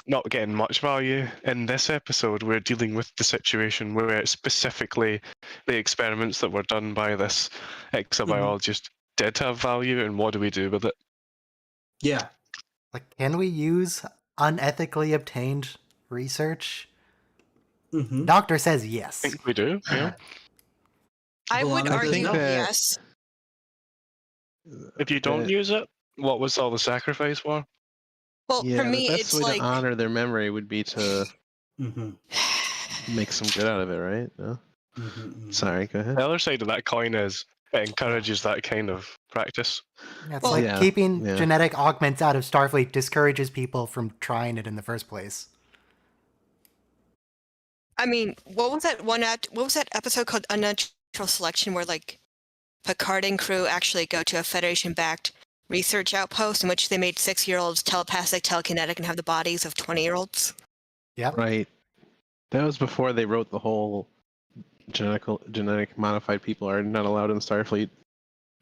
Speaker 3: not getting much value, in this episode we're dealing with the situation where it's specifically the experiments that were done by this exobiologist did have value, and what do we do with it?
Speaker 4: Yeah.
Speaker 1: Like, can we use unethically obtained research?
Speaker 4: Mm-hmm.
Speaker 1: Doctor says
Speaker 3: I
Speaker 1: yes.
Speaker 3: think we do, yeah.
Speaker 2: I would
Speaker 4: Balana
Speaker 2: argue
Speaker 4: doesn't know.
Speaker 2: yes.
Speaker 3: If you don't
Speaker 5: That-
Speaker 3: use it, what was all the sacrifice for?
Speaker 2: Well,
Speaker 5: Yeah,
Speaker 2: for me,
Speaker 5: the best
Speaker 2: it's
Speaker 5: way
Speaker 2: like
Speaker 5: to honor their memory would be to
Speaker 4: Mm-hmm.
Speaker 5: make some good out of it, right? No?
Speaker 4: Mm-hmm.
Speaker 5: Sorry, go ahead.
Speaker 3: The other side of that coin is it encourages that kind of practice.
Speaker 1: It's
Speaker 2: Well,
Speaker 1: like
Speaker 5: yeah,
Speaker 1: keeping
Speaker 5: yeah.
Speaker 1: genetic augments out of Starfleet discourages people from trying it in the first place.
Speaker 2: I mean, what was that episode called Unnatural Selection, where like Picard and crew actually go to a Federation-backed research outpost in which they made 6-year-olds telepathic, telekinetic, and have the bodies of 20-year-olds?
Speaker 1: Yep.
Speaker 5: Right. That was before they wrote the whole genetic modified people are not allowed in Starfleet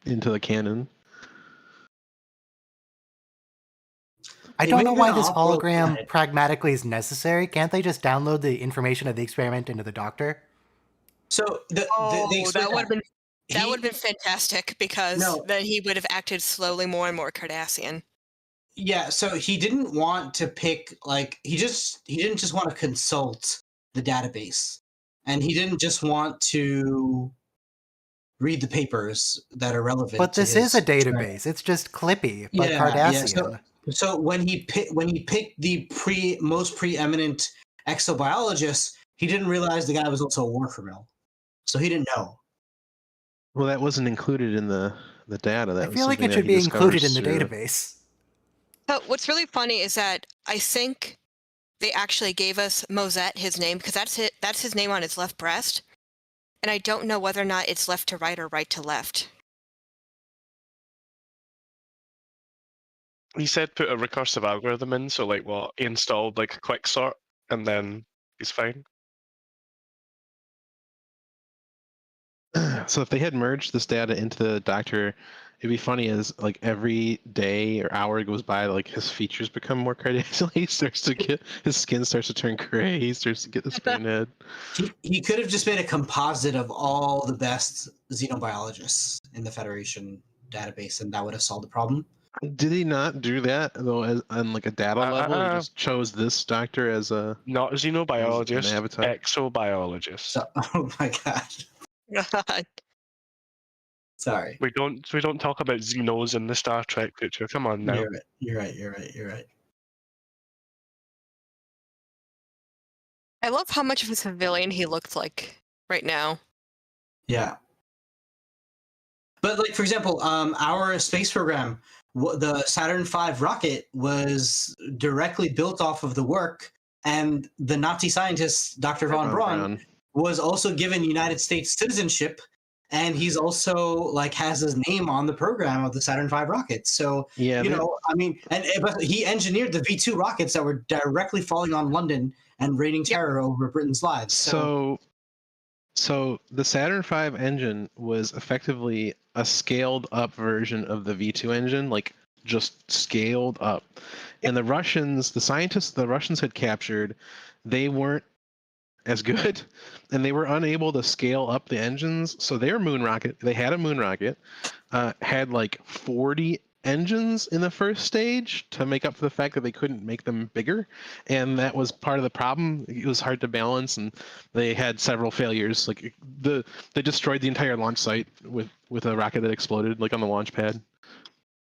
Speaker 5: into the canon.
Speaker 1: I
Speaker 4: It
Speaker 1: don't
Speaker 4: may
Speaker 1: know
Speaker 4: have
Speaker 1: why
Speaker 4: been
Speaker 1: this
Speaker 4: an off-world
Speaker 1: hologram
Speaker 4: planet.
Speaker 1: pragmatically is necessary. Can't they just download the information of the experiment into the Doctor?
Speaker 4: So they explain
Speaker 2: that would have been
Speaker 4: He-
Speaker 2: that would have been fantastic, because
Speaker 4: No.
Speaker 2: then he would have acted slowly more and more Cardassian.
Speaker 4: Yeah, so he didn't want to pick, like, he didn't just want to consult the database, and he didn't just want to read the papers that are relevant.
Speaker 1: But
Speaker 4: to
Speaker 1: this is
Speaker 4: his
Speaker 1: a database. It's just Clippy, but
Speaker 4: Yeah,
Speaker 1: Cardassian.
Speaker 4: So when he picked the most preeminent exobiologist, he didn't realize the guy was also a war criminal, so he didn't know.
Speaker 5: Well, that wasn't included in the data. That
Speaker 1: I
Speaker 5: was
Speaker 1: feel like
Speaker 5: something
Speaker 1: it
Speaker 5: that
Speaker 1: should
Speaker 5: he
Speaker 1: be included in
Speaker 5: discovers
Speaker 1: the
Speaker 5: through-
Speaker 1: database.
Speaker 2: So what's really funny is that I think they actually gave us Mosette his name, because that's his name on his left breast, and I don't know whether or not it's left to right or right to left.
Speaker 3: He said put a recursive algorithm in, so like what, he installed like a quick sort, and then he's fine.
Speaker 5: So if they had merged this data into the Doctor, it'd be funny as like every day or hour goes by, like his features become more Cardassian. He starts to get his skin starts to turn gray. He starts to get the spoon head.
Speaker 4: He could have just made a composite of all the best xenobiologists in the Federation database, and that would have solved the problem.
Speaker 5: Did he not do that though? As on like a data level, he just chose this Doctor as a
Speaker 3: Not xenobiologist,
Speaker 5: avatar?
Speaker 3: exobiologist.
Speaker 4: So, oh my god,
Speaker 2: God.
Speaker 4: sorry.
Speaker 3: We don't talk about xenos in the Star Trek picture. Come on now.
Speaker 4: You're right.
Speaker 2: I love how much of a civilian he looked like right now.
Speaker 4: Yeah. But like for example, our space program, the Saturn V rocket was directly built off of the work, and the Nazi scientist Dr. von Braun was also given United States citizenship, and he's also like has his name on the program of the Saturn V rocket. So
Speaker 5: Yeah,
Speaker 4: I mean, but he engineered the V2 rockets that were directly falling on London and raining terror over Britain's lives.
Speaker 5: So the Saturn V engine was effectively a scaled up version of the V2 engine, like just scaled up. And the Russians, the scientists the Russians had captured, they weren't as good, and they were unable to scale up the engines. So their moon rocket, they had a moon rocket, had like 40 engines in the first stage to make up for the fact that they couldn't make them bigger, and that was part of the problem. It was hard to balance, and they had several failures. Like they destroyed the entire launch site with a rocket that exploded, like on the launch pad.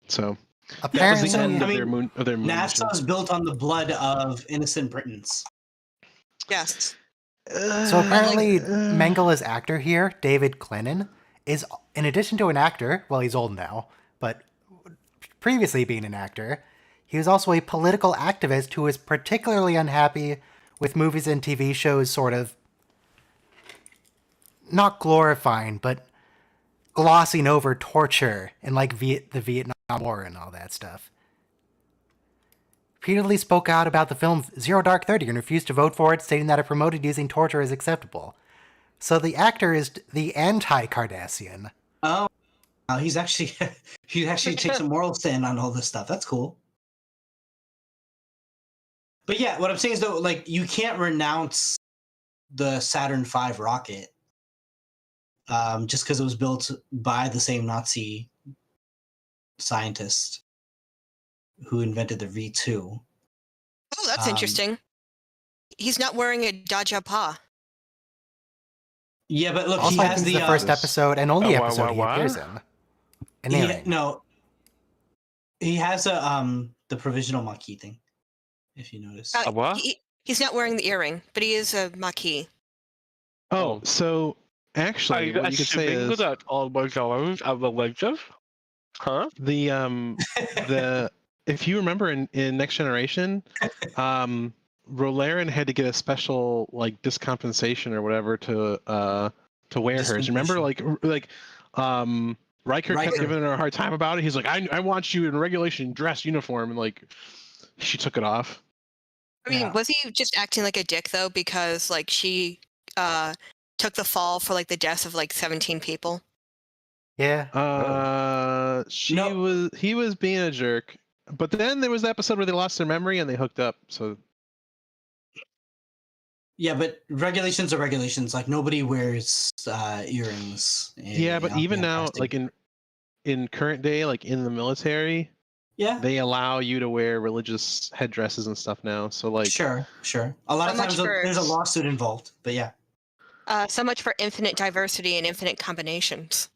Speaker 5: So
Speaker 1: Apparently,
Speaker 5: that was the end of their moon
Speaker 4: NASA
Speaker 5: mission.
Speaker 4: is built on the blood of innocent Britons.
Speaker 2: Yes.
Speaker 1: So apparently, Mengele's actor here, David Clennon, is, in addition to an actor, well, he's old now, but previously being an actor, he was also a political activist who was particularly unhappy with movies and TV shows sort of not glorifying, but glossing over torture and like the Vietnam War and all that stuff. Repeatedly spoke out about the film Zero Dark 30 and refused to vote for it, stating that it promoted using torture as acceptable. So the actor is the anti-Cardassian.
Speaker 4: Oh, he's actually takes a moral stand on all this stuff. That's cool. But yeah, what I'm saying is though, like you can't renounce the Saturn V rocket just because it was built by the same Nazi scientist who invented the V2.
Speaker 2: Oh, that's interesting. He's not wearing a Dajapa.
Speaker 4: Yeah, but look,
Speaker 1: Also,
Speaker 4: he
Speaker 1: I
Speaker 4: has
Speaker 1: think
Speaker 4: the
Speaker 1: the first episode and only episode he
Speaker 3: what?
Speaker 1: appears in.
Speaker 4: He has a the provisional Maquis thing. If you notice,
Speaker 3: what?
Speaker 2: He's not wearing the earring, but he is a Maquis.
Speaker 5: Oh, so actually, what you could say is
Speaker 3: that all my colors are elective. Huh?
Speaker 5: The if you remember in Next Generation, Rolaren had to get a special like discompensation or whatever to wear hers. Remember, Riker kept giving her a hard time about it. He's like, I want you in a regulation dress uniform, and like she took it off.
Speaker 2: I mean, was he just acting like a dick though? Because like she took the fall for like the deaths of like 17 people.
Speaker 1: Yeah.
Speaker 5: He was being a jerk. But then there was the episode where they lost their memory and they hooked up. So
Speaker 4: yeah, but regulations are regulations. Like nobody wears earrings.
Speaker 5: But even now, like in current day, like in the military, they allow you to wear religious headdresses and stuff now. So like
Speaker 4: sure. A lot of times there's a lawsuit involved, but yeah.
Speaker 2: So much for infinite diversity and infinite combinations.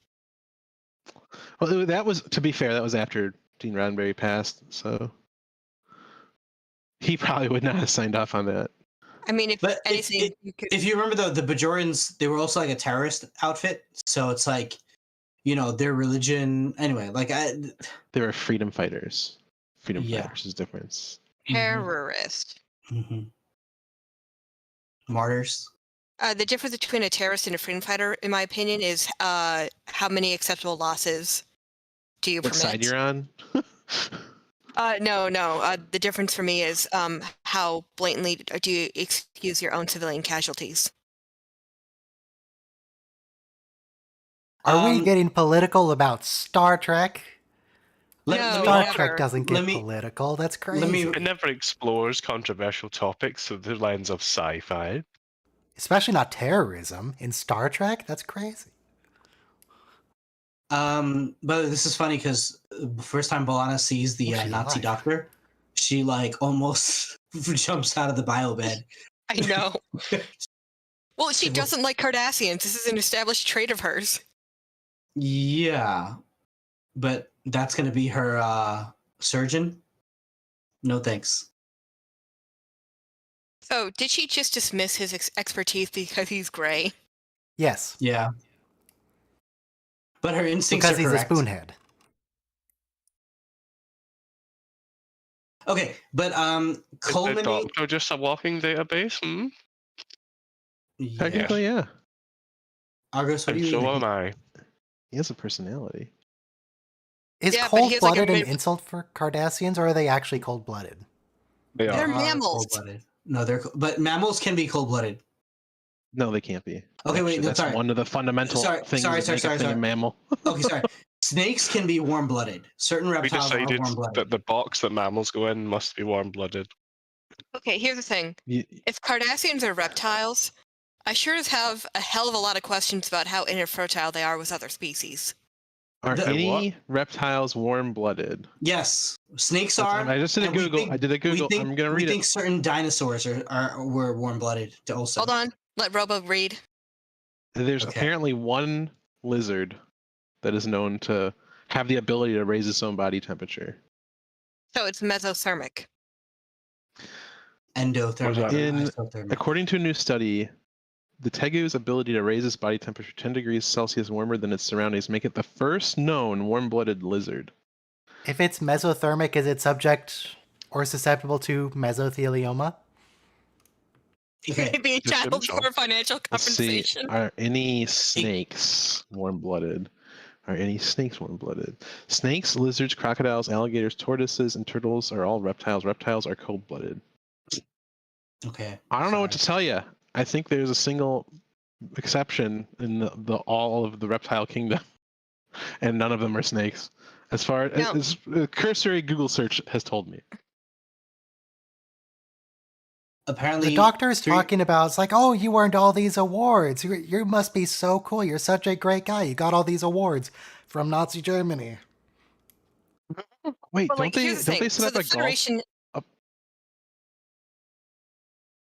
Speaker 5: Well, that was, to be fair, that was after Gene Roddenberry passed, so he probably would not have signed off on that.
Speaker 2: I mean,
Speaker 4: if you remember the Bajorans, they were also like a terrorist outfit, so it's like, their religion. Anyway, like
Speaker 5: they were freedom fighters. Freedom fighters is different.
Speaker 2: Terrorist.
Speaker 4: Mm-hmm. Martyrs.
Speaker 2: The difference between a terrorist and a freedom fighter, in my opinion, is how many acceptable losses do you permit?
Speaker 5: What side you're on?
Speaker 2: No. The difference for me is how blatantly do you excuse your own civilian casualties?
Speaker 1: Are we getting political about Star Trek? Star Trek doesn't get political. That's crazy.
Speaker 3: It never explores controversial topics through the lens of sci-fi.
Speaker 1: Especially not terrorism in Star Trek. That's crazy.
Speaker 4: But this is funny because the first time B'Elanna sees the Nazi doctor, she like almost jumps out of the bio bed.
Speaker 2: I know. Well, she doesn't like Cardassians. This is an established trait of hers.
Speaker 4: Yeah, but that's gonna be her surgeon. No thanks.
Speaker 2: So, did she just dismiss his expertise because he's gray?
Speaker 1: Yes.
Speaker 4: Yeah. But her instincts
Speaker 1: because
Speaker 4: are
Speaker 1: he's
Speaker 4: correct.
Speaker 1: a spoonhead.
Speaker 4: Okay, but
Speaker 3: Is the
Speaker 4: culminate.
Speaker 3: doctor just a walking database? Hmm?
Speaker 4: Yeah.
Speaker 5: Technically, yeah.
Speaker 4: Argos, what
Speaker 3: And
Speaker 4: do you
Speaker 3: so
Speaker 4: think?
Speaker 3: am I.
Speaker 5: He has a personality.
Speaker 1: Is
Speaker 2: Yeah, but he has, like, a
Speaker 1: cold-blooded an
Speaker 2: mid-
Speaker 1: insult for Cardassians, or are they actually cold-blooded?
Speaker 3: They
Speaker 2: They're
Speaker 3: are.
Speaker 2: mammals.
Speaker 4: cold-blooded. No, but mammals can be cold-blooded.
Speaker 5: No, they can't be.
Speaker 4: Okay, wait, no,
Speaker 5: that's
Speaker 4: sorry.
Speaker 5: one of the fundamental things that make a thing a mammal.
Speaker 4: Okay, sorry. Snakes can be warm-blooded. Certain
Speaker 3: We
Speaker 4: reptiles are
Speaker 3: decided
Speaker 4: warm-blooded.
Speaker 3: that the box that mammals go in must be warm-blooded.
Speaker 2: Okay, here's the thing.
Speaker 5: You-
Speaker 2: If Cardassians are reptiles, I sure as have a hell of a lot of questions about how infertile they are with other species.
Speaker 5: Are
Speaker 4: The-
Speaker 5: any reptiles warm-blooded?
Speaker 4: Yes, snakes are.
Speaker 5: I just did a
Speaker 4: and we
Speaker 5: Google.
Speaker 4: think-
Speaker 5: I did a Google.
Speaker 4: We think,
Speaker 5: I'm gonna
Speaker 4: we
Speaker 5: read
Speaker 4: think
Speaker 5: it.
Speaker 4: certain dinosaurs were warm-blooded also.
Speaker 2: Hold on, let Robo read.
Speaker 5: There's
Speaker 4: Okay.
Speaker 5: apparently one lizard that is known to have the ability to raise its own body temperature.
Speaker 2: So it's mesothermic.
Speaker 4: Endothermic.
Speaker 5: In-
Speaker 4: isothermic.
Speaker 5: According to a new study, the tegu's ability to raise its body temperature 10 degrees Celsius warmer than its surroundings make it the first known warm-blooded lizard.
Speaker 1: If it's mesothermic, is it subject or susceptible to mesothelioma?
Speaker 4: Okay.
Speaker 2: Maybe a
Speaker 3: Just
Speaker 2: child
Speaker 3: didn't know.
Speaker 2: for financial
Speaker 5: Let's see.
Speaker 2: compensation.
Speaker 5: Are any snakes warm-blooded? Are any snakes warm-blooded? Snakes, lizards, crocodiles, alligators, tortoises, and turtles are all reptiles. Reptiles are cold-blooded.
Speaker 4: Okay.
Speaker 5: I don't know what to
Speaker 4: Sorry.
Speaker 5: tell you. I think there's a single exception in the all of the reptile kingdom, and none of them are snakes. As far
Speaker 2: No.
Speaker 5: as a cursory Google search has told me.
Speaker 4: Apparently,
Speaker 1: The doctor's
Speaker 4: three-
Speaker 1: talking about, it's like, oh, you earned all these awards. You must be so cool. You're such a great guy. You got all these awards from Nazi Germany.
Speaker 5: Wait,
Speaker 2: But like, here's the
Speaker 5: don't they
Speaker 2: thing. So
Speaker 5: set up
Speaker 2: the
Speaker 5: a golf?
Speaker 2: Federation.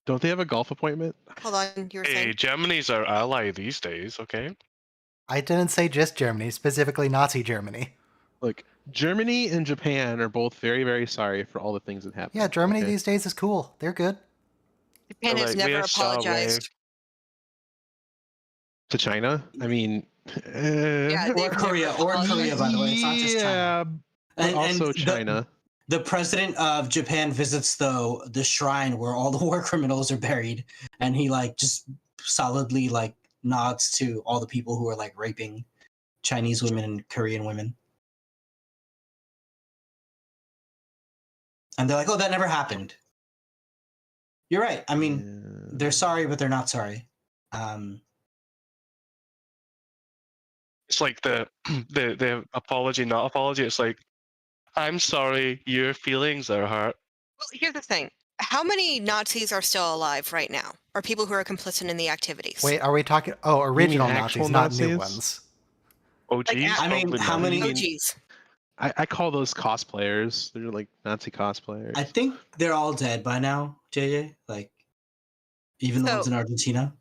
Speaker 5: Don't they have a golf appointment?
Speaker 2: Hold on, you were
Speaker 3: Hey,
Speaker 2: saying.
Speaker 3: Germany's our ally these days, okay?
Speaker 1: I didn't say just Germany, specifically Nazi Germany.
Speaker 5: Look, Germany and Japan are both very, very sorry for all the things that happened.
Speaker 1: Yeah, Germany
Speaker 5: okay?
Speaker 1: these days is cool. They're good.
Speaker 2: Japan has
Speaker 3: Like, we
Speaker 2: never
Speaker 3: are sorry.
Speaker 2: apologized.
Speaker 5: To China. I mean,
Speaker 2: Yeah,
Speaker 4: or
Speaker 2: they've
Speaker 4: Korea,
Speaker 2: never
Speaker 4: or
Speaker 2: apologized.
Speaker 4: Korea, by the way. It's not just China.
Speaker 5: yeah, but
Speaker 4: And
Speaker 5: also
Speaker 4: the-
Speaker 5: China.
Speaker 4: The president of Japan visits the shrine where all the war criminals are buried, and he like just solidly like nods to all the people who are like raping Chinese women and Korean women. And they're like, "Oh, that never happened." You're right. I mean,
Speaker 5: Yeah.
Speaker 4: they're sorry, but they're not sorry.
Speaker 3: It's like the apology, not apology. It's like, I'm sorry, your feelings are hurt.
Speaker 2: Well, here's the thing. How many Nazis are still alive right now? Or people who are complicit in the activities?
Speaker 1: Wait, are we talking? Oh, original
Speaker 5: actual
Speaker 1: Nazis, not new
Speaker 5: Nazis?
Speaker 1: ones.
Speaker 3: Oh, geez,
Speaker 4: I mean,
Speaker 3: probably
Speaker 4: how
Speaker 3: not.
Speaker 4: many-
Speaker 2: Oh, geez.
Speaker 5: I call those cosplayers. They're like Nazi cosplayers.
Speaker 4: I think they're all dead by now, JJ. Like, even the
Speaker 2: So-
Speaker 4: ones in Argentina.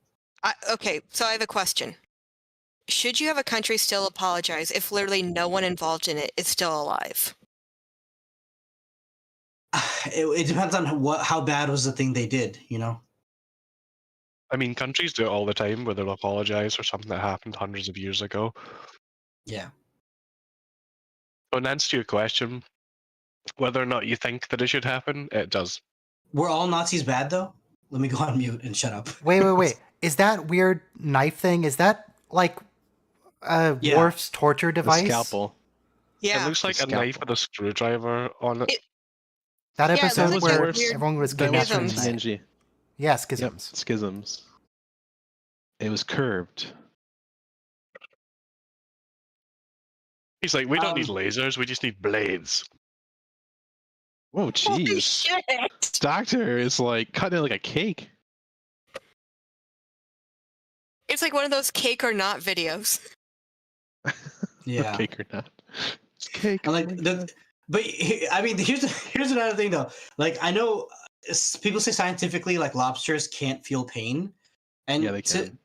Speaker 2: Okay, so I have a question. Should you have a country still apologize if literally no one involved in it is still alive?
Speaker 4: It depends on how bad was the thing they did. You know.
Speaker 3: I mean, countries do it all the time where they'll apologize for something that happened hundreds of years ago.
Speaker 4: Yeah.
Speaker 3: So in answer to your question, whether or not you think that it should happen, it does.
Speaker 4: Were all Nazis bad though? Let me go on mute and shut up.
Speaker 1: Wait. Is that weird knife thing? Is that like
Speaker 4: Yeah.
Speaker 1: Worf's torture
Speaker 5: The
Speaker 1: device?
Speaker 5: scalpel.
Speaker 2: Yeah.
Speaker 3: It looks like a
Speaker 5: scalpel.
Speaker 3: knife with a screwdriver on it.
Speaker 1: That
Speaker 2: Yeah, it
Speaker 1: episode
Speaker 2: looks
Speaker 5: like
Speaker 1: where
Speaker 5: Worf's-
Speaker 1: everyone was
Speaker 5: That was
Speaker 1: kidnapped
Speaker 5: from
Speaker 1: from
Speaker 2: Schisms.
Speaker 5: TNG.
Speaker 1: Yeah,
Speaker 5: Yep,
Speaker 1: schisms.
Speaker 5: schisms. It was curved.
Speaker 3: He's like, we don't need
Speaker 4: Um,
Speaker 3: lasers, we just need blades.
Speaker 5: Whoa,
Speaker 2: Holy
Speaker 5: jeez.
Speaker 2: shit!
Speaker 5: Doctor is like cutting it like a cake.
Speaker 2: It's like one of those cake or not videos.
Speaker 4: Yeah.
Speaker 5: Cake or not. It's cake.
Speaker 4: And like
Speaker 5: oh my
Speaker 4: the,
Speaker 5: God.
Speaker 4: but I mean, here's another thing though. Like I know people say scientifically like lobsters can't feel pain, and
Speaker 5: Yeah, they can.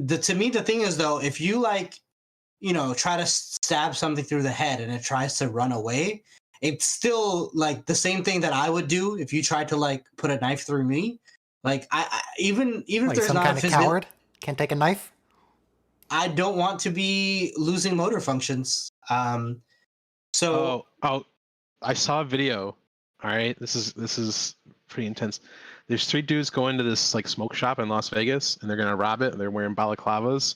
Speaker 4: To me the thing is though, if you like, you know, try to stab something through the head and it tries to run away, it's still like the same thing that I would do if you tried to like put a knife through me. Like I even if
Speaker 1: Like
Speaker 4: there's
Speaker 1: some
Speaker 4: not
Speaker 1: kind
Speaker 4: a
Speaker 1: of coward can't take a knife.
Speaker 4: I don't want to be losing motor functions. So
Speaker 5: I saw a video. All right, this is pretty intense. There's 3 dudes go into this like smoke shop in Las Vegas, and they're gonna rob it. And they're wearing balaclavas.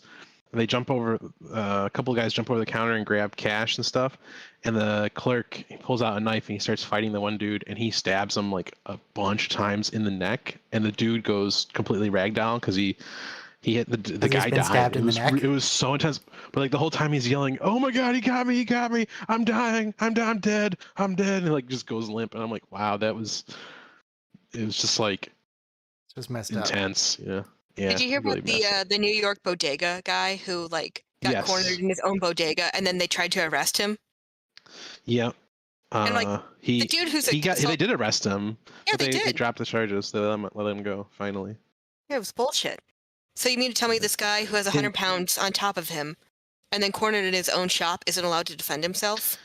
Speaker 5: And they jump over. A couple of guys jump over the counter and grab cash and stuff. And the clerk pulls out a knife and he starts fighting the one dude, and he stabs him like a bunch of times in the neck. And the dude goes completely ragdoll because he hit the guy
Speaker 1: been
Speaker 5: died.
Speaker 1: stabbed in the neck?
Speaker 5: It was so intense. But like the whole time he's yelling, "Oh my god, he got me! I'm dying! I'm dead! I'm dead!" And like just goes limp. And I'm like, wow, it was just like
Speaker 1: It's just messed up.
Speaker 5: intense. Yeah. Yeah.
Speaker 2: Did you hear
Speaker 5: really
Speaker 2: about
Speaker 5: messed up.
Speaker 2: the New York bodega guy who like got
Speaker 5: Yes.
Speaker 2: cornered in his own bodega and then they tried to arrest him?
Speaker 5: Yeah.
Speaker 2: And, like,
Speaker 5: he
Speaker 2: the dude who's a
Speaker 5: he got they did arrest him.
Speaker 2: Yeah,
Speaker 5: but
Speaker 2: they
Speaker 5: they
Speaker 2: did.
Speaker 5: dropped the charges. They let him go finally.
Speaker 2: Yeah, it was bullshit. So you mean to tell me this guy who has 100 pounds on top of him and then cornered in his own shop isn't allowed to defend himself?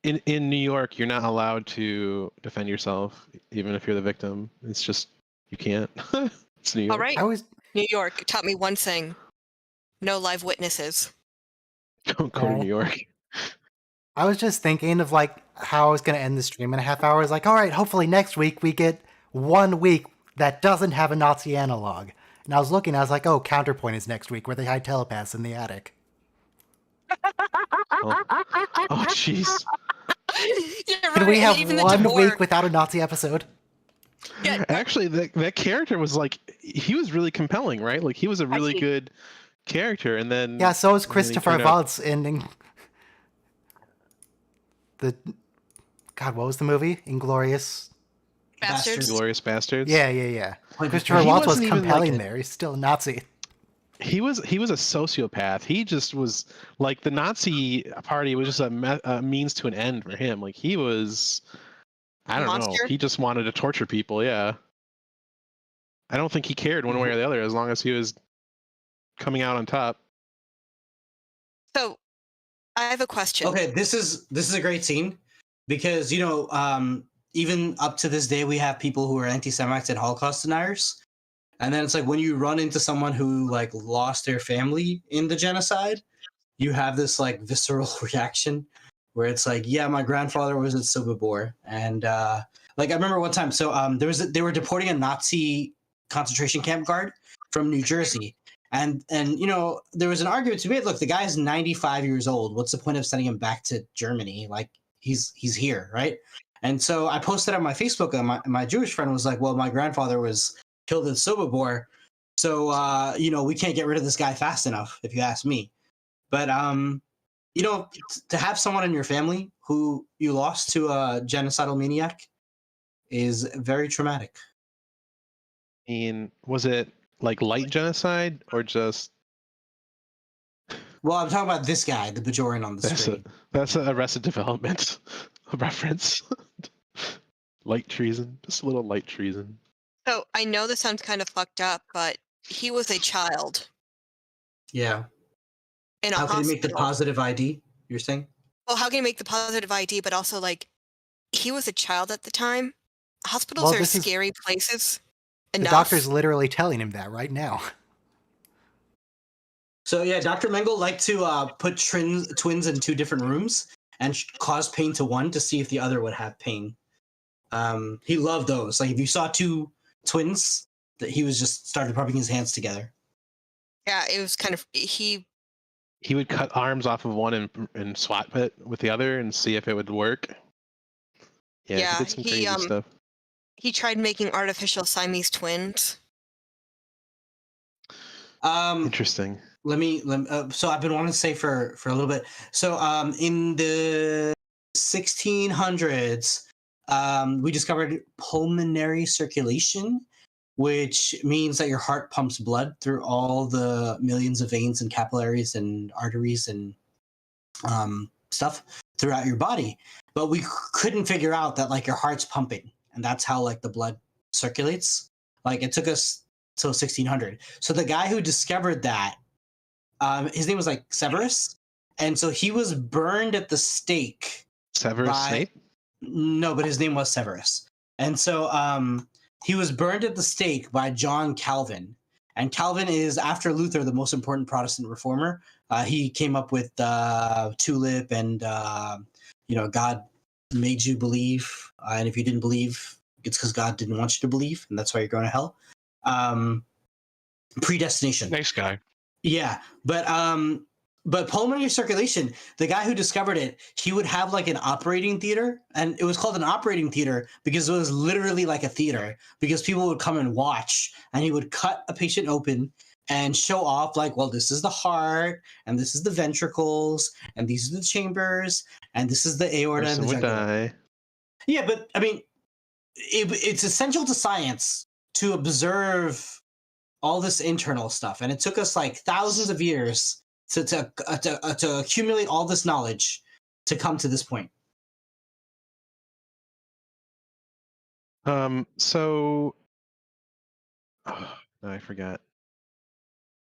Speaker 5: In New York, you're not allowed to defend yourself, even if you're the victim. It's just you can't. It's New York.
Speaker 2: All right,
Speaker 1: I was
Speaker 2: New York taught me one thing: no live witnesses.
Speaker 5: Don't go to
Speaker 1: Oh.
Speaker 5: New York.
Speaker 1: I was just thinking of like how I was gonna end the stream in a half hour. I was like, all right, hopefully next week we get 1 week that doesn't have a Nazi analog. And I was looking, I was like, oh, Counterpoint is next week where they hide telepaths in the attic.
Speaker 5: Oh, jeez.
Speaker 2: Yeah, right.
Speaker 1: Can we
Speaker 2: and
Speaker 1: have
Speaker 2: even the
Speaker 1: 1
Speaker 2: Devore-
Speaker 1: week without a Nazi episode?
Speaker 2: Yeah.
Speaker 5: Actually, that character was like he was really compelling, right? Like he was a really
Speaker 2: Actually-
Speaker 5: good character, and then
Speaker 1: Yeah, so is
Speaker 5: and then he
Speaker 1: Christopher
Speaker 5: turned out-
Speaker 1: Waltz ending. God, what was the movie? Inglorious.
Speaker 2: Bastards.
Speaker 5: Glorious Bastards.
Speaker 1: Yeah.
Speaker 4: Like,
Speaker 1: Christopher
Speaker 5: he
Speaker 1: Waltz was
Speaker 5: wasn't even, like,
Speaker 1: compelling
Speaker 5: a-
Speaker 1: there. He's still a Nazi.
Speaker 5: He was a sociopath. He just was like the Nazi party was just a means to an end for him. Like he was, I don't know.
Speaker 2: Monster?
Speaker 5: He just wanted to torture people. Yeah. I don't think he cared one way or the other as long as he was coming out on top.
Speaker 2: So, I have a question.
Speaker 4: Okay, this is a great scene because even up to this day we have people who are anti-Semites and Holocaust deniers, and then it's like when you run into someone who like lost their family in the genocide, you have this like visceral reaction where it's like, yeah, my grandfather was in Sobibor, and like I remember one time, so they were deporting a Nazi concentration camp guard from New Jersey. And there was an argument to be made. Look, the guy is 95 years old. What's the point of sending him back to Germany? Like he's here, right? And so I posted on my Facebook, and my Jewish friend was like, "Well, my grandfather was killed in Sobibor, so we can't get rid of this guy fast enough, if you ask me." But to have someone in your family who you lost to a genocidal maniac is very traumatic.
Speaker 5: I mean, was it like light genocide or just
Speaker 4: Well, I'm talking about this guy, the Bajoran on the screen.
Speaker 5: that's a Arrested Development reference? Light treason, just a little light treason.
Speaker 2: So, I know this sounds kind of fucked up, but he was a child
Speaker 4: Yeah.
Speaker 2: in a
Speaker 4: How can you make the
Speaker 2: hospital.
Speaker 4: positive ID? You're saying?
Speaker 2: Well, how can you make the positive ID, but also, like, he was a child at the time? Hospitals
Speaker 1: Well,
Speaker 2: are
Speaker 1: this is-
Speaker 2: scary places.
Speaker 1: The
Speaker 2: Enough.
Speaker 1: doctor's literally telling him that right now.
Speaker 4: So yeah, Dr. Mengele liked to put twins in 2 different rooms and cause pain to one to see if the other would have pain. He loved those. Like if you saw 2 twins, that he was just started rubbing his hands together.
Speaker 2: Yeah, it was kind of
Speaker 5: He would cut arms off of one and swap it with the other and see if it would work. Yeah,
Speaker 2: Yeah,
Speaker 5: he did some
Speaker 2: he,
Speaker 5: crazy stuff.
Speaker 2: he tried making artificial Siamese twins.
Speaker 5: Interesting.
Speaker 4: Let me so I've been wanting to say for a little bit. So in the 1600s, we discovered pulmonary circulation, which means that your heart pumps blood through all the millions of veins and capillaries and arteries and stuff throughout your body. But we couldn't figure out that like your heart's pumping, and that's how like the blood circulates. Like it took us till 1600. So the guy who discovered that, his name was like Severus, and so he was burned at the stake.
Speaker 5: Severus Snape?
Speaker 4: No, but his name was Severus. And so he was burned at the stake by John Calvin. And Calvin is, after Luther, the most important Protestant reformer. He came up with tulip and God made you believe, and if you didn't believe, it's because God didn't want you to believe, and that's why you're going to hell. Predestination.
Speaker 3: Nice guy.
Speaker 4: Yeah, but pulmonary circulation, the guy who discovered it, he would have like an operating theater, and it was called an operating theater because it was literally like a theater, because people would come and watch, and he would cut a patient open and show off like, well, this is the heart, and this is the ventricles, and these are the chambers, and this is the aorta and
Speaker 5: Person
Speaker 4: the
Speaker 5: would
Speaker 4: jugular.
Speaker 5: die.
Speaker 4: Yeah, but I mean, it's essential to science to observe all this internal stuff, and it took us like thousands of years to accumulate all this knowledge to come to this point.
Speaker 5: So no, I forgot.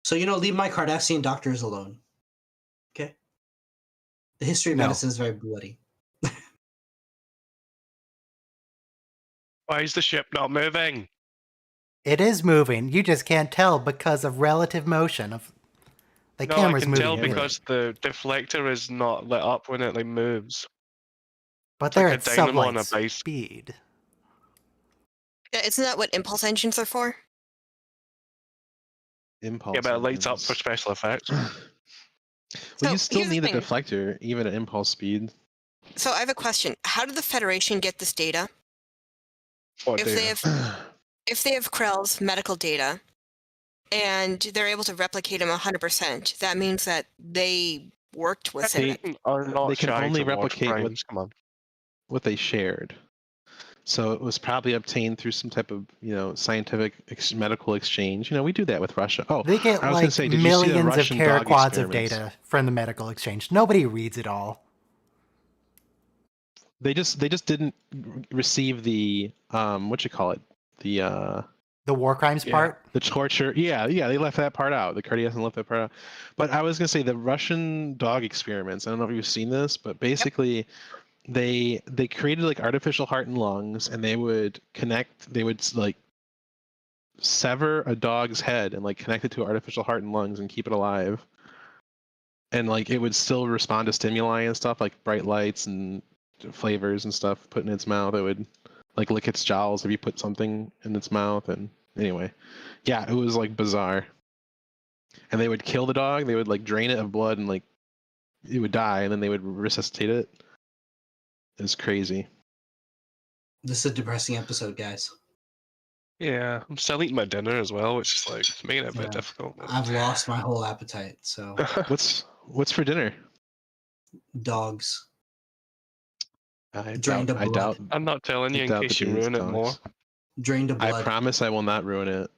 Speaker 4: So leave my Cardassian doctors alone. Okay. The history of
Speaker 1: No.
Speaker 4: medicine is very bloody.
Speaker 3: Why is the ship not moving?
Speaker 1: It is moving. You just can't tell because of relative motion of the
Speaker 3: No, I
Speaker 1: camera's
Speaker 3: can
Speaker 1: moving.
Speaker 3: tell
Speaker 1: with it.
Speaker 3: because the deflector is not lit up when it like moves.
Speaker 1: But
Speaker 3: it's
Speaker 1: they're
Speaker 3: like
Speaker 1: at
Speaker 3: a dynamo on
Speaker 1: sublight
Speaker 3: a bike.
Speaker 1: speed.
Speaker 2: Yeah, isn't that what impulse engines are for?
Speaker 5: Impulse.
Speaker 3: Yeah, but it lights up
Speaker 5: engines.
Speaker 3: for special effects.
Speaker 5: Well,
Speaker 2: So,
Speaker 5: you still
Speaker 2: here's the
Speaker 5: need a
Speaker 2: thing.
Speaker 5: deflector, even at impulse speed.
Speaker 2: So I have a question. How did the Federation get this data?
Speaker 3: What
Speaker 2: If
Speaker 3: data?
Speaker 2: they have Krell's medical data and they're able to replicate him 100%, that means that they worked with him.
Speaker 3: They are not
Speaker 5: They can
Speaker 3: shy
Speaker 5: only
Speaker 3: to watch
Speaker 5: replicate what-
Speaker 3: crimes. Come on.
Speaker 5: What they shared. So it was probably obtained through some type of, scientific medical exchange. We do that with Russia. Oh,
Speaker 1: They get
Speaker 5: I was gonna
Speaker 1: like
Speaker 5: say, did you see the
Speaker 1: millions of
Speaker 5: Russian dog
Speaker 1: teraquads of
Speaker 5: experiments?
Speaker 1: data from the medical exchange. Nobody reads it all.
Speaker 5: They just didn't receive the what you call it, the
Speaker 1: The war crimes
Speaker 3: Yeah.
Speaker 1: part.
Speaker 5: the torture. Yeah, they left that part out. The Cardassian left that part out. But I was gonna say the Russian dog experiments. I don't know if you've seen this, but basically, they created like artificial heart and lungs, and they would like sever a dog's head and like connect it to artificial heart and lungs and keep it alive. And like it would still respond to stimuli and stuff like bright lights and flavors and stuff put in its mouth. It would like lick its jowls if you put something in its mouth. And anyway, yeah, it was like bizarre. And they would kill the dog. They would like drain it of blood and like it would die, and then they would resuscitate it. It's crazy.
Speaker 4: This is a depressing episode, guys.
Speaker 3: Yeah, I'm still eating my dinner as well, which is like making it a bit
Speaker 4: Yeah.
Speaker 3: difficult. but-
Speaker 4: I've lost my whole appetite, so
Speaker 5: What's for dinner?
Speaker 4: dogs.
Speaker 5: I
Speaker 4: Drained
Speaker 5: doubt.
Speaker 4: of
Speaker 5: I
Speaker 4: blood.
Speaker 5: doubt.
Speaker 3: I'm not telling you
Speaker 5: I
Speaker 3: in
Speaker 5: doubt
Speaker 3: case
Speaker 5: the
Speaker 3: you
Speaker 5: beans
Speaker 3: ruin it
Speaker 5: dogs.
Speaker 3: more.
Speaker 4: Drained of
Speaker 5: I
Speaker 4: blood.
Speaker 5: promise I will not ruin it.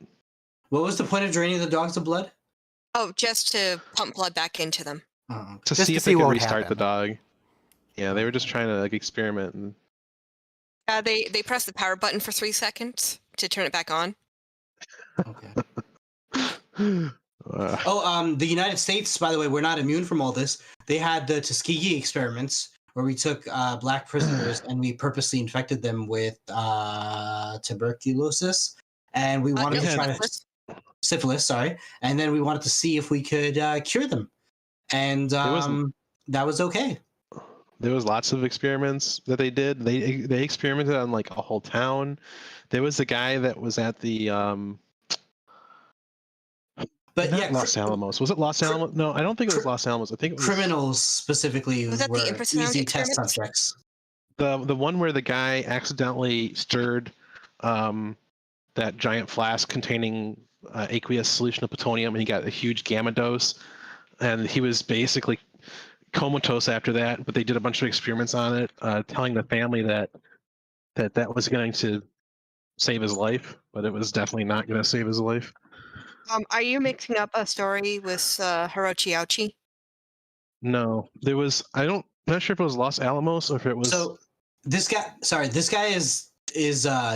Speaker 4: What was the point of draining the dogs of blood?
Speaker 2: Oh, just to pump blood back into them.
Speaker 4: Oh, okay.
Speaker 5: To
Speaker 1: Just
Speaker 5: see
Speaker 1: to
Speaker 5: if
Speaker 1: see
Speaker 5: they could
Speaker 1: what would
Speaker 5: restart the
Speaker 1: happen.
Speaker 5: dog. Yeah, they were just trying to like experiment. And
Speaker 2: They press the power button for 3 seconds to turn it back on.
Speaker 4: Okay.
Speaker 5: uh,
Speaker 4: Oh, the United States, by the way, we're not immune from all this. They had the Tuskegee experiments where we took black prisoners and we purposely infected them with tuberculosis, and we wanted
Speaker 2: No,
Speaker 4: to try
Speaker 2: syphilis.
Speaker 4: syphilis, sorry, and then we wanted to see if we could cure them, and that was okay.
Speaker 5: there was lots of experiments that they did. They experimented on like a whole town. There was a guy that was at the
Speaker 4: But
Speaker 5: not
Speaker 4: yeah,
Speaker 5: Los Alamos. Was it Los Alamos? No, I don't think it was Los Alamos. I think it was
Speaker 4: criminals specifically
Speaker 2: Was that the
Speaker 4: were
Speaker 2: infrasound
Speaker 4: easy test
Speaker 2: experiments?
Speaker 4: subjects.
Speaker 5: the one where the guy accidentally stirred that giant flask containing aqueous solution of plutonium, and he got a huge gamma dose, and he was basically comatose after that. But they did a bunch of experiments on it, telling the family that was going to save his life, but it was definitely not going to save his life.
Speaker 2: Are you mixing up a story with Hirochi Ouchi?
Speaker 5: No, there was. I'm not sure if it was Los Alamos or if it was.
Speaker 4: So this guy is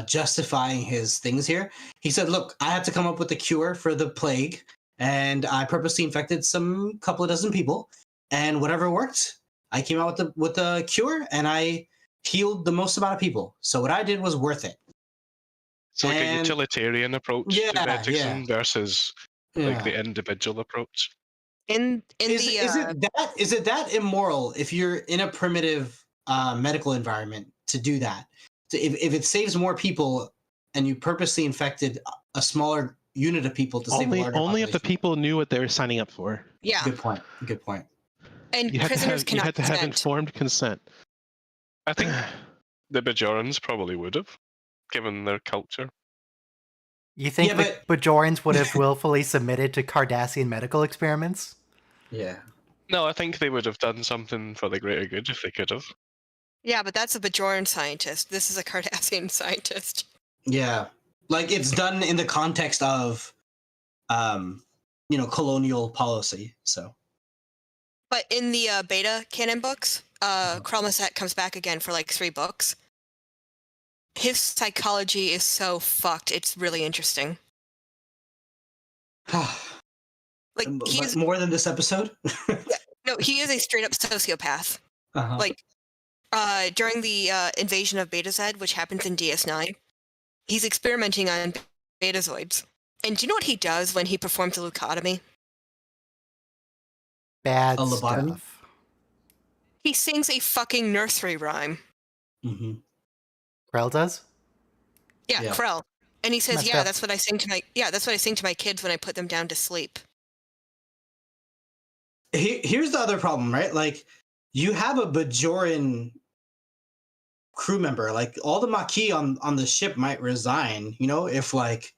Speaker 4: justifying his things here. He said, "Look, I had to come up with a cure for the plague, and I purposely infected some couple of dozen people, and whatever worked, I came out with the cure, and I healed the most amount of people. So what I did was worth it."
Speaker 3: So like a
Speaker 4: And-
Speaker 3: utilitarian approach to
Speaker 4: Yeah,
Speaker 3: medicine versus like the
Speaker 4: Yeah.
Speaker 3: individual approach.
Speaker 4: Is it that immoral if you're in a primitive medical environment to do that? So if it saves more people and you purposely infected a smaller unit of people to save a larger
Speaker 5: Only if the
Speaker 4: population?
Speaker 5: people knew what they were signing up for.
Speaker 2: Yeah,
Speaker 4: Good point. Good point.
Speaker 2: and
Speaker 5: You had to
Speaker 2: prisoners
Speaker 5: have
Speaker 2: cannot consent.
Speaker 5: informed consent.
Speaker 3: I think the Bajorans probably would have, given their culture.
Speaker 1: You think
Speaker 4: Yeah,
Speaker 1: the Bajorans would have willfully submitted to Cardassian medical experiments?
Speaker 4: Yeah.
Speaker 3: No, I think they would have done something for the greater good if they could have.
Speaker 2: Yeah, but that's a Bajoran scientist. This is a Cardassian scientist.
Speaker 4: Yeah. Like it's done in the context of colonial policy. So
Speaker 2: But in the beta canon books, Kralmaset comes back again for like 3 books. His psychology is so fucked. It's really interesting. Like he's
Speaker 4: more than this episode.
Speaker 2: no, he is a straight up sociopath.
Speaker 4: Uh-huh.
Speaker 2: Like during the invasion of Beta Z, which happens in DS9, he's experimenting on Betazoids. And do you know what he does when he performs a leucotomy?
Speaker 1: Bad
Speaker 4: A lobotomy?
Speaker 1: stuff.
Speaker 2: He sings a fucking nursery rhyme.
Speaker 4: Mm-hmm.
Speaker 1: Krell does?
Speaker 2: Yeah,
Speaker 4: Yeah.
Speaker 2: Krell. And he says,
Speaker 1: Messed
Speaker 2: "Yeah,
Speaker 1: up.
Speaker 2: that's what I sing to my kids when I put them down to sleep."
Speaker 4: Here's the other problem, right? Like, you have a Bajoran crew member. Like, all the Maquis on the ship might resign, if, like,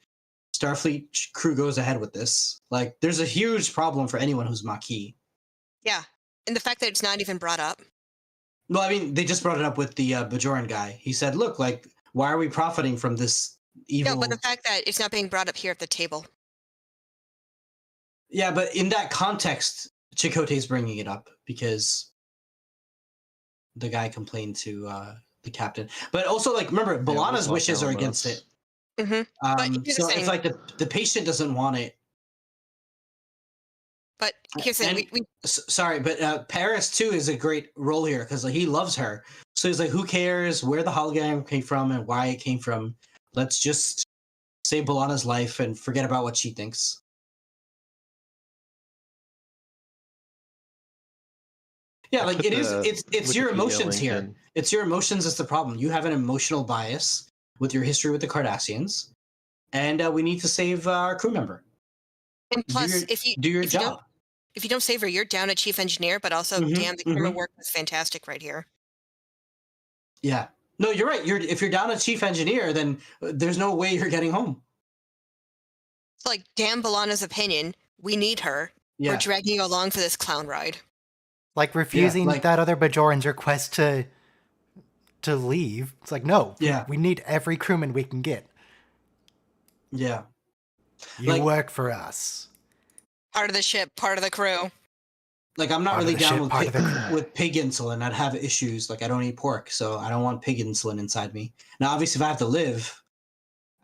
Speaker 4: Starfleet crew goes ahead with this. Like, there's a huge problem for anyone who's Maquis.
Speaker 2: Yeah, and the fact that it's not even brought up.
Speaker 4: Well, I mean, they just brought it up with the Bajoran guy. He said, look, like, why are we profiting from this evil...
Speaker 2: No, but the fact that it's not being brought up here at the table.
Speaker 4: Yeah, but in that context, Chakotay's bringing it up because the guy complained to the captain. But also, like, remember, B'Elanna's wishes are against it.
Speaker 2: Mm-hmm. But here's the
Speaker 4: So
Speaker 2: thing.
Speaker 4: it's like the patient doesn't want it.
Speaker 2: But here's the thing.
Speaker 4: Sorry, but Paris too is a great role here because he loves her. So he's like, who cares where the hologram came from and why it came from? Let's just save B'Elanna's life and forget about what she thinks. Yeah, like it's your emotions here. It's your emotions that's the problem. You have an emotional bias with your history with the Cardassians, and we need to save our crew member.
Speaker 2: And plus, if you
Speaker 4: job.
Speaker 2: If you don't save her, you're down a chief engineer, but also, damn, the camera work was fantastic right here.
Speaker 4: Yeah. No, you're right. If you're down a chief engineer, then there's no way you're getting home.
Speaker 2: It's like, damn B'Elanna's opinion. We need her.
Speaker 4: Yeah.
Speaker 2: We're dragging you along for this clown ride.
Speaker 1: Like refusing that other Bajoran's request to leave. It's like, no.
Speaker 4: Yeah.
Speaker 1: We need every crewman we can get.
Speaker 4: Yeah.
Speaker 1: You work for us.
Speaker 2: Part of the ship, part of the crew.
Speaker 4: Like, I'm not really down with pig insulin. I'd have issues. Like, I don't eat pork, so I don't want pig insulin inside me. Now, obviously, if I have to live,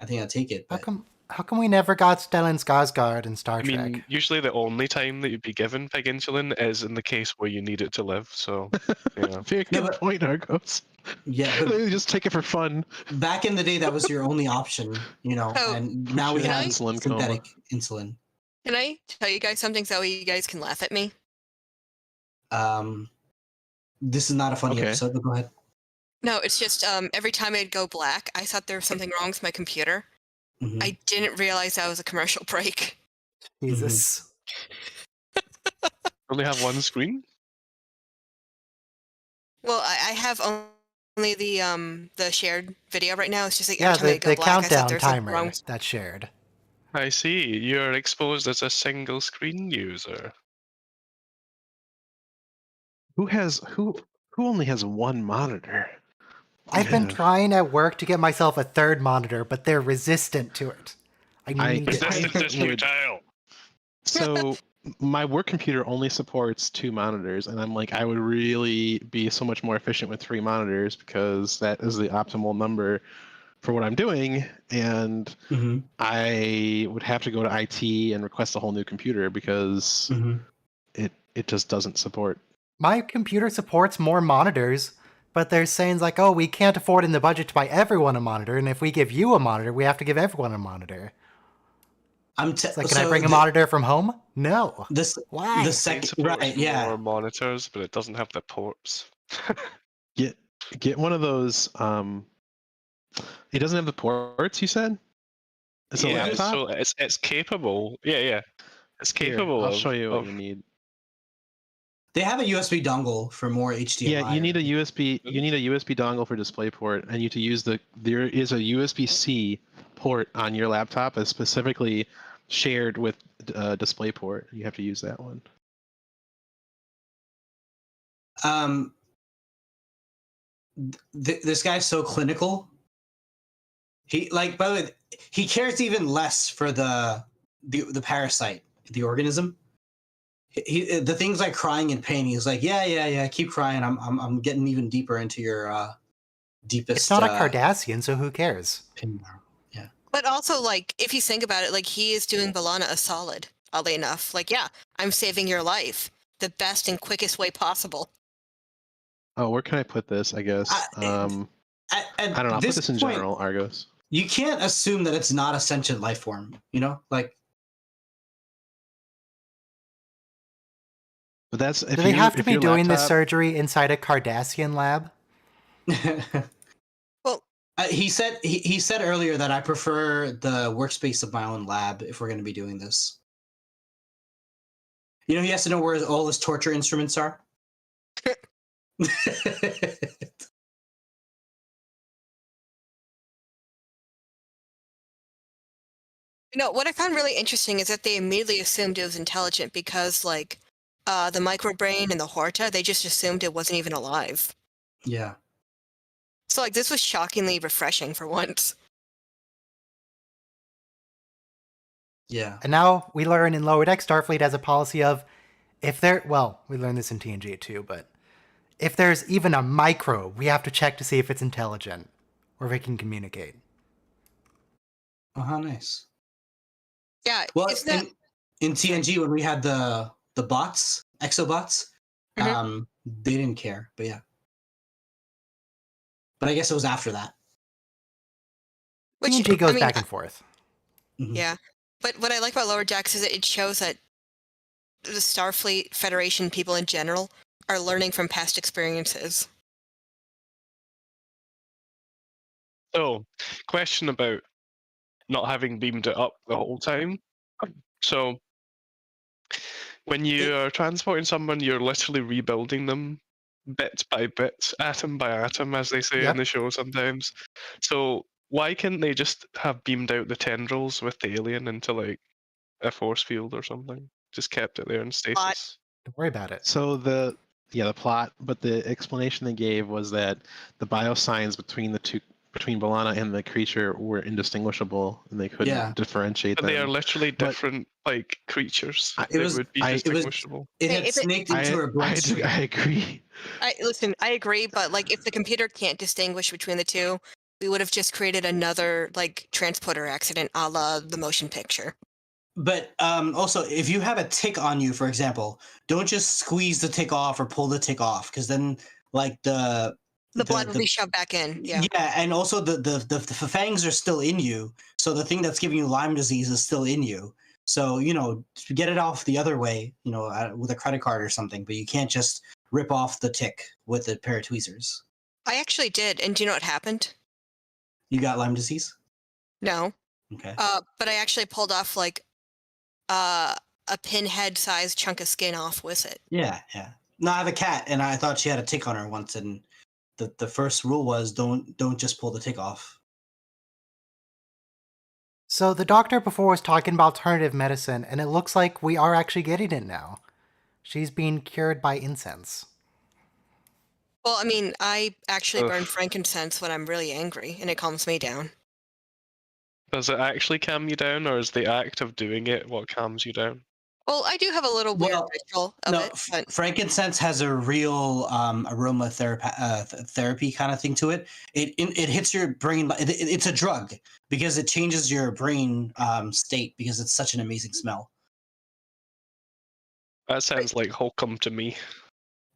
Speaker 4: I think I'd take it. But...
Speaker 1: How come we never got Stellan Skarsgård in Star Trek?
Speaker 3: I mean, usually the only time that you'd be given pig insulin is in the case where you need it to live. So, yeah.
Speaker 5: Very good point, Argos.
Speaker 4: Yeah,
Speaker 5: they just take it for fun.
Speaker 4: Back in the day, that was your only option, and now we have synthetic insulin.
Speaker 2: Can I tell you guys something so you guys can laugh at me?
Speaker 4: This is not a funny episode, but go ahead.
Speaker 2: No, it's just every time I'd go black, I thought there was something wrong with my computer.
Speaker 4: Mm-hmm.
Speaker 2: I didn't realize that was a commercial break.
Speaker 1: Jesus.
Speaker 3: Only have one screen?
Speaker 2: Well, I have only the shared video right now. It's just like
Speaker 1: the countdown timer that's shared.
Speaker 3: I see. You're exposed as a single screen user.
Speaker 5: Who only has one monitor?
Speaker 1: I've been trying at work to get myself a third monitor, but they're resistant to it. I need it.
Speaker 5: So my work computer only supports 2 monitors, and I'm like, I would really be so much more efficient with 3 monitors because that is the optimal number for what I'm doing, and I would have to go to IT and request a whole new computer because it just doesn't support.
Speaker 1: My computer supports more monitors, But they're saying like, oh, we can't afford in the budget to buy everyone a monitor, and if we give you a monitor, we have to give everyone a monitor. It's like, can I bring a monitor from home? No. Why?
Speaker 4: The
Speaker 3: It
Speaker 4: second,
Speaker 3: supports
Speaker 4: right? Yeah.
Speaker 3: more monitors, but it doesn't have the ports.
Speaker 5: Get one of those. It doesn't have the ports. You said it's a
Speaker 3: Yeah,
Speaker 5: laptop.
Speaker 3: so it's capable. Yeah. It's
Speaker 5: Here,
Speaker 3: capable
Speaker 5: I'll
Speaker 3: of.
Speaker 5: show you what
Speaker 3: of-
Speaker 5: you need.
Speaker 4: They have a USB dongle for more HDMI.
Speaker 5: Yeah, you need a USB. You need a USB dongle for DisplayPort, and you to use there is a USB-C port on your laptop that's specifically shared with DisplayPort. You have to use that one.
Speaker 4: This guy's so clinical. He by the way, he cares even less for the parasite, the organism. The things like crying in pain. He's like, yeah, keep crying. I'm getting even deeper into your deepest.
Speaker 1: It's not a Cardassian, so who cares?
Speaker 4: Pin marrow. Yeah.
Speaker 2: But also, like, if you think about it, like, he is doing B'Elanna a solid, oddly enough. Like, yeah, I'm saving your life the best and quickest way possible.
Speaker 5: Oh, where can I put this? I guess. I don't know. I'll put this in general, Argos.
Speaker 4: You can't assume that it's not a sentient life form. You know, like.
Speaker 5: But that's
Speaker 1: Do they have to be doing this surgery inside a Cardassian lab?
Speaker 2: Well,
Speaker 4: he said earlier that I prefer the workspace of my own lab if we're going to be doing this. You know, he has to know where all his torture instruments are.
Speaker 2: what I found really interesting is that they immediately assumed it was intelligent because, like, the microbrain and the Horta, they just assumed it wasn't even alive.
Speaker 4: Yeah.
Speaker 2: So, like, this was shockingly refreshing for once.
Speaker 4: Yeah.
Speaker 1: And now we learn in Lower Deck, Starfleet has a policy of, we learned this in TNG too, but if there's even a microbe, we have to check to see if it's intelligent or if it can communicate.
Speaker 4: Oh, how nice.
Speaker 2: Yeah.
Speaker 4: Well, in TNG, when we had the bots, exobots,
Speaker 2: Mm-hmm.
Speaker 4: They didn't care, but yeah. But I guess it was after that.
Speaker 1: TNG goes back and forth.
Speaker 4: Mm-hmm.
Speaker 2: Yeah. But what I like about Lower Decks is that it shows that the Starfleet Federation people in general are learning from past experiences.
Speaker 3: So, question about not having beamed it up the whole time. So, when you are transporting someone, you're literally rebuilding them bit by bit, atom by atom, as they say in the show sometimes. So, why couldn't they just have beamed out the tendrils with the alien into, like, a force field or something? Just kept it there in stasis.
Speaker 1: Don't worry about it.
Speaker 5: So the plot, but the explanation they gave was that the biosigns between B'Elanna and the creature were indistinguishable, and they couldn't differentiate
Speaker 3: But
Speaker 5: them.
Speaker 3: they are literally different, like, creatures.
Speaker 4: It
Speaker 3: would be distinguishable.
Speaker 4: It had snaked into her bloodstream.
Speaker 5: I agree.
Speaker 2: I agree, but, like, if the computer can't distinguish between the two, we would have just created another, like, transporter accident a la the motion picture.
Speaker 4: But also, if you have a tick on you, for example, don't just squeeze the tick off or pull the tick off, because then, like, the
Speaker 2: blood will be shoved back in. Yeah.
Speaker 4: Yeah, and also the fangs are still in you, so the thing that's giving you Lyme disease is still in you. So, you know, get it off the other way, you know, with a credit card or something. But you can't just rip off the tick with a pair of tweezers.
Speaker 2: I actually did, and do you know what happened?
Speaker 4: You got Lyme disease?
Speaker 2: No.
Speaker 4: Okay.
Speaker 2: But I actually pulled off, like, a pinhead-sized chunk of skin off with it.
Speaker 4: Yeah. No, I have a cat, and I thought she had a tick on her once, and the first rule was don't just pull the tick off.
Speaker 1: So the doctor before was talking about alternative medicine, and it looks like we are actually getting it now. She's being cured by incense.
Speaker 2: Well, I mean, I actually burn frankincense when I'm really angry, and it calms me down.
Speaker 3: Does it actually calm you down, or is the act of doing it what calms you down?
Speaker 2: Well, I do have a little weird ritual of it. But
Speaker 4: frankincense has a real aromatherapy kind of thing to it. It hits your brain. It's a drug because it changes your brain state because it's such an amazing smell.
Speaker 3: That sounds like Holcomb to me.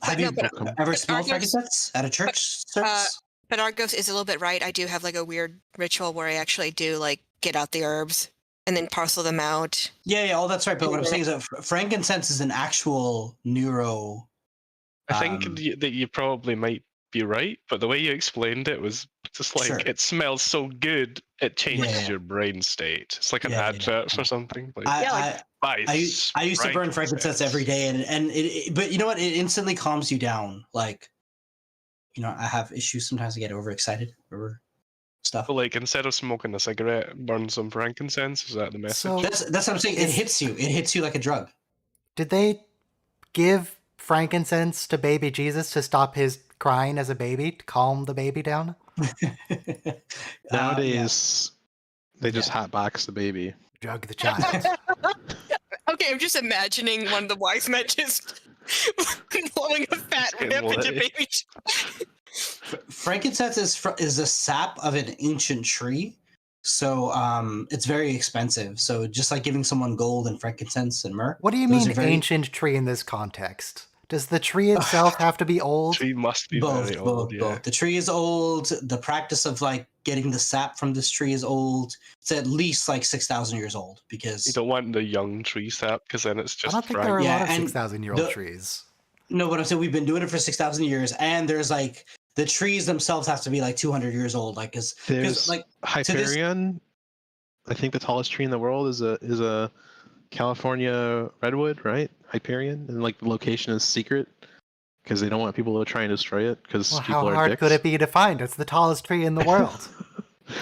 Speaker 4: Have
Speaker 2: No,
Speaker 4: you
Speaker 2: but-
Speaker 4: ever
Speaker 2: but
Speaker 4: smelled
Speaker 2: Argos-
Speaker 4: frankincense at a church service?
Speaker 2: But Argos is a little bit right. I do have like a weird ritual where I actually do like get out the herbs and then parcel them out.
Speaker 4: Yeah, all that's right. But what I'm saying is that frankincense is an actual neuro.
Speaker 3: I think
Speaker 4: Um,
Speaker 3: that you probably might be right, but the way you explained it was just like
Speaker 4: Sure.
Speaker 3: it smells so good it changes
Speaker 4: Yeah.
Speaker 3: your brain state. It's like an
Speaker 4: Yeah,
Speaker 3: advert
Speaker 4: yeah.
Speaker 3: for something. Like,
Speaker 4: I used to burn frankincense every day, and but you know what? It instantly calms you down. Like, I have issues sometimes. I get overexcited over stuff.
Speaker 3: So, like, instead of smoking a cigarette, burn some frankincense. Is that the message?
Speaker 1: So,
Speaker 4: That's what I'm saying. It hits you. It hits you like a drug.
Speaker 1: did they give frankincense to baby Jesus to stop his crying as a baby, to calm the baby down?
Speaker 5: Nowadays, they just hotbox the baby.
Speaker 1: Drug the child.
Speaker 2: Okay, I'm just imagining one of the wise men just blowing a fat
Speaker 3: Just getting
Speaker 2: whip into
Speaker 3: lit.
Speaker 2: baby.
Speaker 4: Frankincense is the sap of an ancient tree, so it's very expensive. So just like giving someone gold and frankincense and myrrh.
Speaker 1: What do you
Speaker 4: those
Speaker 1: mean
Speaker 4: are very-
Speaker 1: ancient tree in this context? Does the tree itself have to be old?
Speaker 3: Tree must be
Speaker 4: Both,
Speaker 3: very
Speaker 4: both,
Speaker 3: old. Yeah.
Speaker 4: both. The tree is old. The practice of like getting the sap from this tree is old. It's at least like 6,000 years old because
Speaker 3: You don't want the young tree sap because then it's
Speaker 1: I
Speaker 3: just.
Speaker 1: don't think there are a
Speaker 4: Yeah,
Speaker 1: lot of
Speaker 4: and
Speaker 1: 6,000-year-old
Speaker 4: the-
Speaker 1: trees.
Speaker 4: no, what I'm saying, we've been doing it for 6,000 years, and there's like the trees themselves have to be like 200 years old, like because
Speaker 5: There's
Speaker 4: like
Speaker 5: Hyperion. I think the tallest tree in the world is a California redwood, right? Hyperion, and like the location is secret because they don't want people to try and destroy it because
Speaker 1: Well,
Speaker 5: people
Speaker 1: how
Speaker 5: are
Speaker 1: hard
Speaker 5: dicks.
Speaker 1: could it be to find? It's the tallest tree in the world.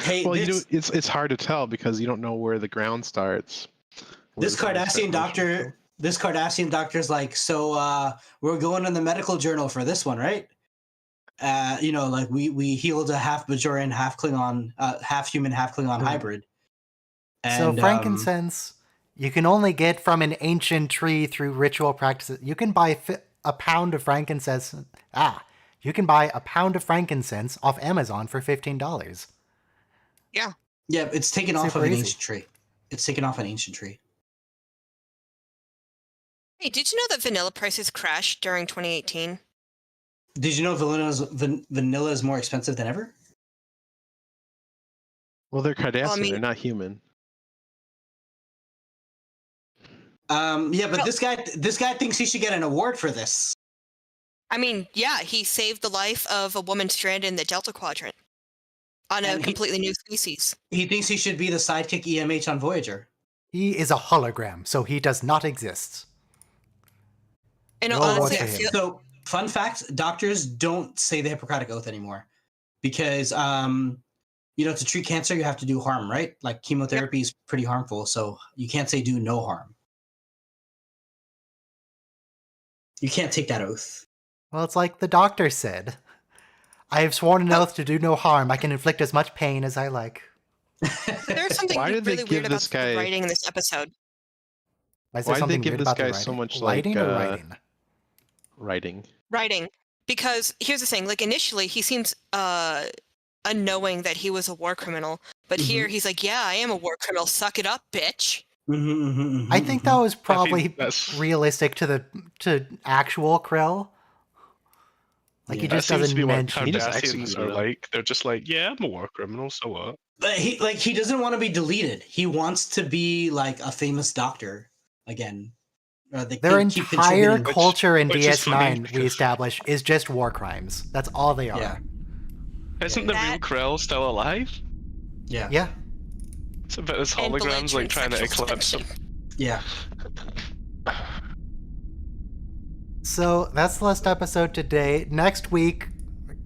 Speaker 4: hey,
Speaker 5: Well,
Speaker 4: this,
Speaker 5: it's hard to tell because you don't know where the ground starts. where
Speaker 4: this
Speaker 5: the sun starts
Speaker 4: Cardassian
Speaker 5: motion.
Speaker 4: doctor, this Cardassian doctor's like, so we're going in the medical journal for this one, right? Like we healed a half Bajoran, half Klingon, half human, half Klingon
Speaker 1: Hmm.
Speaker 4: hybrid.
Speaker 1: So
Speaker 4: And,
Speaker 1: frankincense, you can only get from an ancient tree through ritual practices. You can buy a pound of frankincense. You can buy a pound of frankincense off Amazon for $15.
Speaker 2: Yeah.
Speaker 4: yeah, it's taken off
Speaker 1: Super
Speaker 4: of an
Speaker 1: easy.
Speaker 4: ancient tree. It's taken off an ancient tree.
Speaker 2: Hey, did you know that vanilla prices crashed during 2018?
Speaker 4: Did you know vanilla is more expensive than ever?
Speaker 5: Well, they're Cardassian.
Speaker 2: mean-
Speaker 5: They're not human.
Speaker 4: Yeah, but
Speaker 2: No.
Speaker 4: this guy thinks he should get an award for this.
Speaker 2: I mean, yeah, he saved the life of a woman stranded in the Delta Quadrant on a
Speaker 4: And he-
Speaker 2: completely new species.
Speaker 4: He thinks he should be the sidekick EMH on Voyager.
Speaker 1: He is a hologram, so he does not exist.
Speaker 2: And
Speaker 1: No,
Speaker 2: honestly, I
Speaker 1: what's
Speaker 2: feel
Speaker 4: So, fun fact: doctors don't say the Hippocratic Oath anymore because, to treat cancer you have to do harm, right? Like chemotherapy is pretty harmful, so you can't say do no harm. You can't take that oath.
Speaker 1: Well, it's like the doctor said. I have sworn an oath to do no harm. I can inflict as much pain as I like.
Speaker 2: there's something
Speaker 5: Why did they
Speaker 2: really
Speaker 5: give
Speaker 2: weird about
Speaker 5: this
Speaker 2: the
Speaker 5: guy-
Speaker 2: writing in this episode.
Speaker 1: Is there
Speaker 5: Why did they
Speaker 1: something
Speaker 5: give
Speaker 1: weird
Speaker 5: this
Speaker 1: about the
Speaker 5: guy
Speaker 1: writing?
Speaker 5: so much,
Speaker 1: lighting
Speaker 5: like,
Speaker 1: or writing?
Speaker 5: Writing.
Speaker 2: Writing. Because here's the thing, like initially he seems unknowing that he was a war criminal, but here he's like, yeah, I am a war criminal, suck it up, bitch.
Speaker 1: I think that was probably
Speaker 3: that's-
Speaker 1: realistic to actual Krill. Like he
Speaker 4: Yeah.
Speaker 1: just
Speaker 3: that seems to
Speaker 1: doesn't
Speaker 3: be what
Speaker 1: mention.
Speaker 5: He just
Speaker 3: Cardassians
Speaker 5: executed
Speaker 3: are
Speaker 5: him.
Speaker 3: like. They're just like, yeah, I'm a war criminal, so what?
Speaker 4: But he doesn't want to be deleted. He wants to be like a famous doctor again.
Speaker 1: Their
Speaker 4: keep
Speaker 1: entire
Speaker 4: contributing.
Speaker 1: culture in
Speaker 3: which is funny
Speaker 1: DS9 we
Speaker 3: because-
Speaker 1: establish is just war crimes. That's all they are.
Speaker 4: Yeah.
Speaker 3: Isn't the real
Speaker 2: That-
Speaker 3: Krell still alive?
Speaker 4: Yeah.
Speaker 1: Yeah.
Speaker 3: It's about his
Speaker 2: And
Speaker 3: holograms like
Speaker 2: belligerent
Speaker 3: trying to
Speaker 2: sexual
Speaker 3: eclipse him.
Speaker 2: tension.
Speaker 4: Yeah.
Speaker 1: So that's the last episode today. Next week,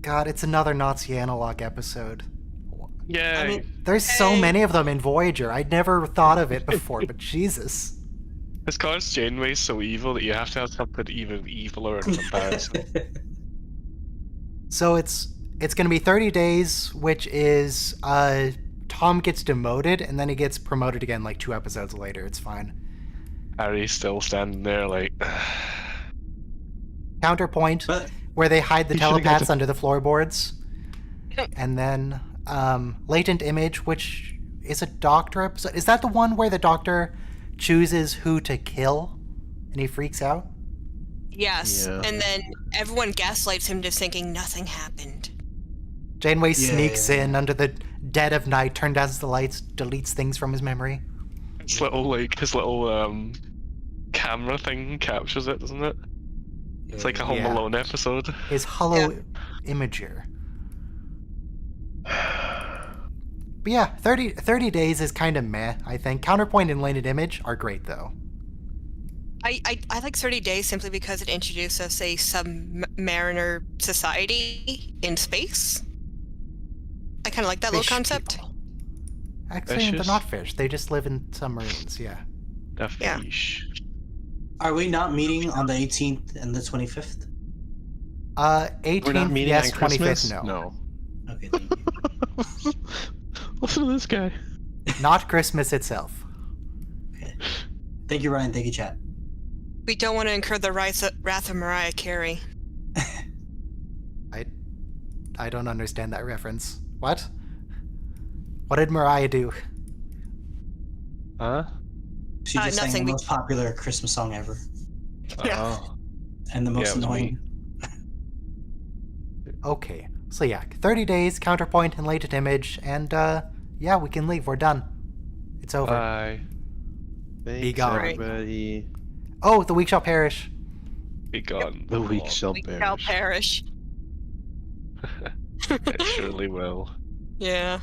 Speaker 1: God, it's another Nazi analog episode.
Speaker 3: Yeah.
Speaker 4: I mean,
Speaker 1: There's so
Speaker 2: Hey.
Speaker 1: many of them in Voyager. I'd never thought of it before, but Jesus.
Speaker 3: his cause Janeway's so evil that you have to have something even eviler in comparison.
Speaker 1: So it's going to be 30 days, which is Tom gets demoted and then he gets promoted again like 2 episodes later. It's fine.
Speaker 3: Harry's still standing there like.
Speaker 1: Counterpoint,
Speaker 4: But
Speaker 1: where they hide the
Speaker 5: He should've got
Speaker 1: telepaths
Speaker 5: to-
Speaker 1: under the floorboards. And then Latent Image, which is a Doctor episode. Is that the one where the Doctor chooses who to kill and he freaks out?
Speaker 2: Yes,
Speaker 5: Yeah.
Speaker 2: and then everyone gaslights him to thinking nothing happened.
Speaker 1: Janeway
Speaker 4: Yeah,
Speaker 1: sneaks
Speaker 4: yeah,
Speaker 1: in
Speaker 4: yeah.
Speaker 1: under the dead of night, turns down the lights, deletes things from his memory.
Speaker 3: His little camera thing captures it, doesn't it? It's like a Home
Speaker 1: Yeah.
Speaker 3: Alone episode.
Speaker 1: His hollow imager. But yeah, 30 days is kind of meh, I think. Counterpoint and Landed Image are great, though.
Speaker 2: I like 30 Days simply because it introduced us a submariner society in space. I kind of like that little
Speaker 1: Fish
Speaker 2: concept.
Speaker 1: people. Actually, they're
Speaker 3: Fishes?
Speaker 1: not fish. They just live in submarines, yeah.
Speaker 3: A
Speaker 2: Yeah.
Speaker 3: fish.
Speaker 4: Are we not meeting on the 18th and the 25th?
Speaker 1: 18th,
Speaker 5: We're not meeting
Speaker 1: yes,
Speaker 5: on Christmas?
Speaker 1: 25th, no.
Speaker 4: Okay, thank you.
Speaker 5: Listen to this guy.
Speaker 1: Not Christmas itself.
Speaker 4: Okay. Thank you, Ryan. Thank you, chat.
Speaker 2: We don't want to incur the wrath of Mariah Carey.
Speaker 1: I don't understand that reference. What? What did Mariah do?
Speaker 3: Huh?
Speaker 4: She just sang
Speaker 2: nothing.
Speaker 4: the most popular Christmas song ever.
Speaker 2: Yeah.
Speaker 3: Oh.
Speaker 4: And the most
Speaker 3: Yeah, it was
Speaker 4: annoying.
Speaker 1: Okay, so yeah, 30 days, Counterpoint and Latent Image, and yeah, we can leave. We're done. It's over.
Speaker 3: Bye.
Speaker 5: Thanks,
Speaker 1: gone.
Speaker 5: everybody.
Speaker 1: Oh, the week shall perish.
Speaker 3: Be gone.
Speaker 5: The week
Speaker 3: Lord.
Speaker 5: shall
Speaker 2: We
Speaker 5: perish.
Speaker 2: shall perish.
Speaker 3: It surely will.
Speaker 2: Yeah.